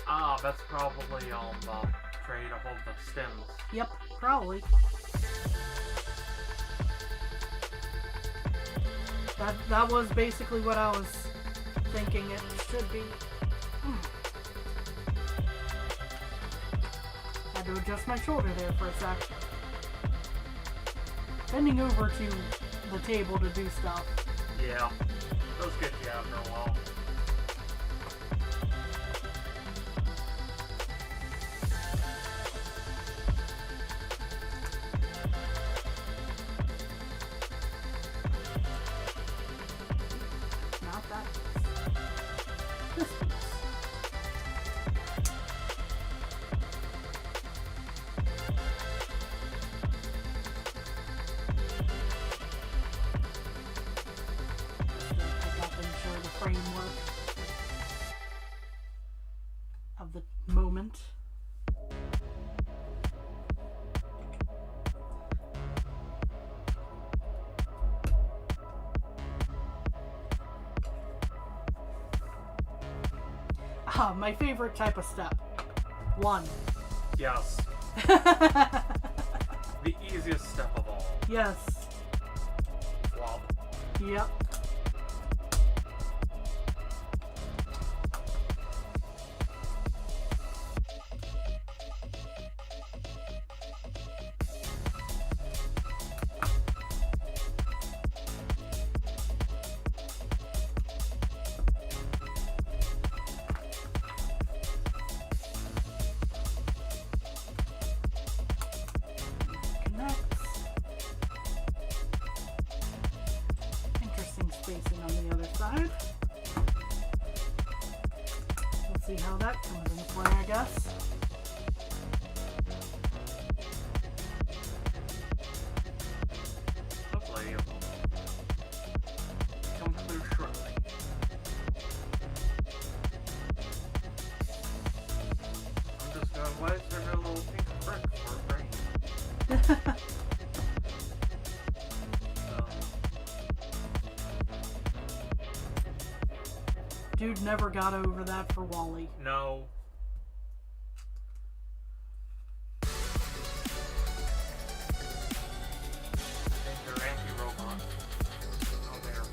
S1: Ah, that's probably on the tray to hold the stems.
S2: Yep, probably. That was basically what I was thinking it should be. Had to adjust my shoulder there for a sec. Bending over to the table to do stuff.
S1: Yeah, those get you after a while.
S2: Not that piece. This piece. Pick up and show the framework of the moment. Ah, my favorite type of step. 1.
S1: Yes. The easiest step of all.
S2: Yes.
S1: Flop.
S2: Yep. Interesting spacing on the other side. Let's see how that comes into play, I guess.
S1: Hopefully it will come through shortly. I'm just going, why is there no little pink brick for a brain?
S2: Dude never got over that for Wally.
S1: No. Danger anti-robot. Oh, there.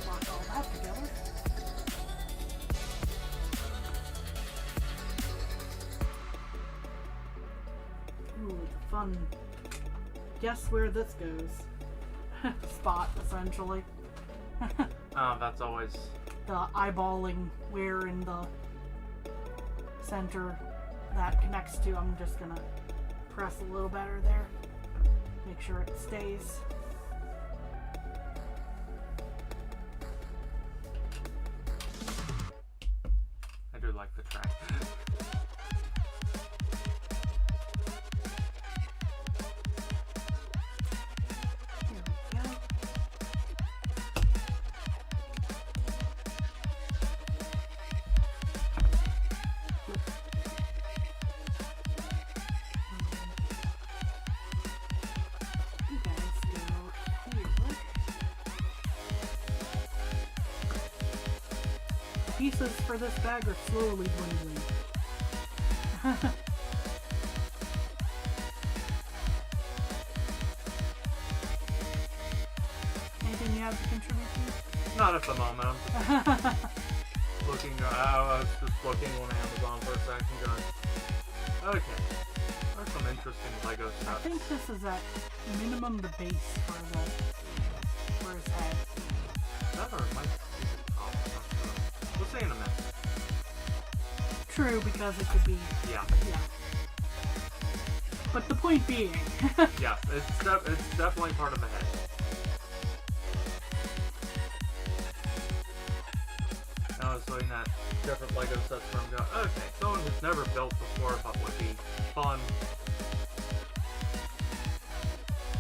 S2: Lock all that together. Ooh, the fun. Guess where this goes? Spot, essentially.
S1: That's always...
S2: The eyeballing where in the center that connects to. I'm just gonna press a little better there. Make sure it stays.
S1: I do like the track.
S2: Here we go. You guys go here. The pieces for this bag are slowly dwindling. Anything you have to contribute to?
S1: Not at the moment. I'm just looking, I was just looking on Amazon for a second going, okay, there's some interesting Lego
S2: I
S1: stuff.
S2: think this is at minimum the base for his head.
S1: That or it might be the top. I'm not sure. We'll see in a minute.
S2: True, because it could be.
S1: Yeah.
S2: Yeah. But the point being.
S1: Yeah, it's definitely part of the head. I was doing that different Lego sets where I'm going, okay, someone who's never built before but would be fun.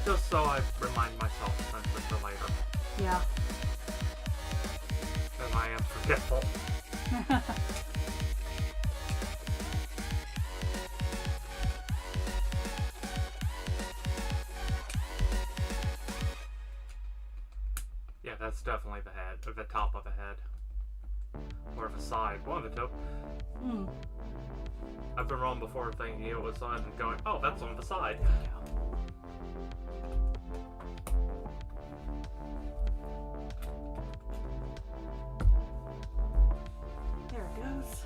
S1: Just so I remind myself essentially for later.
S2: Yeah.
S1: Because I am forgetful. Yeah, that's definitely the head, or the top of the head. Or the side, one of the two.
S2: Hmm.
S1: I've been wrong before thinking it was on and going, oh, that's on the side.
S2: There it goes.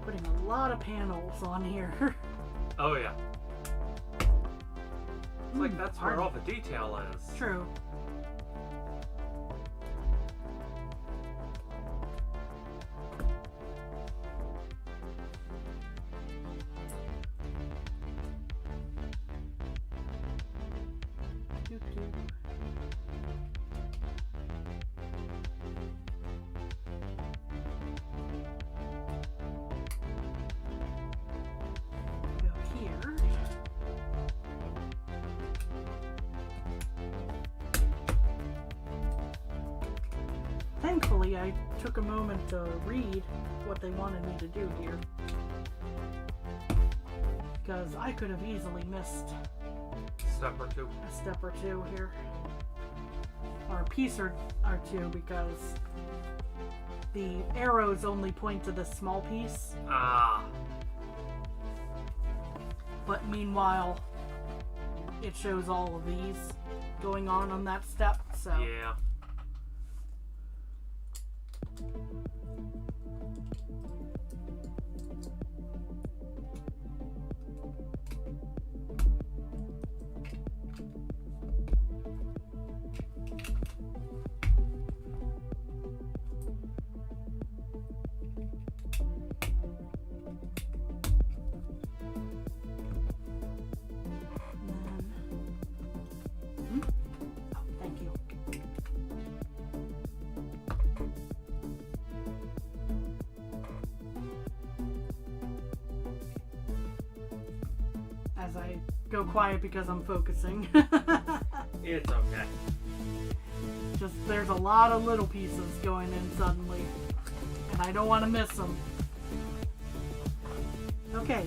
S2: Putting a lot of panels on here.
S1: Oh, yeah. It's like that's where all the detail is.
S2: True. Go here. Thankfully, I took a moment to read what they wanted me to do here. Because I could have easily missed
S1: Step or two.
S2: a step or two here. Or a piece or two, because the arrows only point to this small piece.
S1: Ah.
S2: But meanwhile, it shows all of these going on that step, so...
S1: Yeah.
S2: Oh, thank you. As I go quiet because I'm focusing.
S1: It's okay.
S2: Just there's a lot of little pieces going in suddenly, and I don't want to miss them. Okay.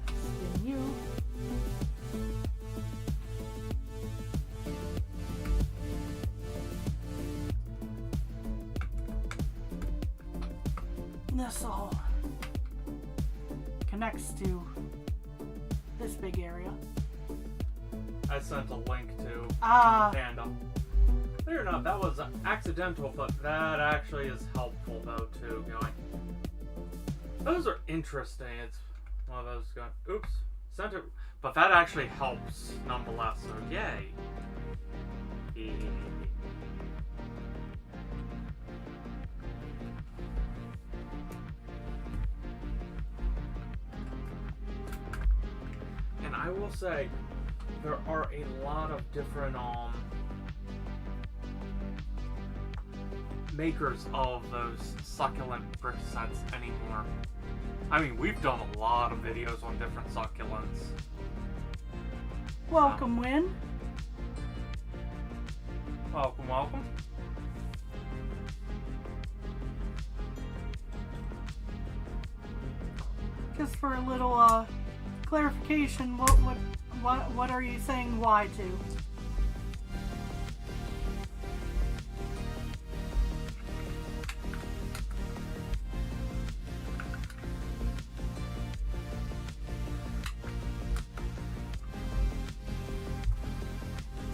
S2: Spin you. This all connects to this big area.
S1: I sent a link to
S2: Ah,
S1: Panda. Believe it or not, that was accidental, but that actually is helpful though too. Going, those are interesting. It's one of those going, oops, sent it, but that actually helps nonetheless. So yay. And I will say, there are a lot of different makers of those succulent brick sets anymore. I mean, we've done a lot of videos on different succulents.
S2: welcome, Win.
S1: Welcome, welcome.
S2: Just for a little clarification, what are you saying why to?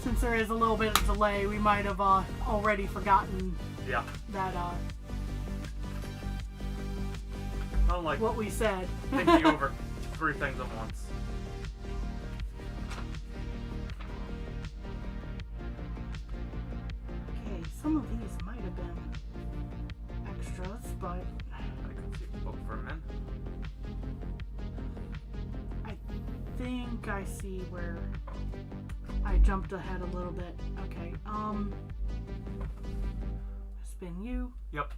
S2: Since there is a little bit of delay, we might have already forgotten
S1: Yeah.
S2: that
S1: I don't like
S2: what we said.
S1: thinking over three things at once.
S2: Some of these might have been extras, but
S1: I can see the book for a minute.
S2: I think I see where I jumped ahead a little bit. Okay, spin you.
S1: Yep.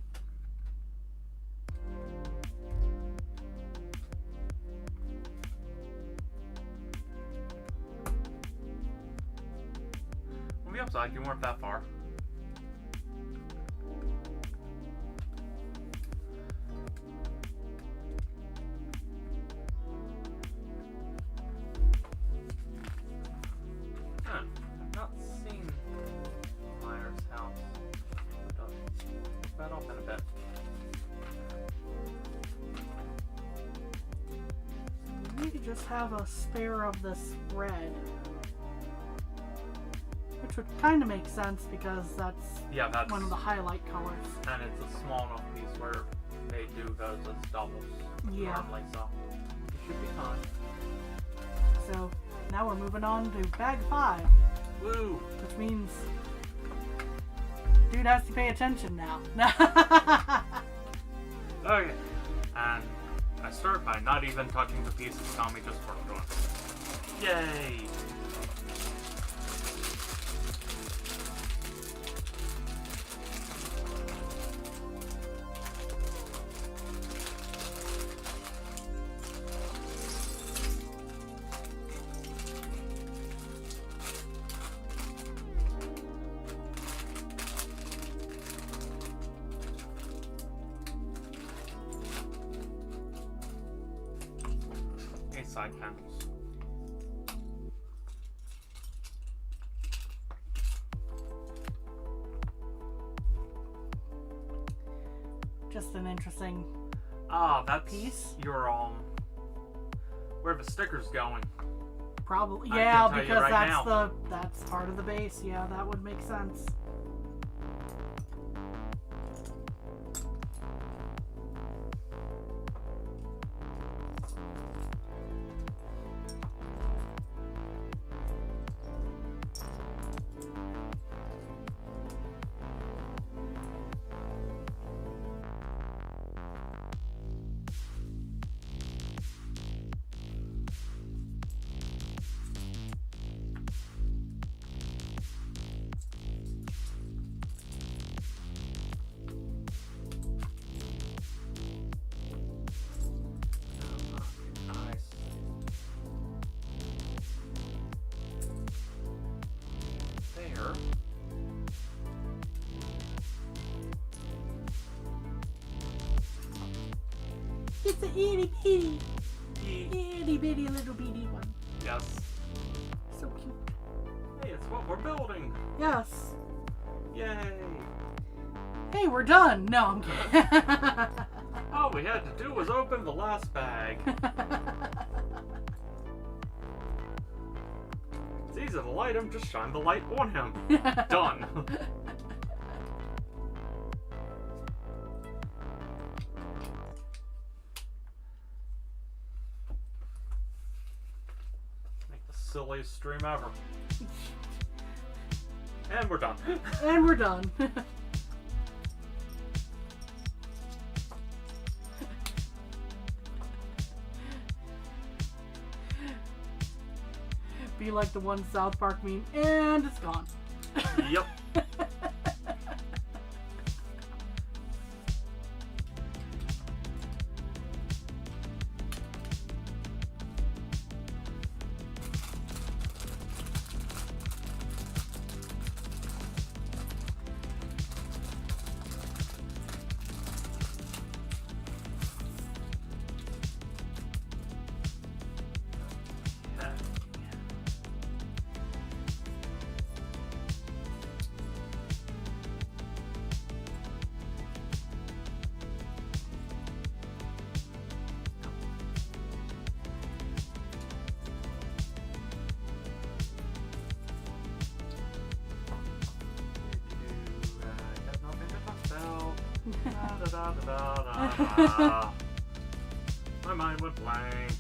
S1: On the upside, you weren't that far. Huh. I've not seen Myers' house. Look that up in a bit.
S2: We could just have a spare of this red. Which would kind of make sense because that's one of the highlight colors.
S1: And it's a small enough piece where they do those as doubles normally, so it should be fine.
S2: So now we're moving on to bag 5.
S1: Woo!
S2: Which means dude has to pay attention now.
S1: Okay. And I start by not even touching the pieces Tommy just worked on. Yay! Side panels.
S2: Just an interesting
S1: that's
S2: piece.
S1: Your where the sticker's going.
S2: Probably,
S1: I
S2: yeah,
S1: can tell you
S2: because
S1: right
S2: that's part of the base. Yeah, that would make sense. It's a itty bitty little BD-1.
S1: Yes.
S2: So cute.
S1: Hey, it's what we're building.
S2: Yes.
S1: Yay.
S2: Hey, we're done. No, I'm kidding.
S1: All we had to do was open the last bag. It's easy to light him, just shine the light on him. Done. Silliest stream ever. And we're done.
S2: And we're done. Be like the one South Park meme, and it's gone.
S1: Yep. My mind went blank.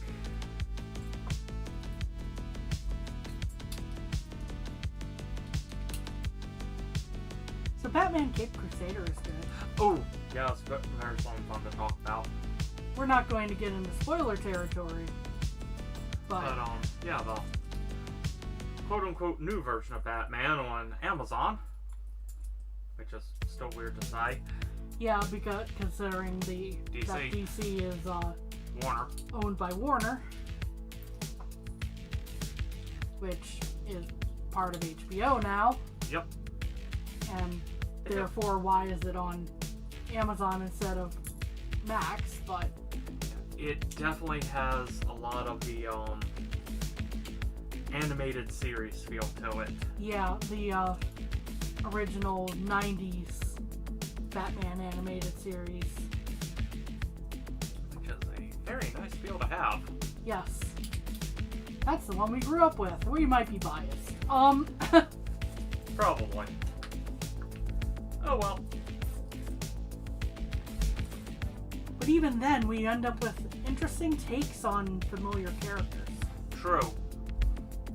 S2: So The Batman Cape Crusader is good.
S1: Oh, yes, but there's something fun to talk about.
S2: We're not going to get into spoiler territory. But
S1: Yeah, the quote-unquote new version of Batman on Amazon, which is still weird to say.
S2: Yeah, because considering that DC is
S1: Warner.
S2: owned by Warner, which is part of HBO now.
S1: Yep.
S2: And therefore, why is it on Amazon instead of Max? But
S1: it definitely has a lot of the animated series feel to it.
S2: yeah, the original 90s Batman animated series.
S1: Which is a very nice feel to have.
S2: Yes. That's the one we grew up with. We might be biased.
S1: Probably. Oh well.
S2: But even then, we end up with interesting takes on familiar characters.
S1: True.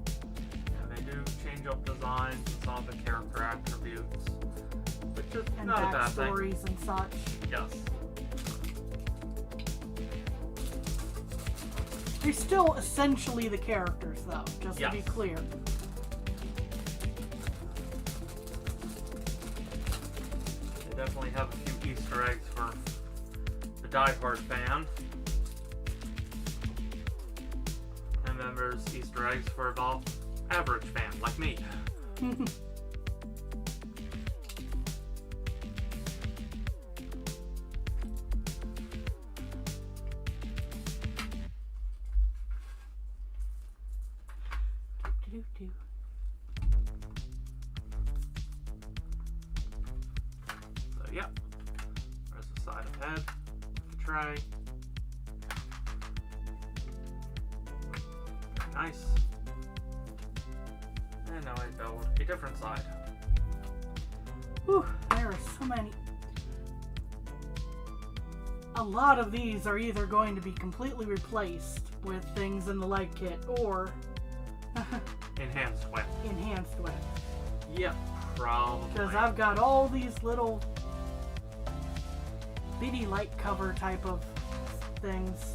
S1: Yeah, they do change up designs and some of the character attributes, which is
S2: And
S1: not a bad thing.
S2: backstories and such.
S1: Yes.
S2: They're still essentially the characters, though, just to be
S1: Yes.
S2: clear.
S1: They definitely have a few Easter eggs for the diehard fan. And then there's Easter eggs for the average fan, like me.
S2: Do-do-do.
S1: So yeah, there's the side of head, the tray. Very nice. And now I build a different side.
S2: Whew, there are so many. A lot of these are either going to be completely replaced with things in the leg kit or
S1: Enhanced with.
S2: enhanced with.
S1: Yep, probably.
S2: Because I've got all these little bitty light cover type of things.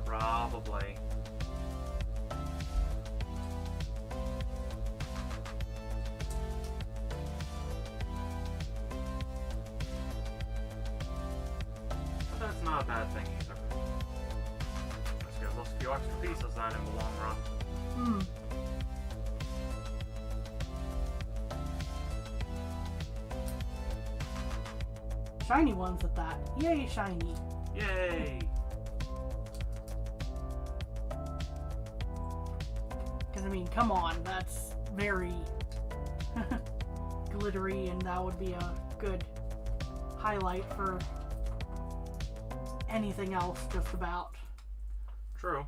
S1: Probably. But that's not a bad thing either. This gives us a few extra pieces then in the long run.
S2: Hmm. Shiny ones at that. Yay, shiny.
S1: Yay!
S2: Because, I mean, come on, that's very glittery, and that would be a good highlight for anything else, just about.
S1: True.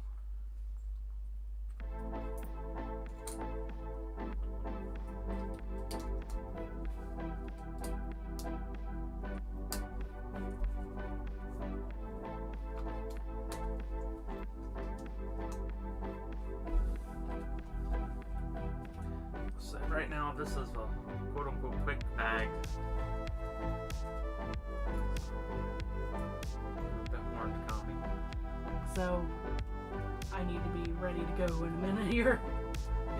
S1: So right now, this is a quote-unquote quick bag. A bit more to come.
S2: So, I need to be ready to go in a minute here,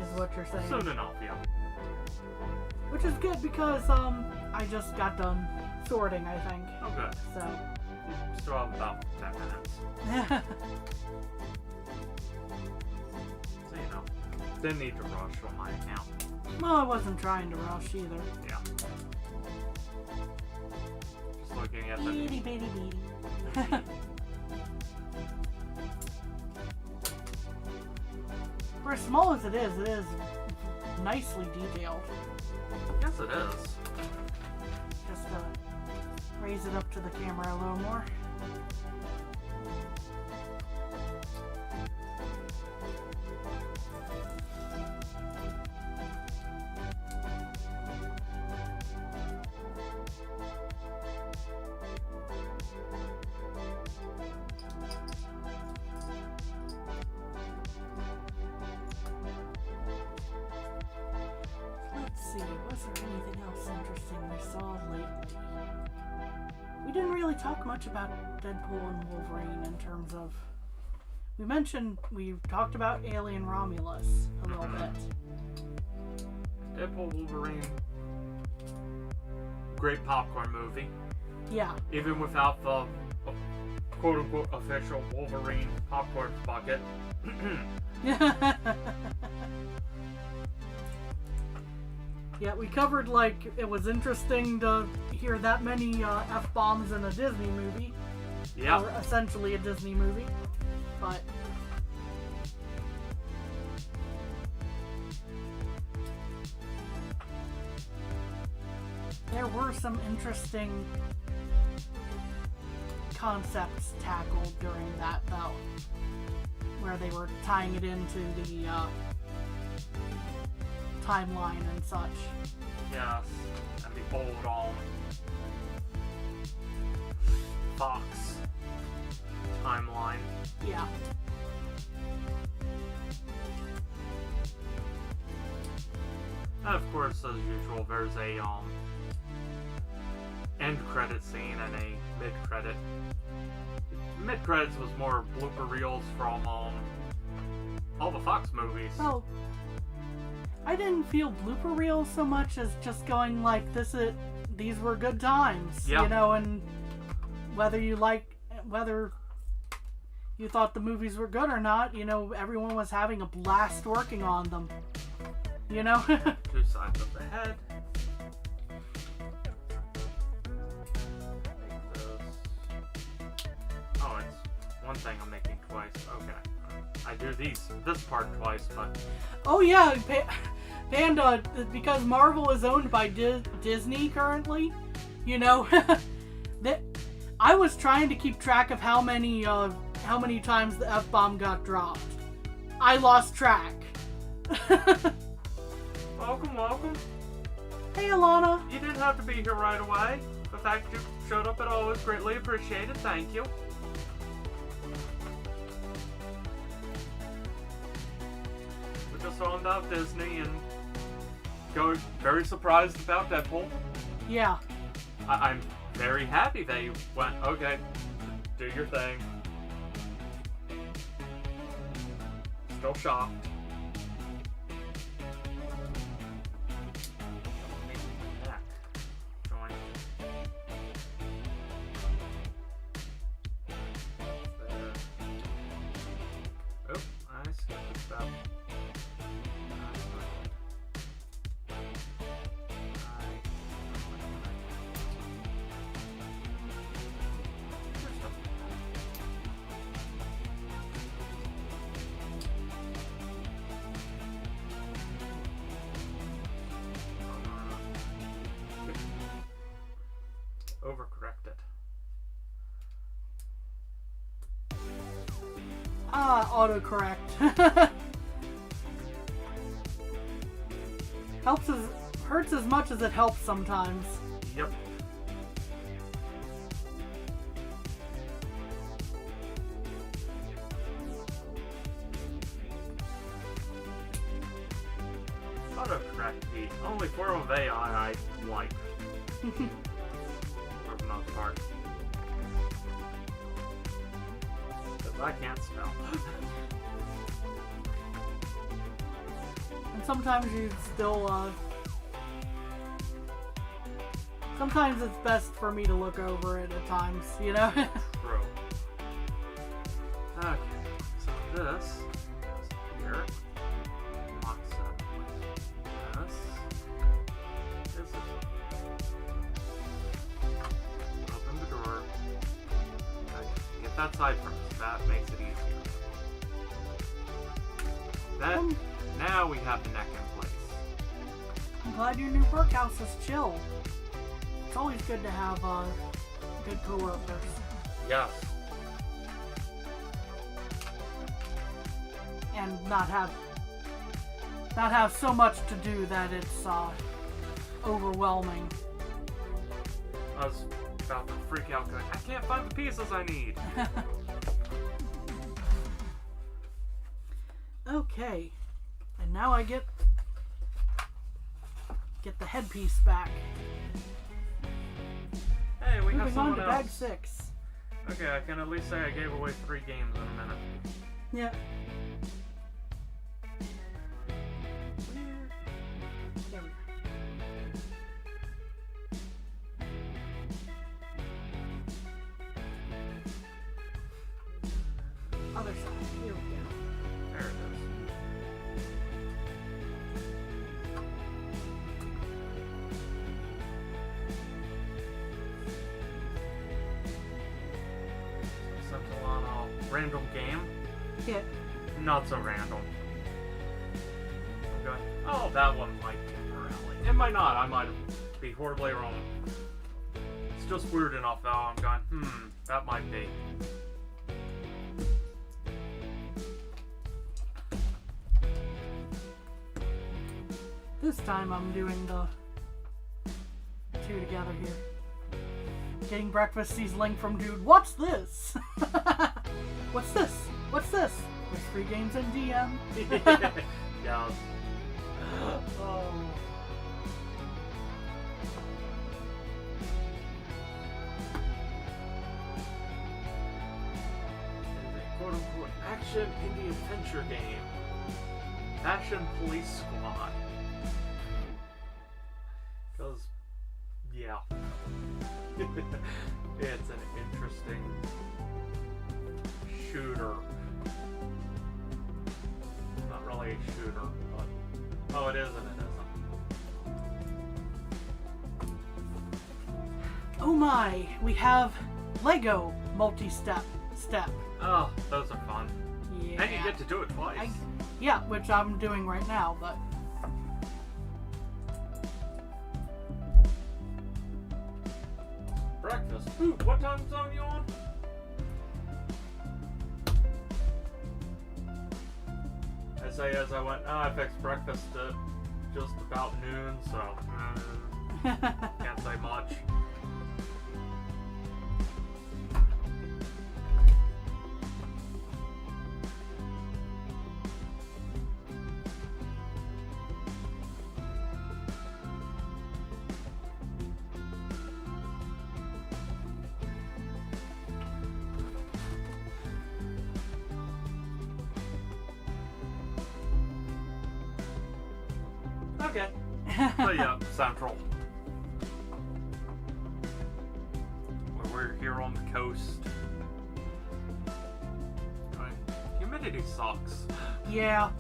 S2: is what you're saying.
S1: Soon enough, yeah.
S2: Which is good because, I just got done sorting, I think.
S1: Oh, good.
S2: So,
S1: Still have about 10 minutes. So, you know, didn't need to rush on my account.
S2: well, I wasn't trying to rush either.
S1: Yeah. Just looking at the...
S2: Beady, beady, beady. For as small as it is nicely detailed.
S1: Yes, it is.
S2: Just raise it up to the camera a little more. Was there anything else interesting we saw lately? We didn't really talk much about Deadpool and Wolverine in terms of... We talked about Alien Romulus a little bit.
S1: Deadpool, Wolverine. Great popcorn movie.
S2: Yeah.
S1: Even without the quote-unquote official Wolverine popcorn bucket.
S2: Yeah, we covered, like, it was interesting to hear that many F-bombs in a Disney movie.
S1: Yeah.
S2: Or essentially a Disney movie. But... there were some interesting concepts tackled during that, though. Where they were tying it into the timeline and such.
S1: Yes, and the old Fox timeline.
S2: Yeah.
S1: And of course, as usual, there's a end credit scene and a mid credit. Mid credits was more blooper reels from all the Fox movies.
S2: Oh, I didn't feel blooper reels so much as just going like these were good times,
S1: yeah.
S2: You know, and whether you thought the movies were good or not, you know, everyone was having a blast working on them, you know.
S1: Two sides of the head. Make this. Oh, it's one thing I'm making twice. Okay, I do this part twice, but.
S2: Oh yeah, Panda, because Marvel is owned by Disney currently, you know, I was trying to keep track of how many times the F-bomb got dropped. I lost track.
S1: Welcome.
S2: Hey, Alana.
S1: You didn't have to be here right away. The fact you showed up at all is greatly appreciated. Thank you. We just found out Disney and go very surprised about Deadpool.
S2: Yeah.
S1: I'm very happy they went, okay, do your thing. Still shocked. Overcorrected.
S2: Autocorrect. Hurts as much as it helps sometimes.
S1: Yep. Autocorrect the only form of AI I like. For the most part. Because I can't spell.
S2: And sometimes you still, sometimes it's best for me to look over it at times, you know?
S1: True. Okay, so this is here. Locks up with this. This is open the door. Okay, get that side first. That makes it easier. Now we have the neck in place.
S2: I'm glad your new workhouse is chill. It's always good to have good coworkers.
S1: Yes.
S2: And not have so much to do that it's overwhelming.
S1: I was about to freak out going, I can't find the pieces I need.
S2: Okay. And now I get get the headpiece back.
S1: Hey, we have
S2: Moving on
S1: someone
S2: to
S1: else.
S2: bag 6.
S1: Okay, I can at least say I gave away 3 games in a minute.
S2: Yeah. There we go. Other side. Here we go.
S1: There it is. Centilano. Random game?
S2: Yeah.
S1: Not so random. I'm going, oh, that one might be really. It might not. I might be horribly wrong. It's just weird enough, though. I'm going, that might be.
S2: This time I'm doing the 2 together here. Getting breakfast sees link from dude. What's this? What's this? What's this? There's 3 games in DM.
S1: Yeah.
S2: Oh.
S1: Quote unquote action indie adventure game. Fashion Police Squad. Because, yeah. It's an interesting shooter. Not really a shooter, but. Oh, it is and it isn't.
S2: Oh my, we have Lego multi-step.
S1: Oh, those are fun.
S2: Yeah.
S1: And you get to do it twice.
S2: Yeah, which I'm doing right now, but.
S1: Breakfast. Ooh, what time zone you on? I say as I went, I fixed breakfast at just about noon, so can't say much. Okay. So yeah, Central. We're here on the coast. Right. Humidity sucks.
S2: Yeah.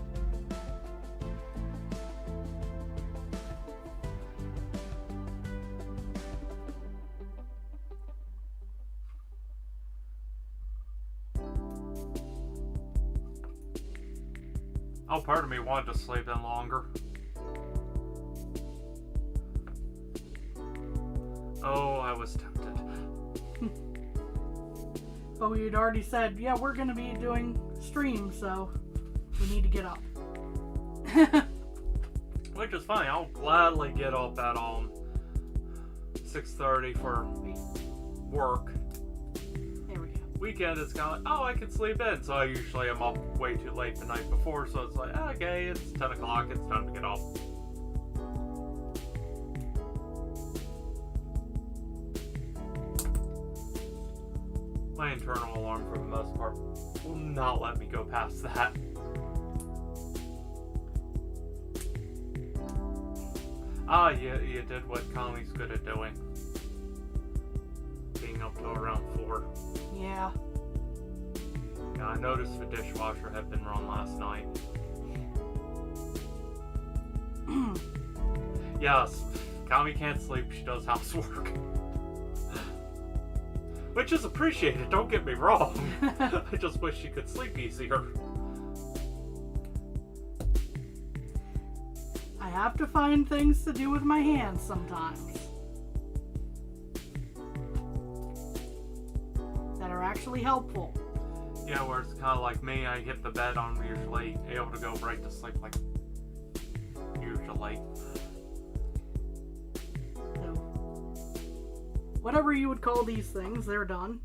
S1: Oh, part of me wanted to sleep in longer. Oh, I was tempted.
S2: But we had already said, yeah, we're going to be doing streams, so we need to get up.
S1: Which is fine. I'll gladly get up at 6:30 for work.
S2: There we go.
S1: Weekend, it's kind of like, oh, I can sleep in. So I usually am up way too late the night before. So it's like, okay, it's 10 o'clock. It's time to get up. My internal alarm, for the most part, will not let me go past that. Ah, you did what Conley's good at doing. Being up to around 4.
S2: Yeah.
S1: Yeah, I noticed the dishwasher had been run last night. Yes, Kami can't sleep, she does housework. Which is appreciated, don't get me wrong. I just wish she could sleep easier.
S2: I have to find things to do with my hands sometimes that are actually helpful.
S1: Yeah, where it's kind of like me, I hit the bed, I'm usually able to go right to sleep, like, usually.
S2: So, whatever you would call these things, they're done.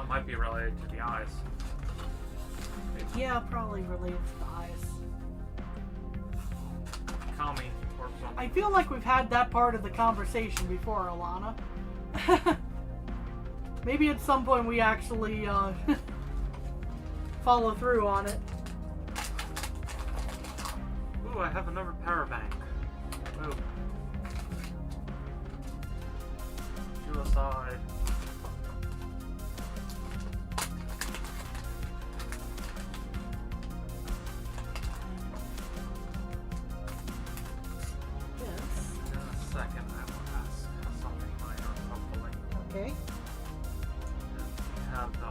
S1: might be related to the eyes. Maybe.
S2: Yeah, probably related to the eyes.
S1: Kami or something.
S2: I feel like we've had that part of the conversation before, Alana. Maybe at some point we actually follow through on it.
S1: Ooh, I have another power bank. Ooh. Suicide. In a second, I will ask something minor, hopefully.
S2: Okay.
S1: You have the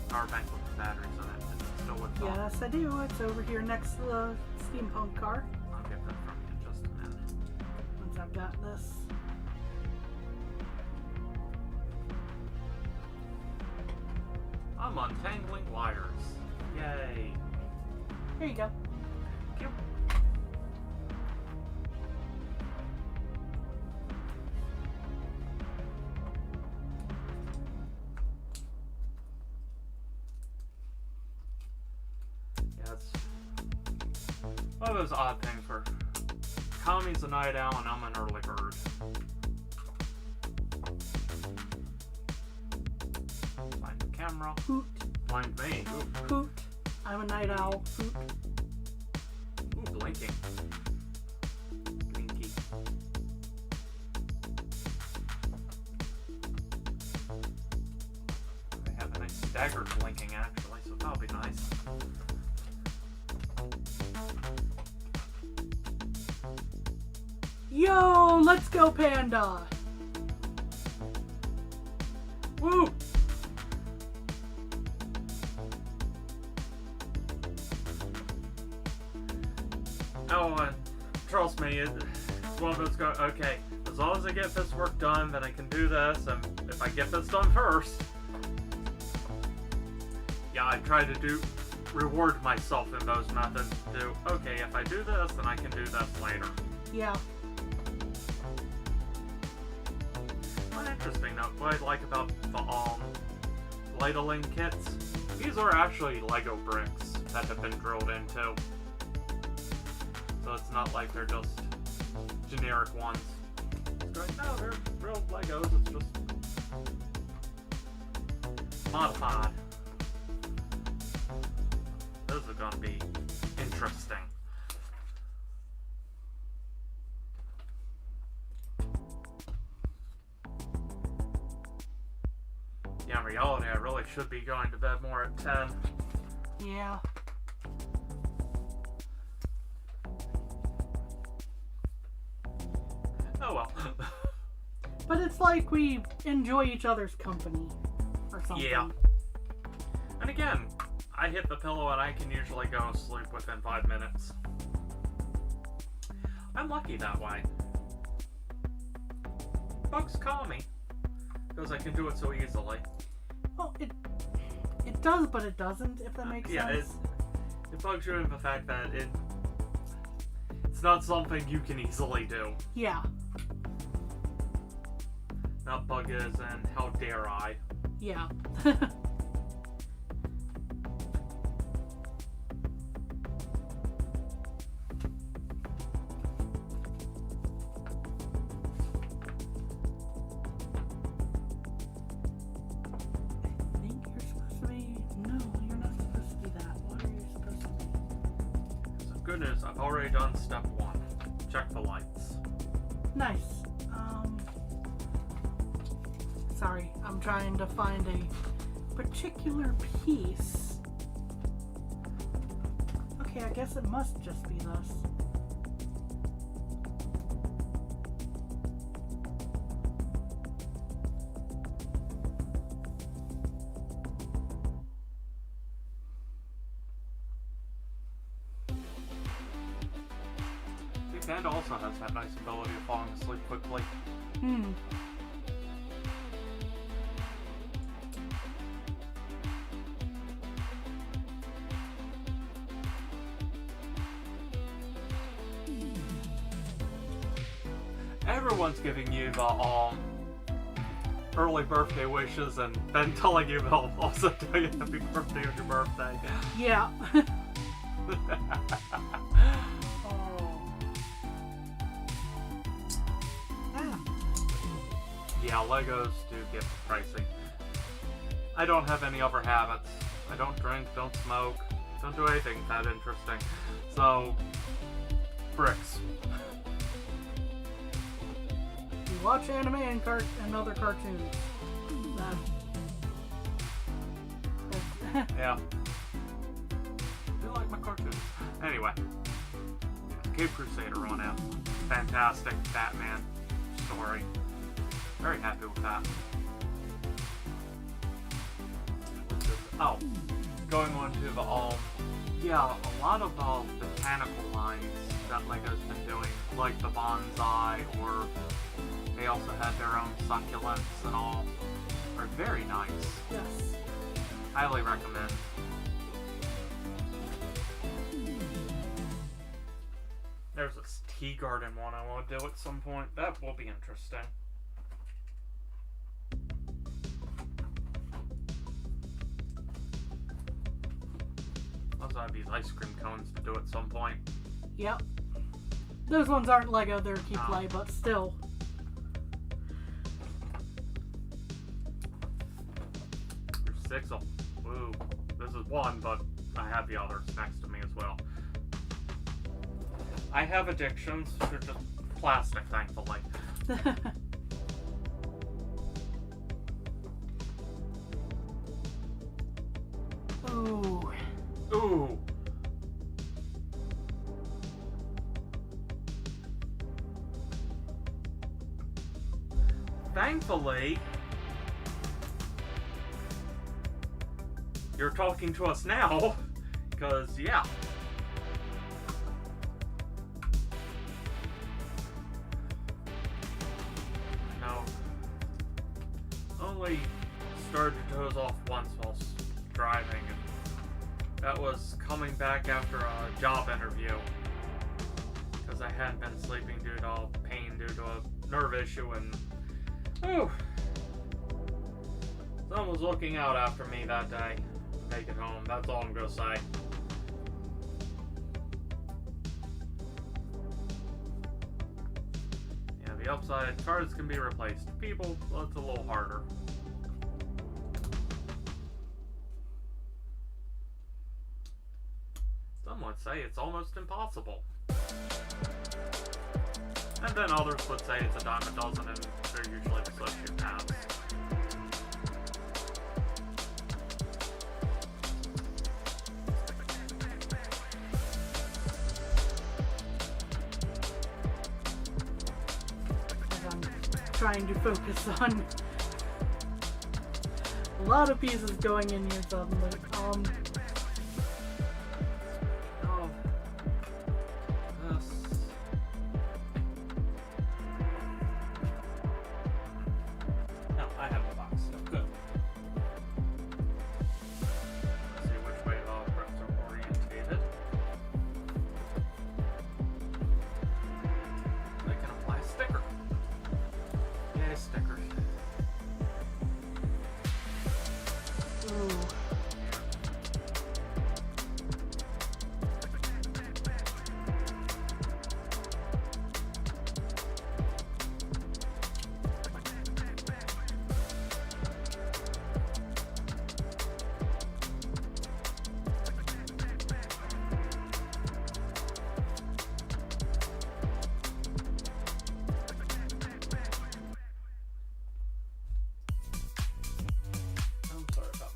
S1: power bank with the batteries in it. Is it still with
S2: Yes, I do. It's over here next to the steampunk car.
S1: I'll get that from you in just a minute.
S2: Once I've got this.
S1: I'm untangling wires. Yay.
S2: Here you go.
S1: Thank you. Yeah, it's one of those odd things where Kami's a night owl and I'm an early bird. Find the camera.
S2: Hoot.
S1: Find me. Ooh.
S2: Hoot. I'm a night owl. Hoot.
S1: Ooh, blinking. Blinky. They have a nice staggered blinking actually, so that'll be nice.
S2: Yo, let's go, Panda.
S1: Woo! Oh, trust me, it's one of those go. Okay, as long as I get this work done, then I can do this. And if I get this done first, yeah, I try to reward myself in those methods. Okay, if I do this, then I can do this later.
S2: Yeah.
S1: One interesting note, what I like about the ladling kits, these are actually Lego bricks that have been drilled into. So it's not like they're just generic ones. It's going, no, they're real Legos, it's just modified. Those are gonna be interesting. Yeah, in reality, I really should be going to bed more at 10.
S2: Yeah.
S1: Oh well.
S2: But it's like we enjoy each other's company or something.
S1: Yeah. And again, I hit the pillow and I can usually go to sleep within 5 minutes. I'm lucky that way. Bugs call me because I can do it so easily.
S2: Well, it does, but it doesn't, if that makes sense.
S1: It bugs you in the fact that it's not something you can easily do.
S2: Yeah.
S1: Not bug is, and how dare I?
S2: Yeah.
S1: Good news, I've already done step 1. Check the lights.
S2: Nice. Sorry, I'm trying to find a particular piece. Okay, I guess it must just be this.
S1: And also has that nice ability of falling asleep quickly. Everyone's giving you the early birthday wishes and then telling you they'll also tell you happy birthday on your birthday.
S2: Yeah.
S1: Yeah, Legos do get pricey. I don't have any other habits. I don't drink, don't smoke, don't do anything that interesting. So, bricks.
S2: You watch anime and other cartoons.
S1: Yeah. I like my cartoons. Anyway. Cape Crusader on out. Fantastic Batman story. Very happy with that. Oh, going on to the yeah, a lot of the botanical lines that Lego's been doing, like the bonsai, or they also had their own succulents and all, are very nice.
S2: Yes.
S1: Highly recommend. There's this tea garden one I want to do at some point. That will be interesting. Also have these ice cream cones to do at some point.
S2: Yep. Those ones aren't Lego, they're Keyplay, but still.
S1: There's 6 of them. Woo. This is one, but I have the others next to me as well. I have addictions. They're just plastic, thankfully.
S2: Ooh.
S1: Ooh. Thankfully, you're talking to us now, because, yeah. No. Only started to doze off once while driving, and that was coming back after a job interview, because I hadn't been sleeping due to pain due to a nerve issue, and whew, someone was looking out after me that day to make it home. That's all I'm gonna say. Yeah, the upside, cars can be replaced. People, well, it's a little harder. Some would say it's almost impossible. And then others would say it's a dime a dozen, and they're usually the sociopaths.
S2: I'm trying to focus on a lot of pieces going in here suddenly.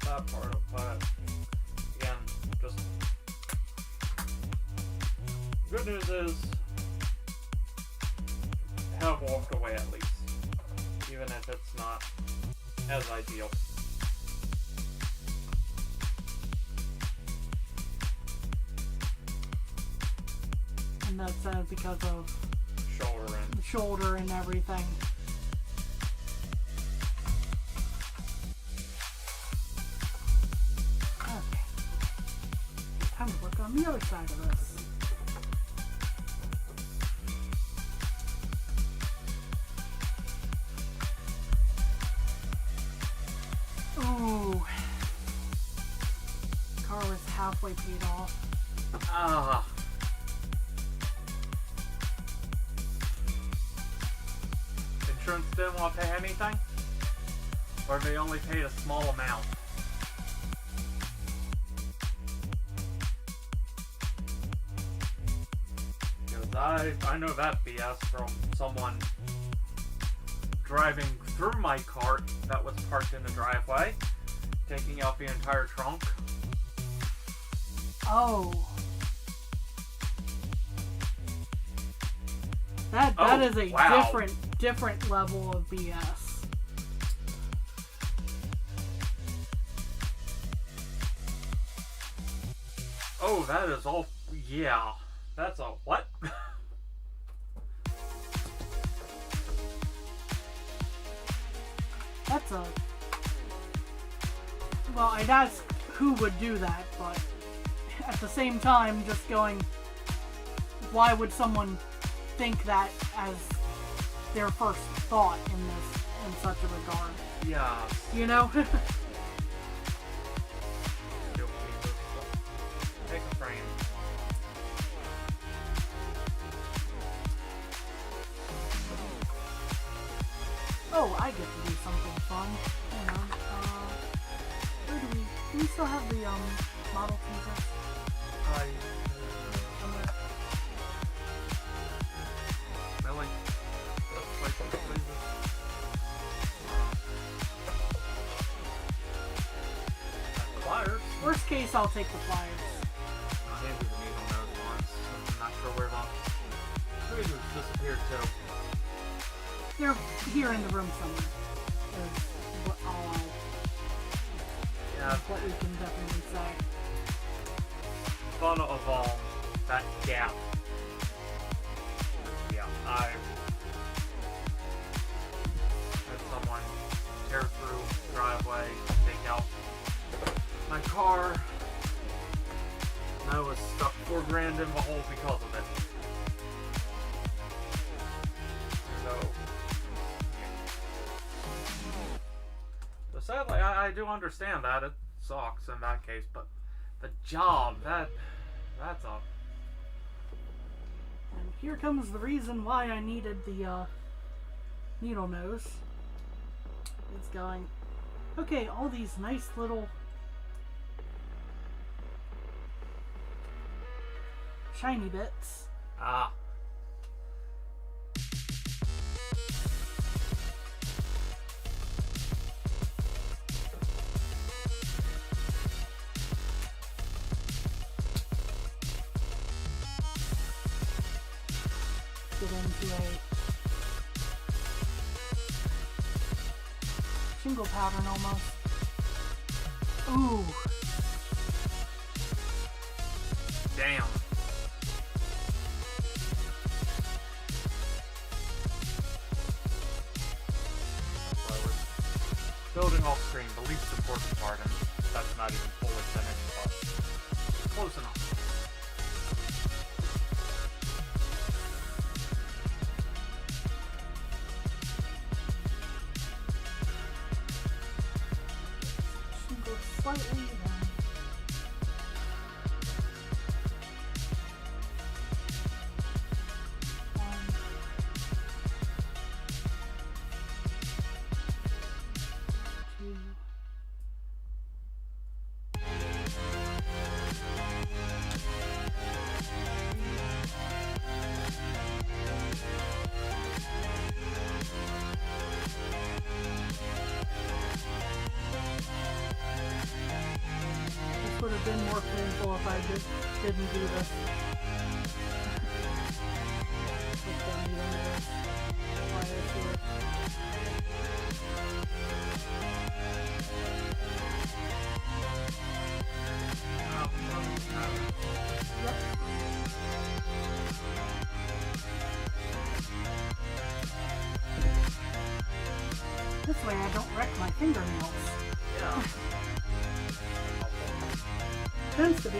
S2: That part of, but again, just good news is have walked away at least, even if it's not as ideal. And that's because of
S1: shoulder
S2: and everything. Time to work on the other side of this. halfway paid off.
S1: Ah. Insurance didn't want to pay anything? Or they only paid a small amount? Because I know that BS from someone driving through my cart that was parked in the driveway, taking out the entire trunk.
S2: Oh. That is a
S1: wow.
S2: different level of BS.
S1: Oh, that is all. Yeah. That's a what?
S2: That's a. Well, I'd ask who would do that, but at the same time, just going, why would someone think that as their first thought in such a regard?
S1: Yeah.
S2: You know?
S1: Take a frame.
S2: Oh, I get to do something fun. Hang on. Where do we still have the model teaser? Somewhere.
S1: Really? Flyers.
S2: Worst case, I'll take the flyers.
S1: I'll hand you the needle nose ones. I'm not sure where the tweezers disappeared to.
S2: They're here in the room somewhere. Is what
S1: Yeah.
S2: what we can definitely say.
S1: Fun of that gap. Yeah, I had someone tear through the driveway, take out my car, and I was stuck $4,000 in the hole because of it. So, yeah. So sadly, I do understand that. It sucks in that case, but the job, that's a...
S2: And here comes the reason why I needed the needle nose. It's going, okay, all these nice little shiny bits.
S1: Ah.
S2: Get into a shingle pattern almost. Ooh.
S1: Damn. So we're building off screen, the least important part, and that's not even fully finished, but close enough.
S2: Shingle slightly then. Two. This would have been more painful if I just didn't do this. With the needle nose wires here. Yep. This way I don't wreck my fingernails.
S1: Yeah.
S2: Tends to be.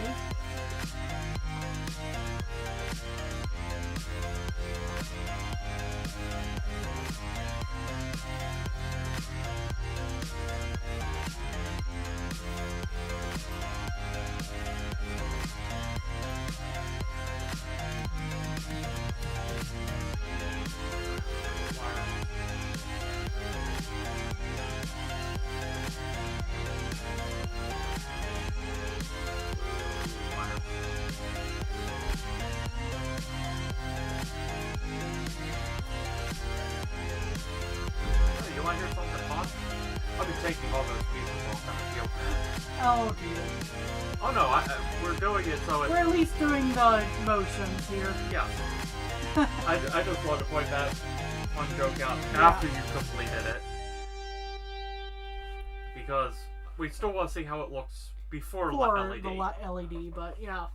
S1: do I hear something fun? I'll be taking all those pieces off that field.
S2: Oh dear.
S1: Oh no, we're doing it so
S2: We're at least doing the motions here.
S1: Yeah. I just wanted to point that one joke out after you completed it. Because we still want to see how it looks before LED.
S2: The LED, but yeah.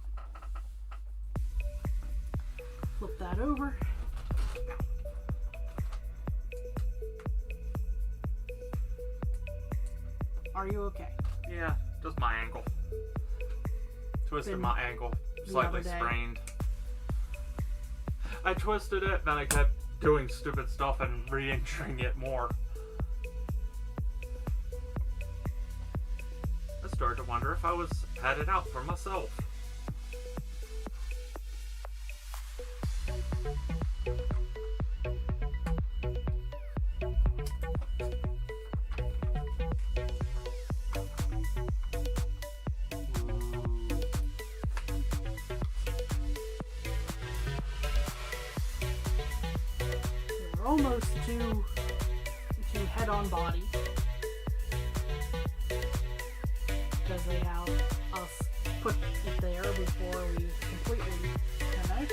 S2: Flip that over. Are you okay?
S1: Yeah, just my ankle. Twisted my ankle. Slightly sprained. I twisted it, then I kept doing stupid stuff and re-injuring it more. I started to wonder if I was headed out for myself.
S2: We're almost to head-on body. Because they have us put it there before we completely finish.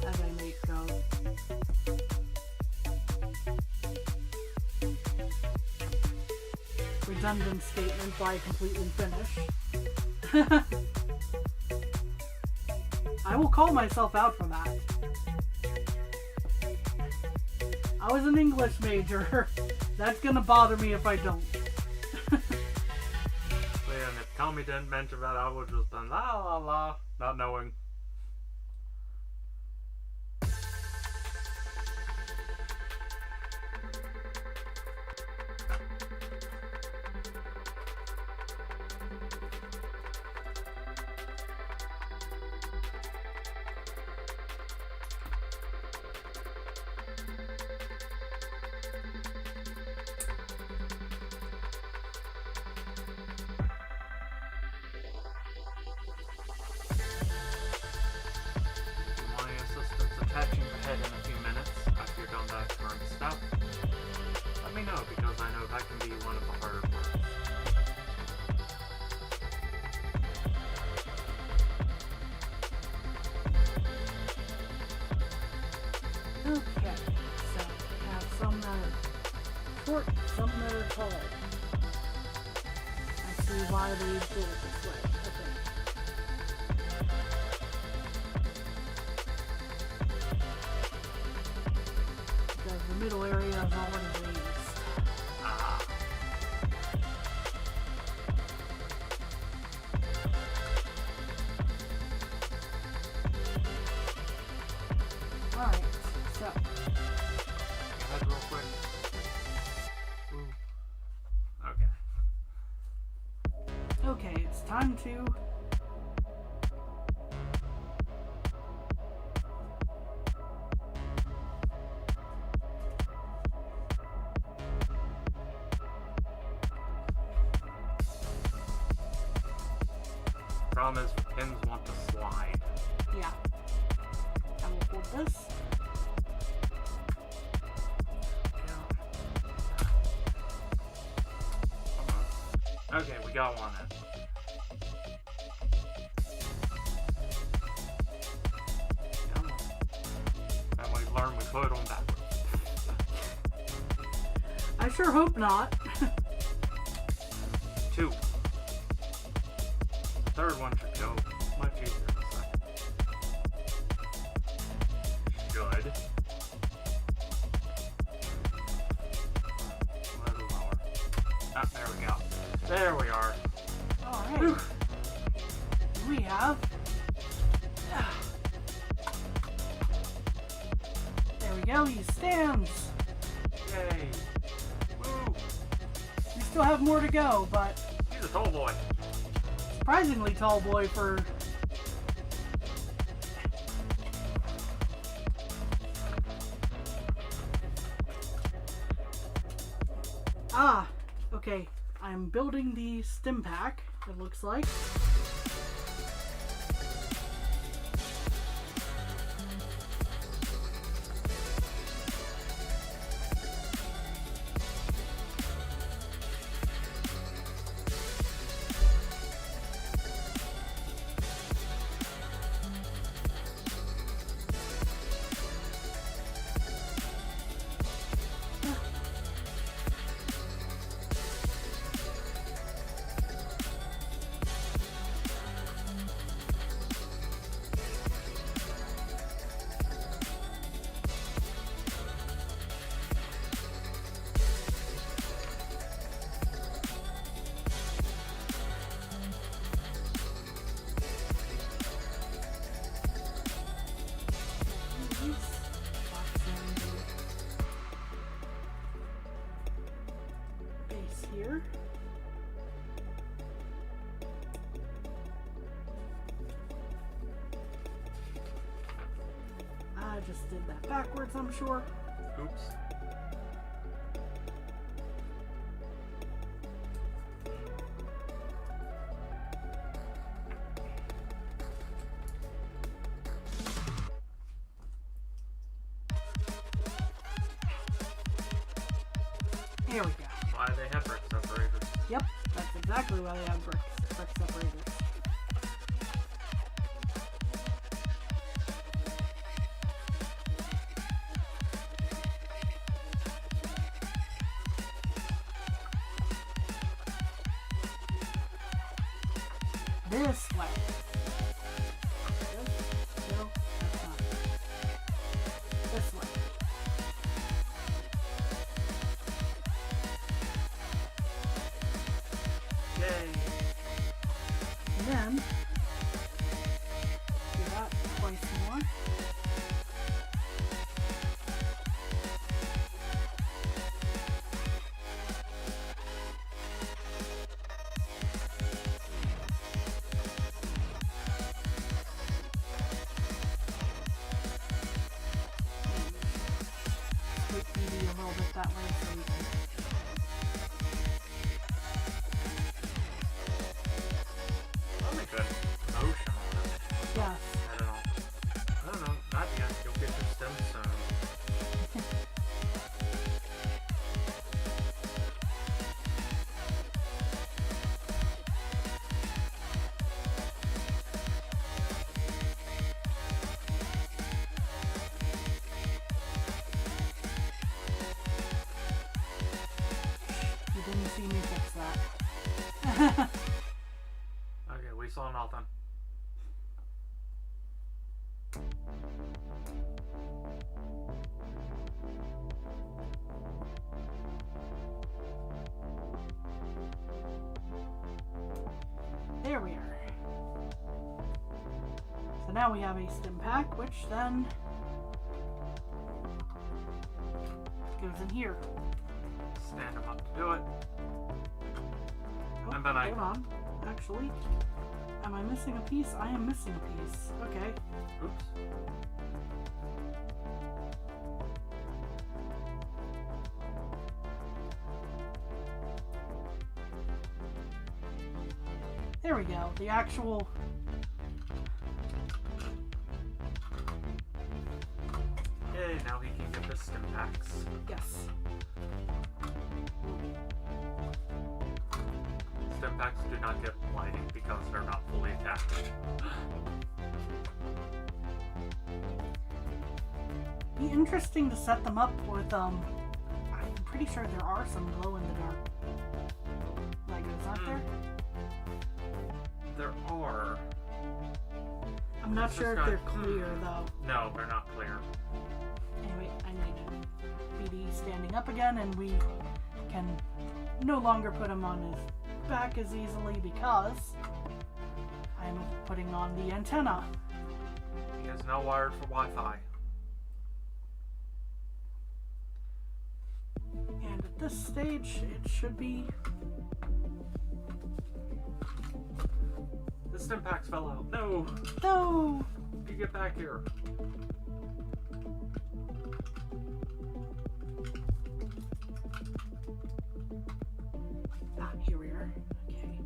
S2: As I make redundant statement by completely finish. I will call myself out for that. I was an English major. That's gonna bother me if I don't.
S1: And if Tommy didn't mention that, I would just been la la la, not knowing. Attaching the head in a few minutes after you're done that current step. Let me know, because I know that can be one of the harder parts.
S2: Okay, so we have some that are short, some that are tall. I see why they did it this way. Okay. The middle area is already raised. Alright, so.
S1: Head real quick. Ooh. Okay.
S2: Okay, it's time to
S1: problem is, pins want to slide.
S2: yeah. I will hold this.
S1: Okay, we got one in. And we learned we put it on backwards.
S2: I sure hope not.
S1: 2. The third one should go much easier in a second. Should. A little lower. Ah, there we go. There we are.
S2: Alright. We have. There we go, he stands.
S1: Yay. Woo!
S2: We still have more to go, but
S1: He's a tall boy.
S2: surprisingly tall boy for. Ah, okay. I'm building the stim pack, it looks like. did that backwards, I'm sure.
S1: Oops.
S2: Here we go.
S1: Why they have brick separators?
S2: Yep, that's exactly why they have brick separators. This way. No, that's not. This way.
S1: Yay!
S2: And then do that twice more. Take BD a little bit that way so we can.
S1: That'll make good motion on it.
S2: Yes.
S1: I don't know. Not yet. You'll get your stem soon.
S2: You didn't see me fix that.
S1: Okay, we saw nothing.
S2: There we are. So now we have a stim pack, which then goes in here.
S1: Stand them up to do it.
S2: Oh,
S1: And then
S2: hold on. Actually, am I missing a piece? I am missing a piece. Okay.
S1: Oops.
S2: There we go. The actual...
S1: Yay, now he can get the stim packs.
S2: Yes.
S1: Stim packs do not get lighting because they're not fully attached.
S2: Be interesting to set them up with, I'm pretty sure there are some glow in the dark Legos, aren't there?
S1: There are.
S2: I'm not
S1: It's
S2: sure if
S1: just
S2: they're
S1: not-
S2: clear, though.
S1: No, they're not clear.
S2: Anyway, I need BD standing up again, and we can no longer put him on his back as easily because I'm putting on the antenna.
S1: He is now wired for Wi-Fi.
S2: And at this stage, it should be...
S1: The stim packs fell out. No!
S2: No!
S1: You get back here.
S2: Ah, here we are. Okay.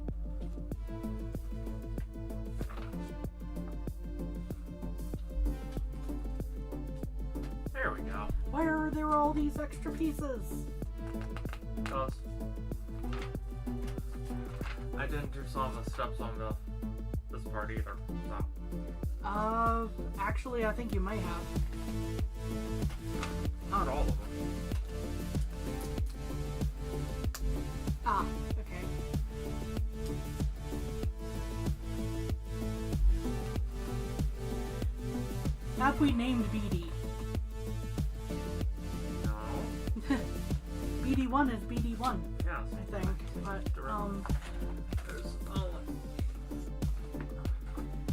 S1: There we go.
S2: Why are there all these extra pieces?
S1: Because I didn't do some of the steps on this part either. So
S2: Actually, I think you might have.
S1: not all of them.
S2: Ah, okay. Have we named BD?
S1: No.
S2: BD-1 is BD-1,
S1: Yes.
S2: I think. But,
S1: There's only...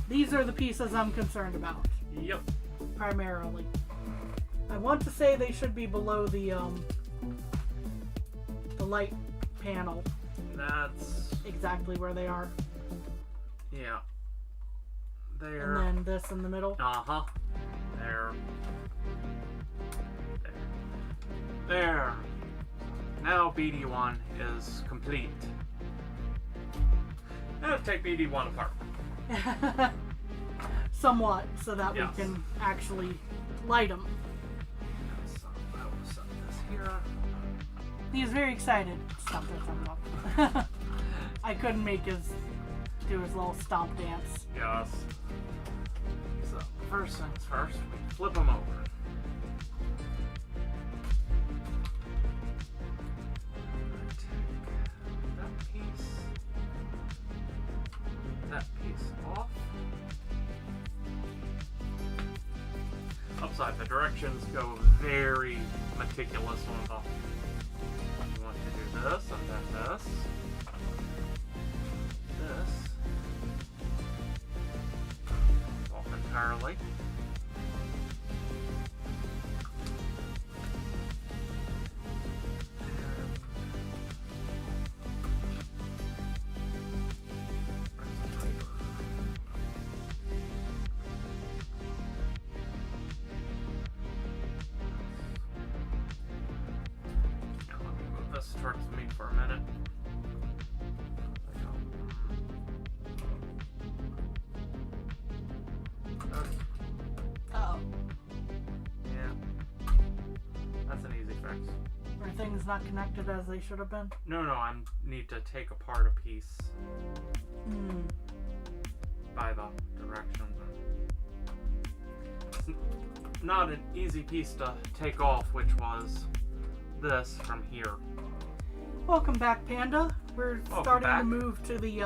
S2: these are the pieces I'm concerned about,
S1: Yep.
S2: primarily. I want to say they should be below the light panel,
S1: That's...
S2: exactly where they are.
S1: Yeah. There.
S2: And then this in the middle.
S1: Uh-huh. There. There. Now BD-1 is complete. Now let's take BD-1 apart.
S2: Somewhat, so that
S1: Yes.
S2: we can actually light him.
S1: So I will set this here.
S2: He is very excited. Stop that thumbs up. I couldn't make his do his little stomp dance.
S1: Yes. So first things first, we flip him over. That piece off. Upside, the directions go very meticulous on the. You want to do this and then this. This. Off entirely. This towards me for a minute.
S2: Uh-oh.
S1: Yeah. That's an easy fix.
S2: Are things not connected as they should have been?
S1: No, I need to take apart a piece by the directions. It's not an easy piece to take off, which was this from here.
S2: Welcome back, Panda. We're
S1: Welcome
S2: starting
S1: back.
S2: to move to the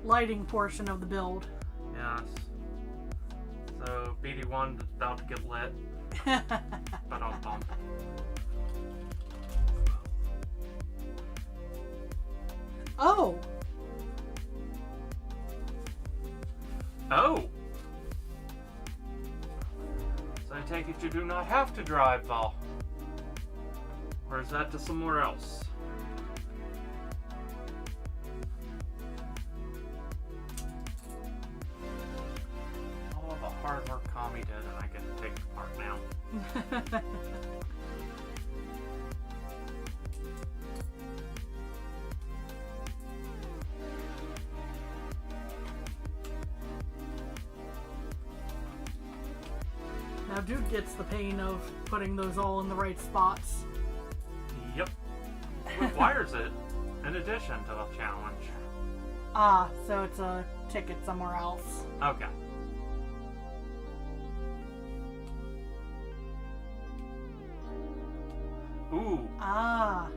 S2: lighting portion of the build.
S1: Yes. So BD-1 is about to get lit. But I'll bump.
S2: Oh!
S1: Oh! So I take it you do not have to drive, Val. Or is that to somewhere else? All the hard work Kami did, and I get to take it apart now.
S2: Now Dude gets the pain of putting those all in the right spots.
S1: Yep. Requires it in addition to the challenge.
S2: Ah, so it's a ticket somewhere else.
S1: Okay. Ooh.
S2: Ah.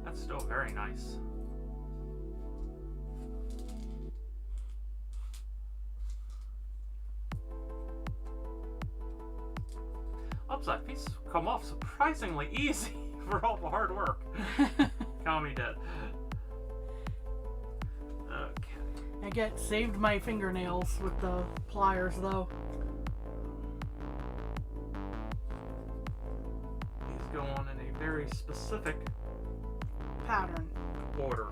S1: That's still very nice. Upside pieces come off surprisingly easy for all the hard work Kami did. Okay.
S2: I saved my fingernails with the pliers though.
S1: These go on in a very specific
S2: Pattern.
S1: order.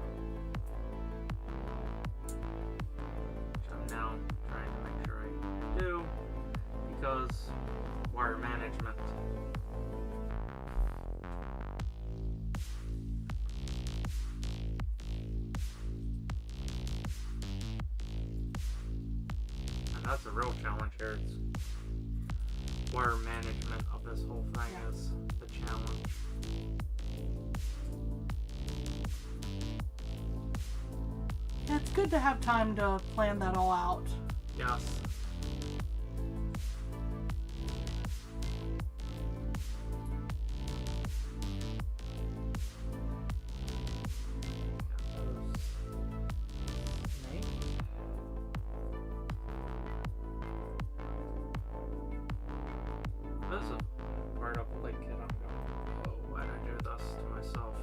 S1: Which I'm now trying to make sure I do, because wire management. And that's a real challenge here. It's wire management of this whole thing is the challenge.
S2: Yeah, it's good to have time to plan that all out.
S1: Yes. This is part of the late kid. I'm going, oh, why did I do this to myself?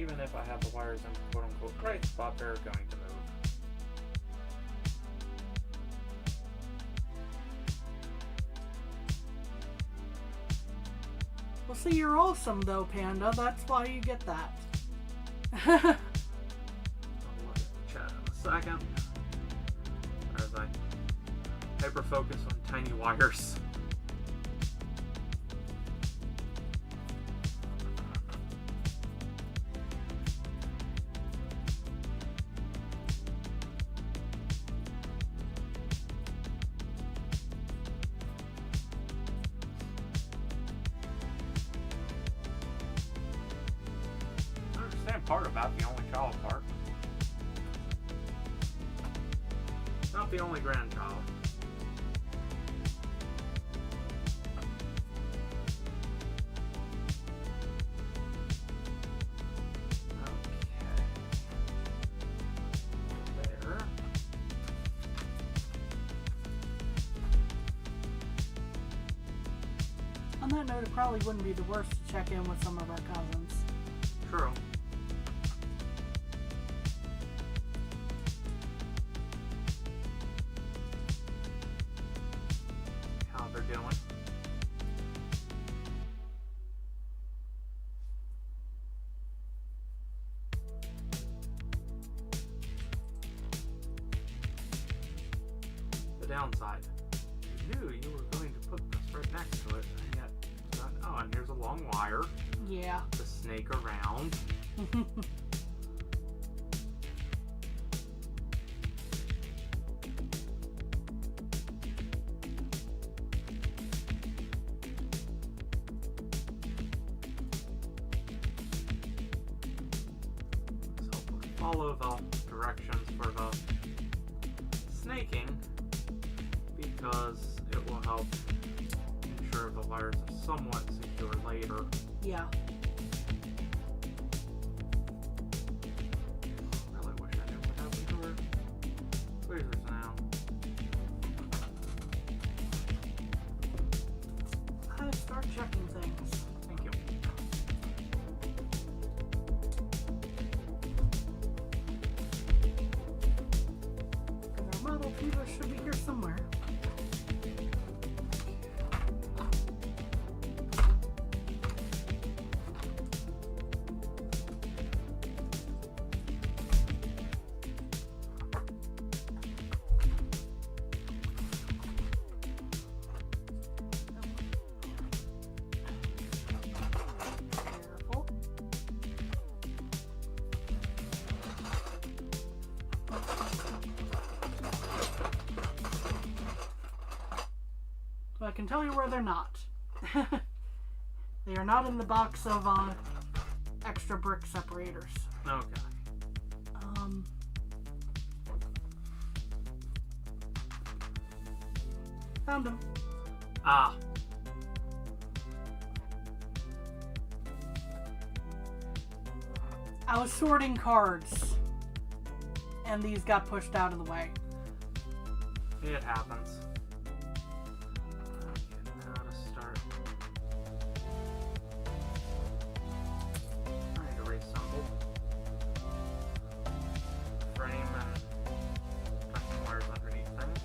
S1: even if I have the wires in quote-unquote right spot, they're going to move.
S2: Well, see, you're awesome, though, Panda. That's why you get that.
S1: I'll look at the chat in a second. As I hyper-focus on tiny wires. Part about the only child part. Not the only grandchild. Okay. There.
S2: On that note, it probably wouldn't be the worst to check in with some of our cousins.
S1: True. Downside. You knew you were going to put this right next to it, and yet, oh, and here's a long wire.
S2: Yeah.
S1: To snake around. So follow the directions for the snaking, because it will help ensure the wires are somewhat secure later.
S2: Yeah.
S1: Really wish I knew what happened to her tweezers now.
S2: I start checking things.
S1: Thank you.
S2: Because our model tweezers should be here somewhere. I can tell you where they're not. They are not in the box of extra brick separators.
S1: Okay.
S2: Found them.
S1: Ah.
S2: I was sorting cards, and these got pushed out of the way.
S1: It happens. How to start. Trying to reassemble. Frame and tuck some wires underneath things.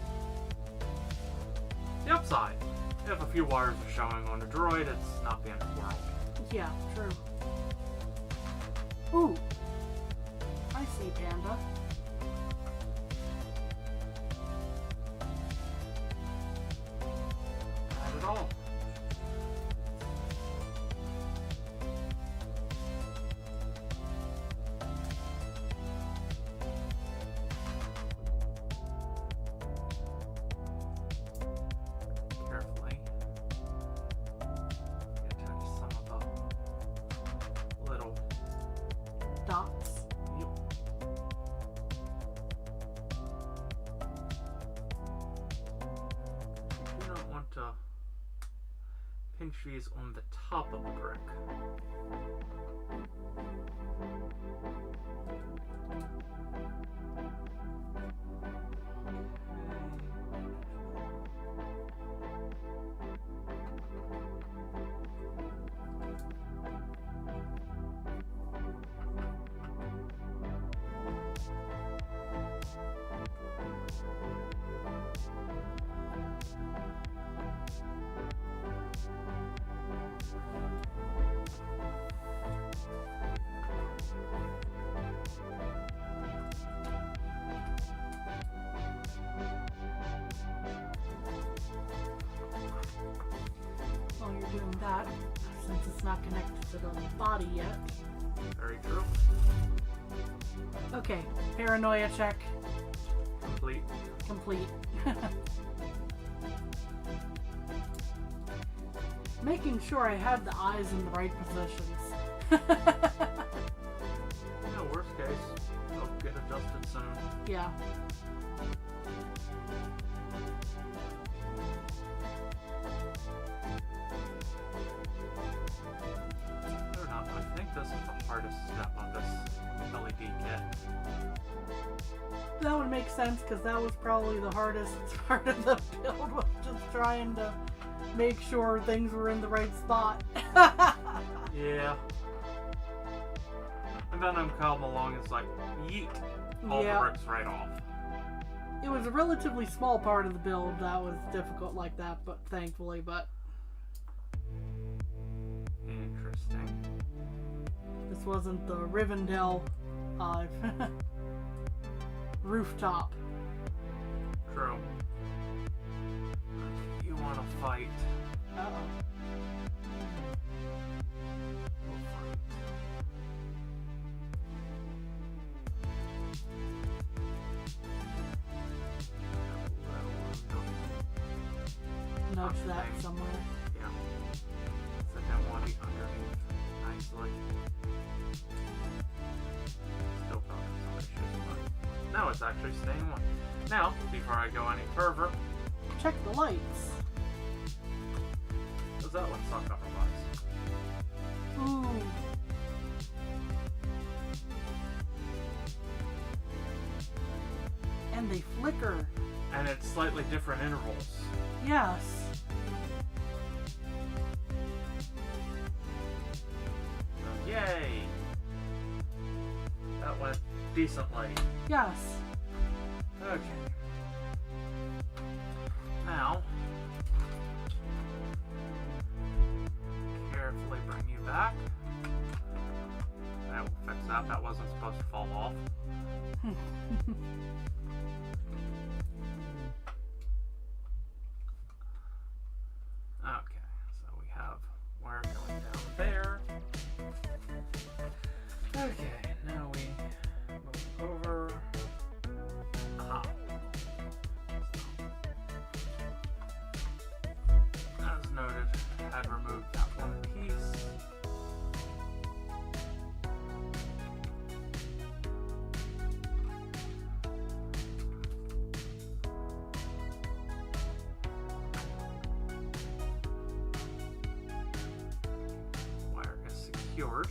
S1: The upside. If a few wires are showing on a droid, it's not the end of the world.
S2: Yeah, true. Ooh. I see, Panda.
S1: Not at all. Carefully. Attach some of the little
S2: Dots.
S1: Yep. You don't want to pinch these on the top of the brick.
S2: that since it's not connected to the body yet.
S1: Very true.
S2: Okay, paranoia check
S1: Complete.
S2: complete. Making sure I had the eyes in the right positions.
S1: No, worst case, they'll get adjusted soon.
S2: Yeah.
S1: Or not, I think this is the hardest step on this LED kit.
S2: That would make sense because that was probably the hardest part of the build, was just trying to make sure things were in the right spot.
S1: Yeah. And then I'm come along, it's like, yeet, all the bricks right off.
S2: It was a relatively small part of the build that was difficult like that, but thankfully,
S1: Interesting.
S2: this wasn't the Rivendell rooftop.
S1: True. You want to fight?
S2: Uh-oh.
S1: We'll fight.
S2: Nudge that
S1: Okay.
S2: somewhere.
S1: Yeah. So that want to be underneath nicely. Still felt some issues, but now it's actually staying on. Now, before I go any further,
S2: Check the lights.
S1: does that one suck up our butts?
S2: Ooh. And they flicker.
S1: And it's slightly different intervals.
S2: Yes.
S1: So, yay! That went decently.
S2: Yes.
S1: Okay. Now, carefully bring you back. That will fix that. That wasn't supposed to fall off. Okay, so we have wire going down there. Okay, now we move over. Aha. As noted, had removed that one piece. Wire is secured.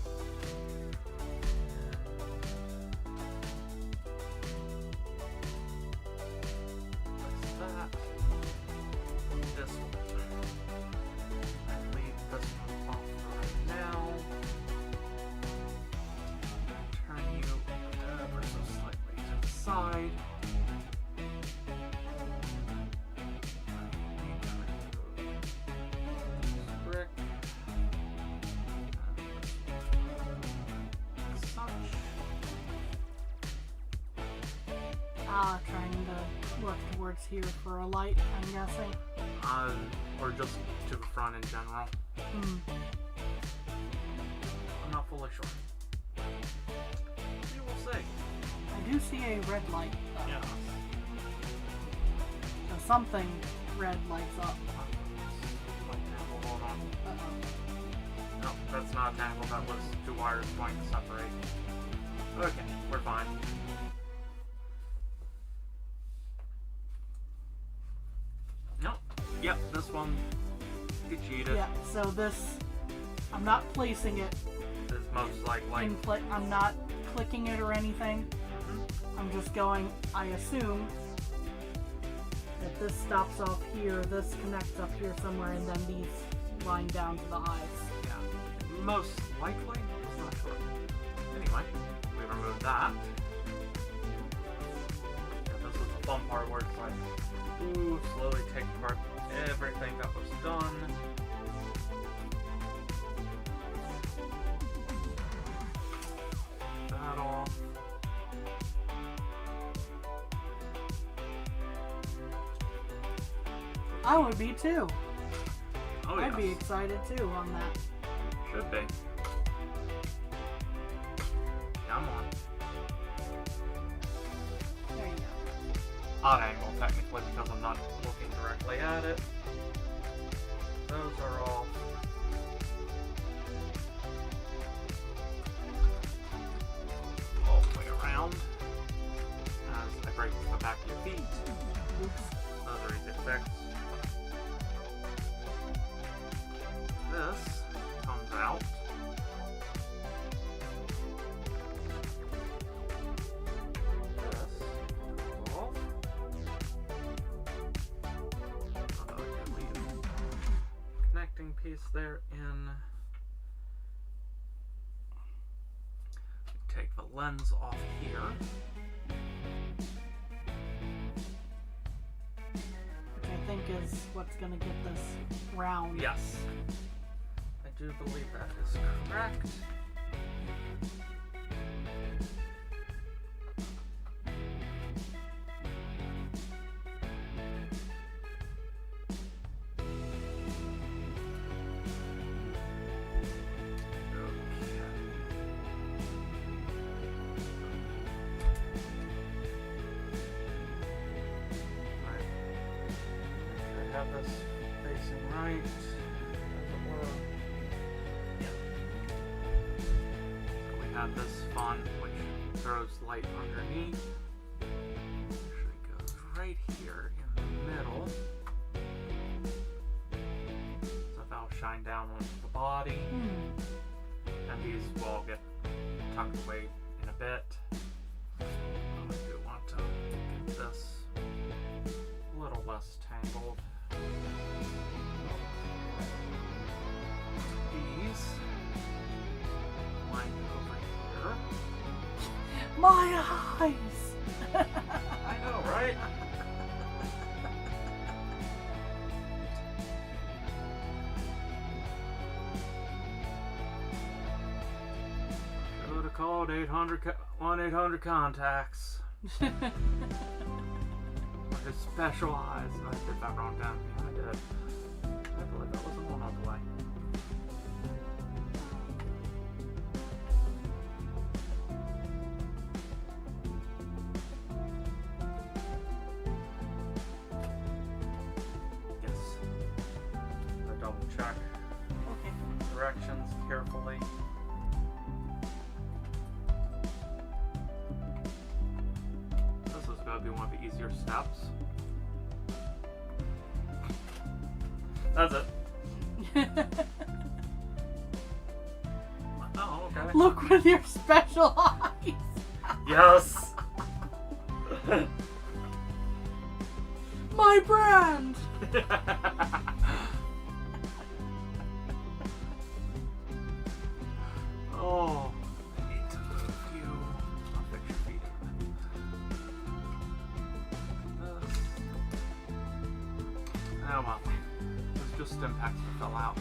S1: Place that. This one. And leave this one off for right now. Turn you ever so slightly to the side. Brick. Such.
S2: Trying to work towards here for a light, I'm guessing.
S1: Or just to the front in general.
S2: Hmm.
S1: I'm not fully sure. You will see.
S2: I do see a red light, though.
S1: Yeah.
S2: So something red lights up.
S1: Hold on.
S2: Uh-oh.
S1: No, that's not a tangle. That was two wires going to separate. Okay, we're fine. Nope. Yep, this one. You cheated.
S2: Yeah, so this, I'm not placing it
S1: It's most likely.
S2: in I'm not clicking it or anything. I'm just going, I assume that this stops off here, this connects up here somewhere, and then these line down to the eyes.
S1: Yeah. Most likely. It's not sure. Anyway, we removed that. Yeah, this is the fun part where it's like, ooh, slowly take apart everything that was done. That off.
S2: I would be too.
S1: Oh,
S2: I'd be
S1: yes.
S2: excited too on that.
S1: Should be. Come on.
S2: There you go.
S1: Odd angle, technically, because I'm not looking directly at it. Those are all. All the way around. As I break the back of your feet.
S2: Oops.
S1: Those are easy to fix. This comes out. This comes off. Leave connecting piece there in. Take the lens off here.
S2: Which I think is what's going to get this round.
S1: Yes. I do believe that is correct. Have this facing right, as it were. Yeah. So we have this font which throws light underneath. Actually goes right here in the middle. So that'll shine down onto the body. And these will all get tucked away in a bit. I do want to get this a little less tangled. These line over here.
S2: My eyes!
S1: I know, right? Should have called 1-800-contacts. His special eyes. I did that wrong down. Yeah, I did. I believe that was a one on the way. Yes. I double check
S2: Okay.
S1: directions carefully. This is going to be one of the easier steps. That's it. Oh, okay.
S2: Look with your special eyes!
S1: Yes!
S2: My brand!
S1: Oh, I need to move you. I'll fix your feet. This. Oh well. It's just stim packs that fell out.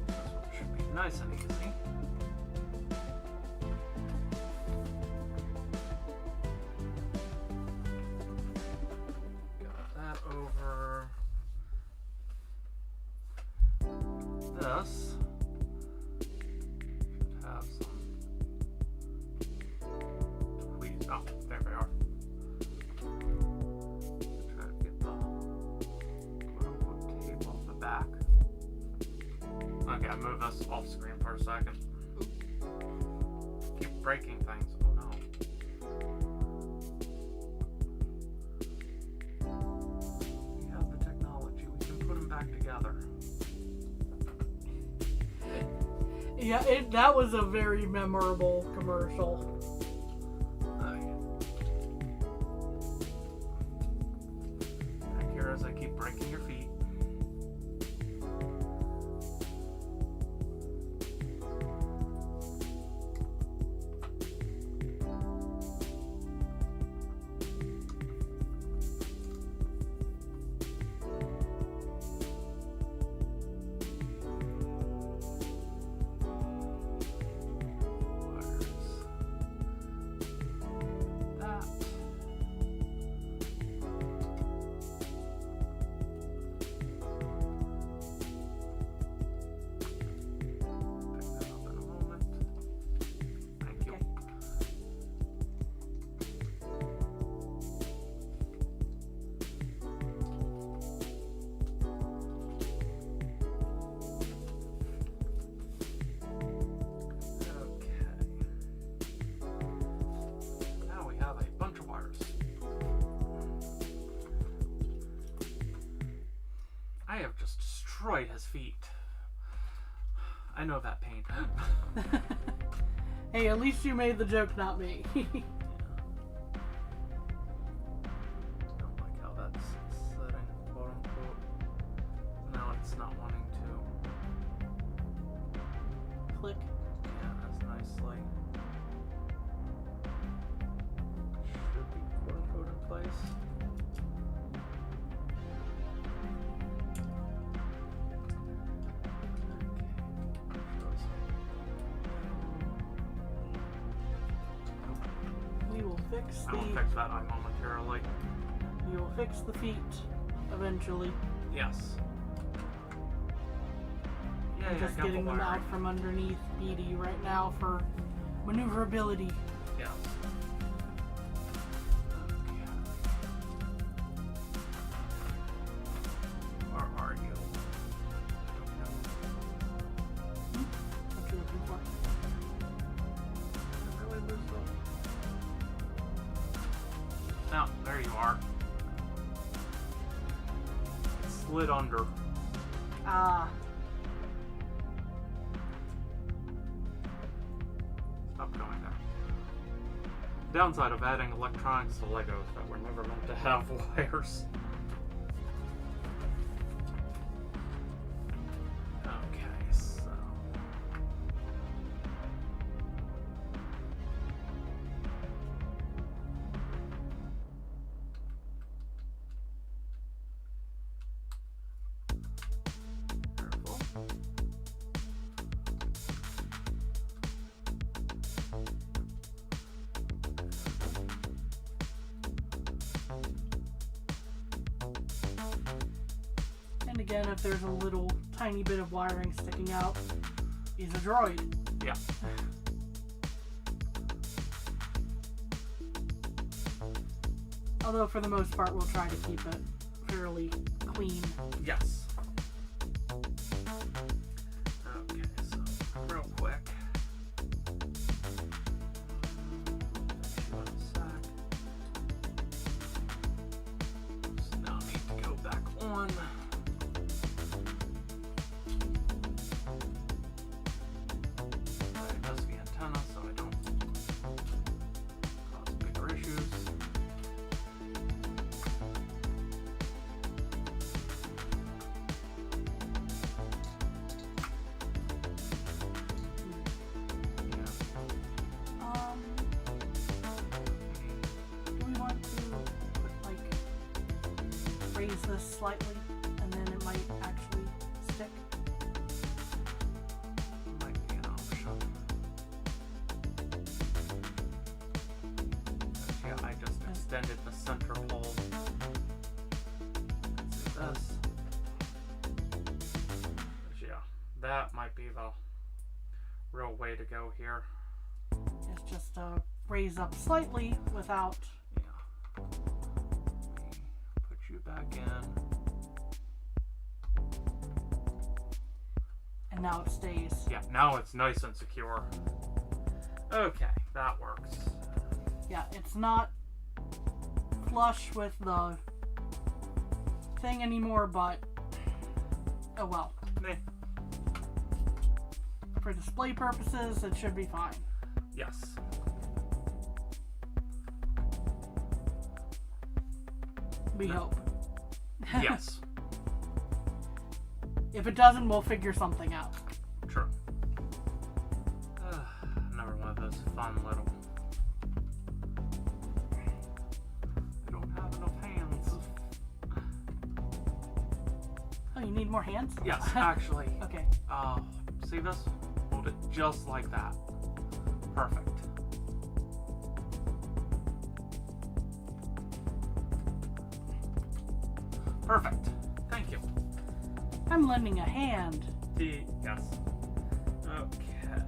S1: This one should be nice and easy. Got that over. This should have some tweezers. Oh, there they are. Try to get the quote-unquote tape off the back. Okay, I move this off screen for a second. Keep breaking things. Oh no. We have the technology. We can put them back together.
S2: Yeah, that was a very memorable commercial.
S1: Back here as I keep breaking your feet. I have just destroyed his feet. I know that pain.
S2: Hey, at least you made the joke, not me.
S1: I don't like how that's setting, quote unquote. Now it's not wanting to.
S2: Click.
S1: Yeah, that's nicely. Should be quote unquote in place.
S2: We will fix
S1: I will fix that eye momentarily.
S2: We will fix the feet eventually.
S1: Yes. Yeah,
S2: I'm just getting them out from underneath BD right now for maneuverability.
S1: Yeah. Where are you?
S2: What you looking for?
S1: Did I really lose them? Oh, there you are. It slid under.
S2: Ah.
S1: Stop going there. Downside of adding electronics to Legos that were never meant to have wires. Okay, so. Careful.
S2: And again, if there's a little tiny bit of wiring sticking out, he's a droid.
S1: Yeah.
S2: Although for the most part, we'll try to keep it fairly clean.
S1: Yes. Okay, so real quick. One sec. So now I need to go back on. Adjust the antenna so I don't cause bigger issues.
S2: Do we want to raise this slightly, and then it might actually stick?
S1: Might be an option. Yeah, I just extended the center hole. Let's do this. Yeah, that might be the real way to go here.
S2: It's just raise up slightly without.
S1: Yeah. Let me put you back in.
S2: And now it stays.
S1: Yeah, now it's nice and secure. Okay, that works.
S2: Yeah, it's not flush with the thing anymore, but oh well.
S1: Meh.
S2: For display purposes, it should be fine.
S1: Yes.
S2: We hope.
S1: Yes.
S2: If it doesn't, we'll figure something out.
S1: True. Another one of those fun little. I don't have enough hands.
S2: Oh, you need more hands?
S1: Yes, actually.
S2: Okay.
S1: See this? Hold it just like that. Perfect. Perfect. Thank you.
S2: I'm lending a hand.
S1: Yes. Okay.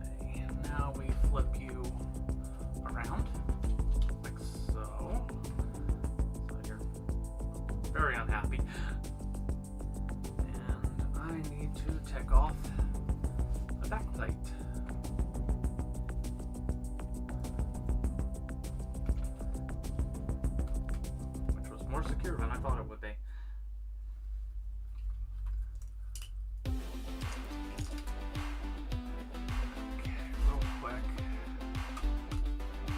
S1: Now we flip you around. Like so. So you're very unhappy. And I need to take off the back plate. Which was more secure than I thought it would be.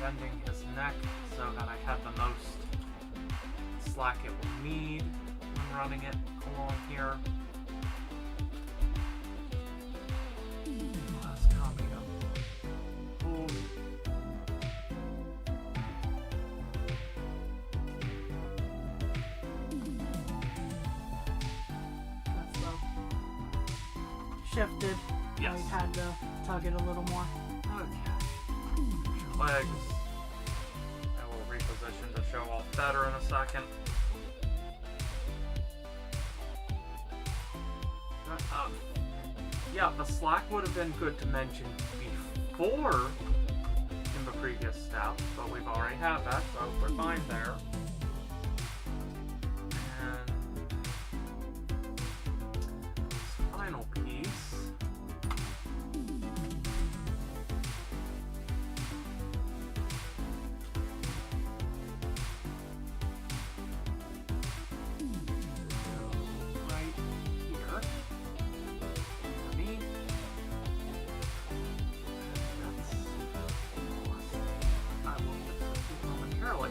S1: bending his neck so that I have the most slack it will need when running it along here. Last copy of hold.
S2: That's shifted.
S1: Yes.
S2: We had to tug it a little more.
S1: Okay. Legs. I will reposition to show off better in a second. Yeah, the slack would have been good to mention before in the previous step, but we've already had that, so we're fine there. And this final piece. Right here. I will fix it momentarily.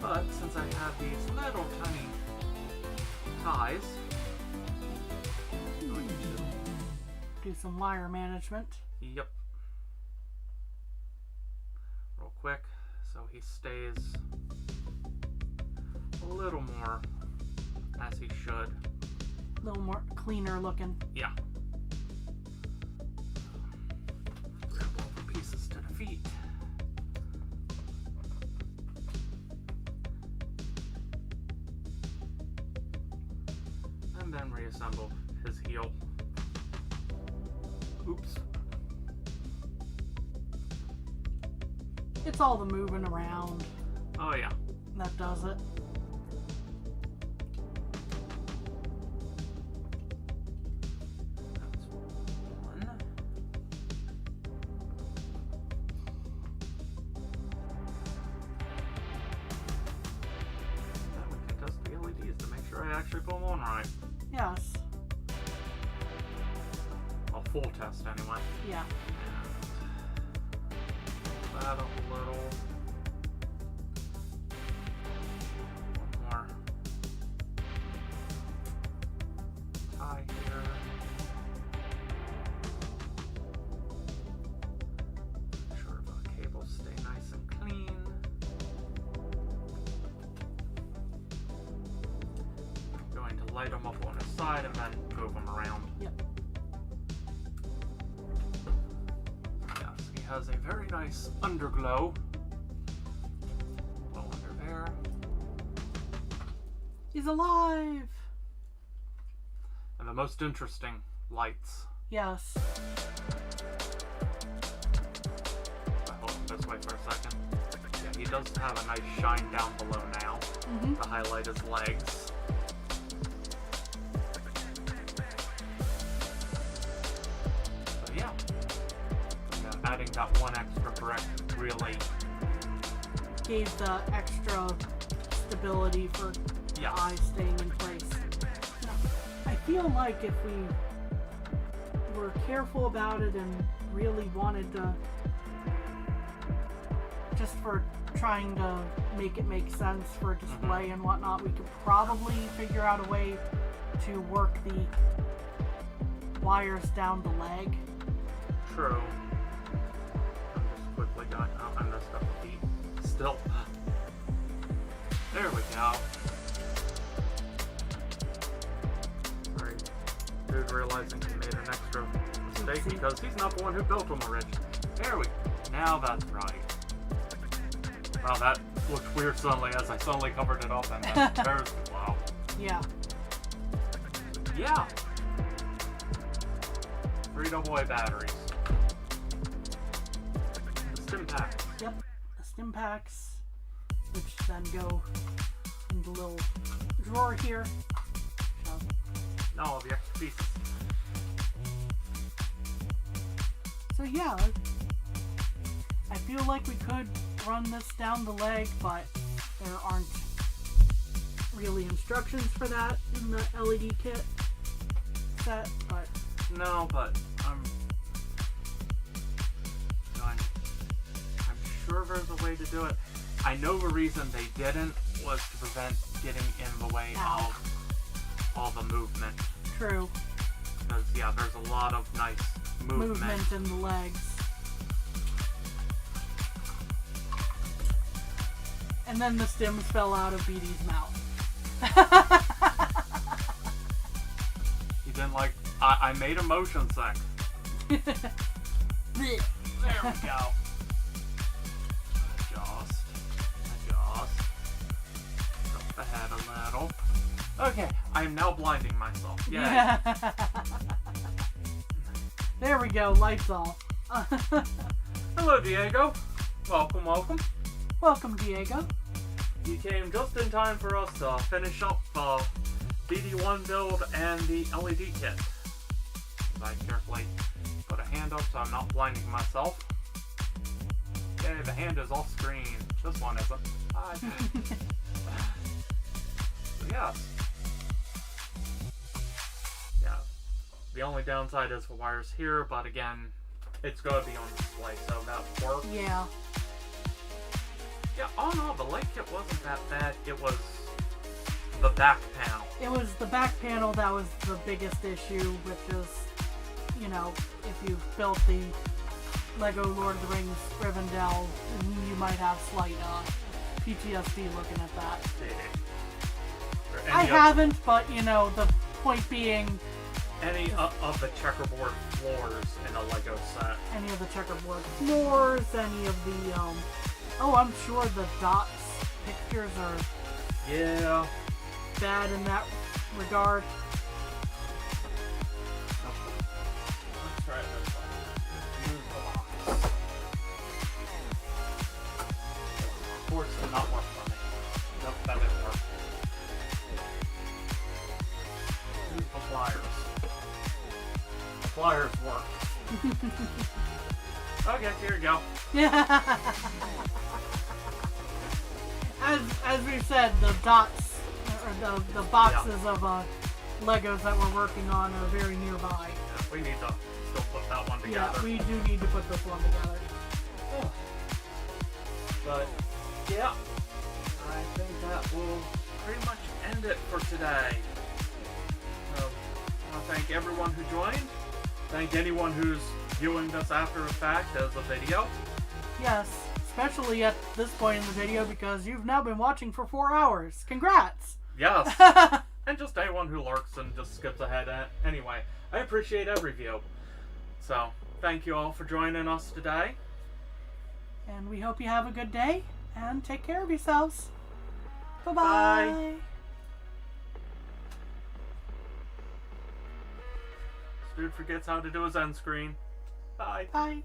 S1: But since I have these little tiny ties, I'm going to
S2: Do some wire management.
S1: yep. Real quick, so he stays a little more as he should.
S2: A little more cleaner looking.
S1: Yeah. Grab all the pieces to the feet. And then reassemble his heel. Oops.
S2: It's all the moving around
S1: Oh yeah.
S2: that does it.
S1: That's one. Now we can test the LEDs to make sure I actually put them on right.
S2: Yes.
S1: A full test anyway.
S2: Yeah.
S1: And that up a little. One more tie here. Make sure the cables stay nice and clean. I'm going to light them up on the side and then move them around.
S2: Yep.
S1: Yes, he has a very nice underglow. Glow under there.
S2: He's alive!
S1: And the most interesting lights.
S2: Yes.
S1: I hold him this way for a second. Yeah, he does have a nice shine down below now
S2: Mm-hmm.
S1: to highlight his legs. So yeah, adding that one extra brick really,
S2: Gave the extra stability for the
S1: yes.
S2: eye staying in place. Now, I feel like if we were careful about it and really wanted to, just for trying to make it make sense for display and whatnot, we could probably figure out a way to work the wires down the leg.
S1: True. I'm just quickly going. Oh, I messed up the feet. Still. There we go. Sorry. Dude realizing he made an extra mistake because he's not the one who built them originally. There we go. Now that's right. Wow, that looked weird suddenly as I suddenly covered it up and there's wow.
S2: Yeah.
S1: Yeah. 3 AA batteries. The stim pack.
S2: Yep. The stim packs, which then go in the little drawer here. So,
S1: No, the extra pieces.
S2: so yeah, I feel like we could run this down the leg, but there aren't really instructions for that in the LED kit set, but
S1: No, but I'm sure there's a way to do it. I know the reason they didn't was to prevent getting in the way of all the movement.
S2: True.
S1: Because, yeah, there's a lot of nice movement.
S2: In the legs. And then the stems fell out of BD's mouth.
S1: He didn't like... I made a motion sick. There we go. Adjust. Drop the head a little. Okay, I am now blinding myself. Yay.
S2: Yeah. There we go, lights off.
S1: Hello, Diego. Welcome, welcome.
S2: Welcome, Diego.
S1: You came just in time for us to finish up the BD-1 build and the LED kit. I carefully put a hand up so I'm not blinding myself. Yay, the hand is off screen. This one isn't. So yes. Yeah. The only downside is the wires here, but again, it's going to be on display, so that works.
S2: Yeah.
S1: Yeah, all in all, the light kit wasn't that bad. It was the back panel.
S2: It was the back panel that was the biggest issue, which is, you know, if you built the Lego Lord of the Rings Rivendell, you might have slight PTSD looking at that. I haven't, but, you know, the point being...
S1: Any of the checkerboard floors in a Lego set.
S2: Any of the checkerboard floors, any of the, oh, I'm sure the dots pictures are...
S1: Yeah.
S2: Bad in that regard.
S1: Let's try this one. Use the box. Of course, it did not work for me. Nope, that didn't work. Use the pliers. The pliers work. Okay, here we go.
S2: Yeah. As we said, the dots, or the boxes of Legos that we're working on are very nearby.
S1: Yeah, we need to still put that one together.
S2: Yeah, we do need to put this one together.
S1: Oh. But, yeah, I think that will pretty much end it for today. So, I want to thank everyone who joined. Thank anyone who's viewing this after the fact as a video.
S2: Yes, especially at this point in the video because you've now been watching for 4 hours. Congrats!
S1: Yes. And just anyone who lurks and just skips ahead. Anyway, I appreciate every view. So, thank you all for joining us today.
S2: And we hope you have a good day, and take care of yourselves. Bye-bye.
S1: Bye. This dude forgets how to do his end screen. Bye.
S2: Bye.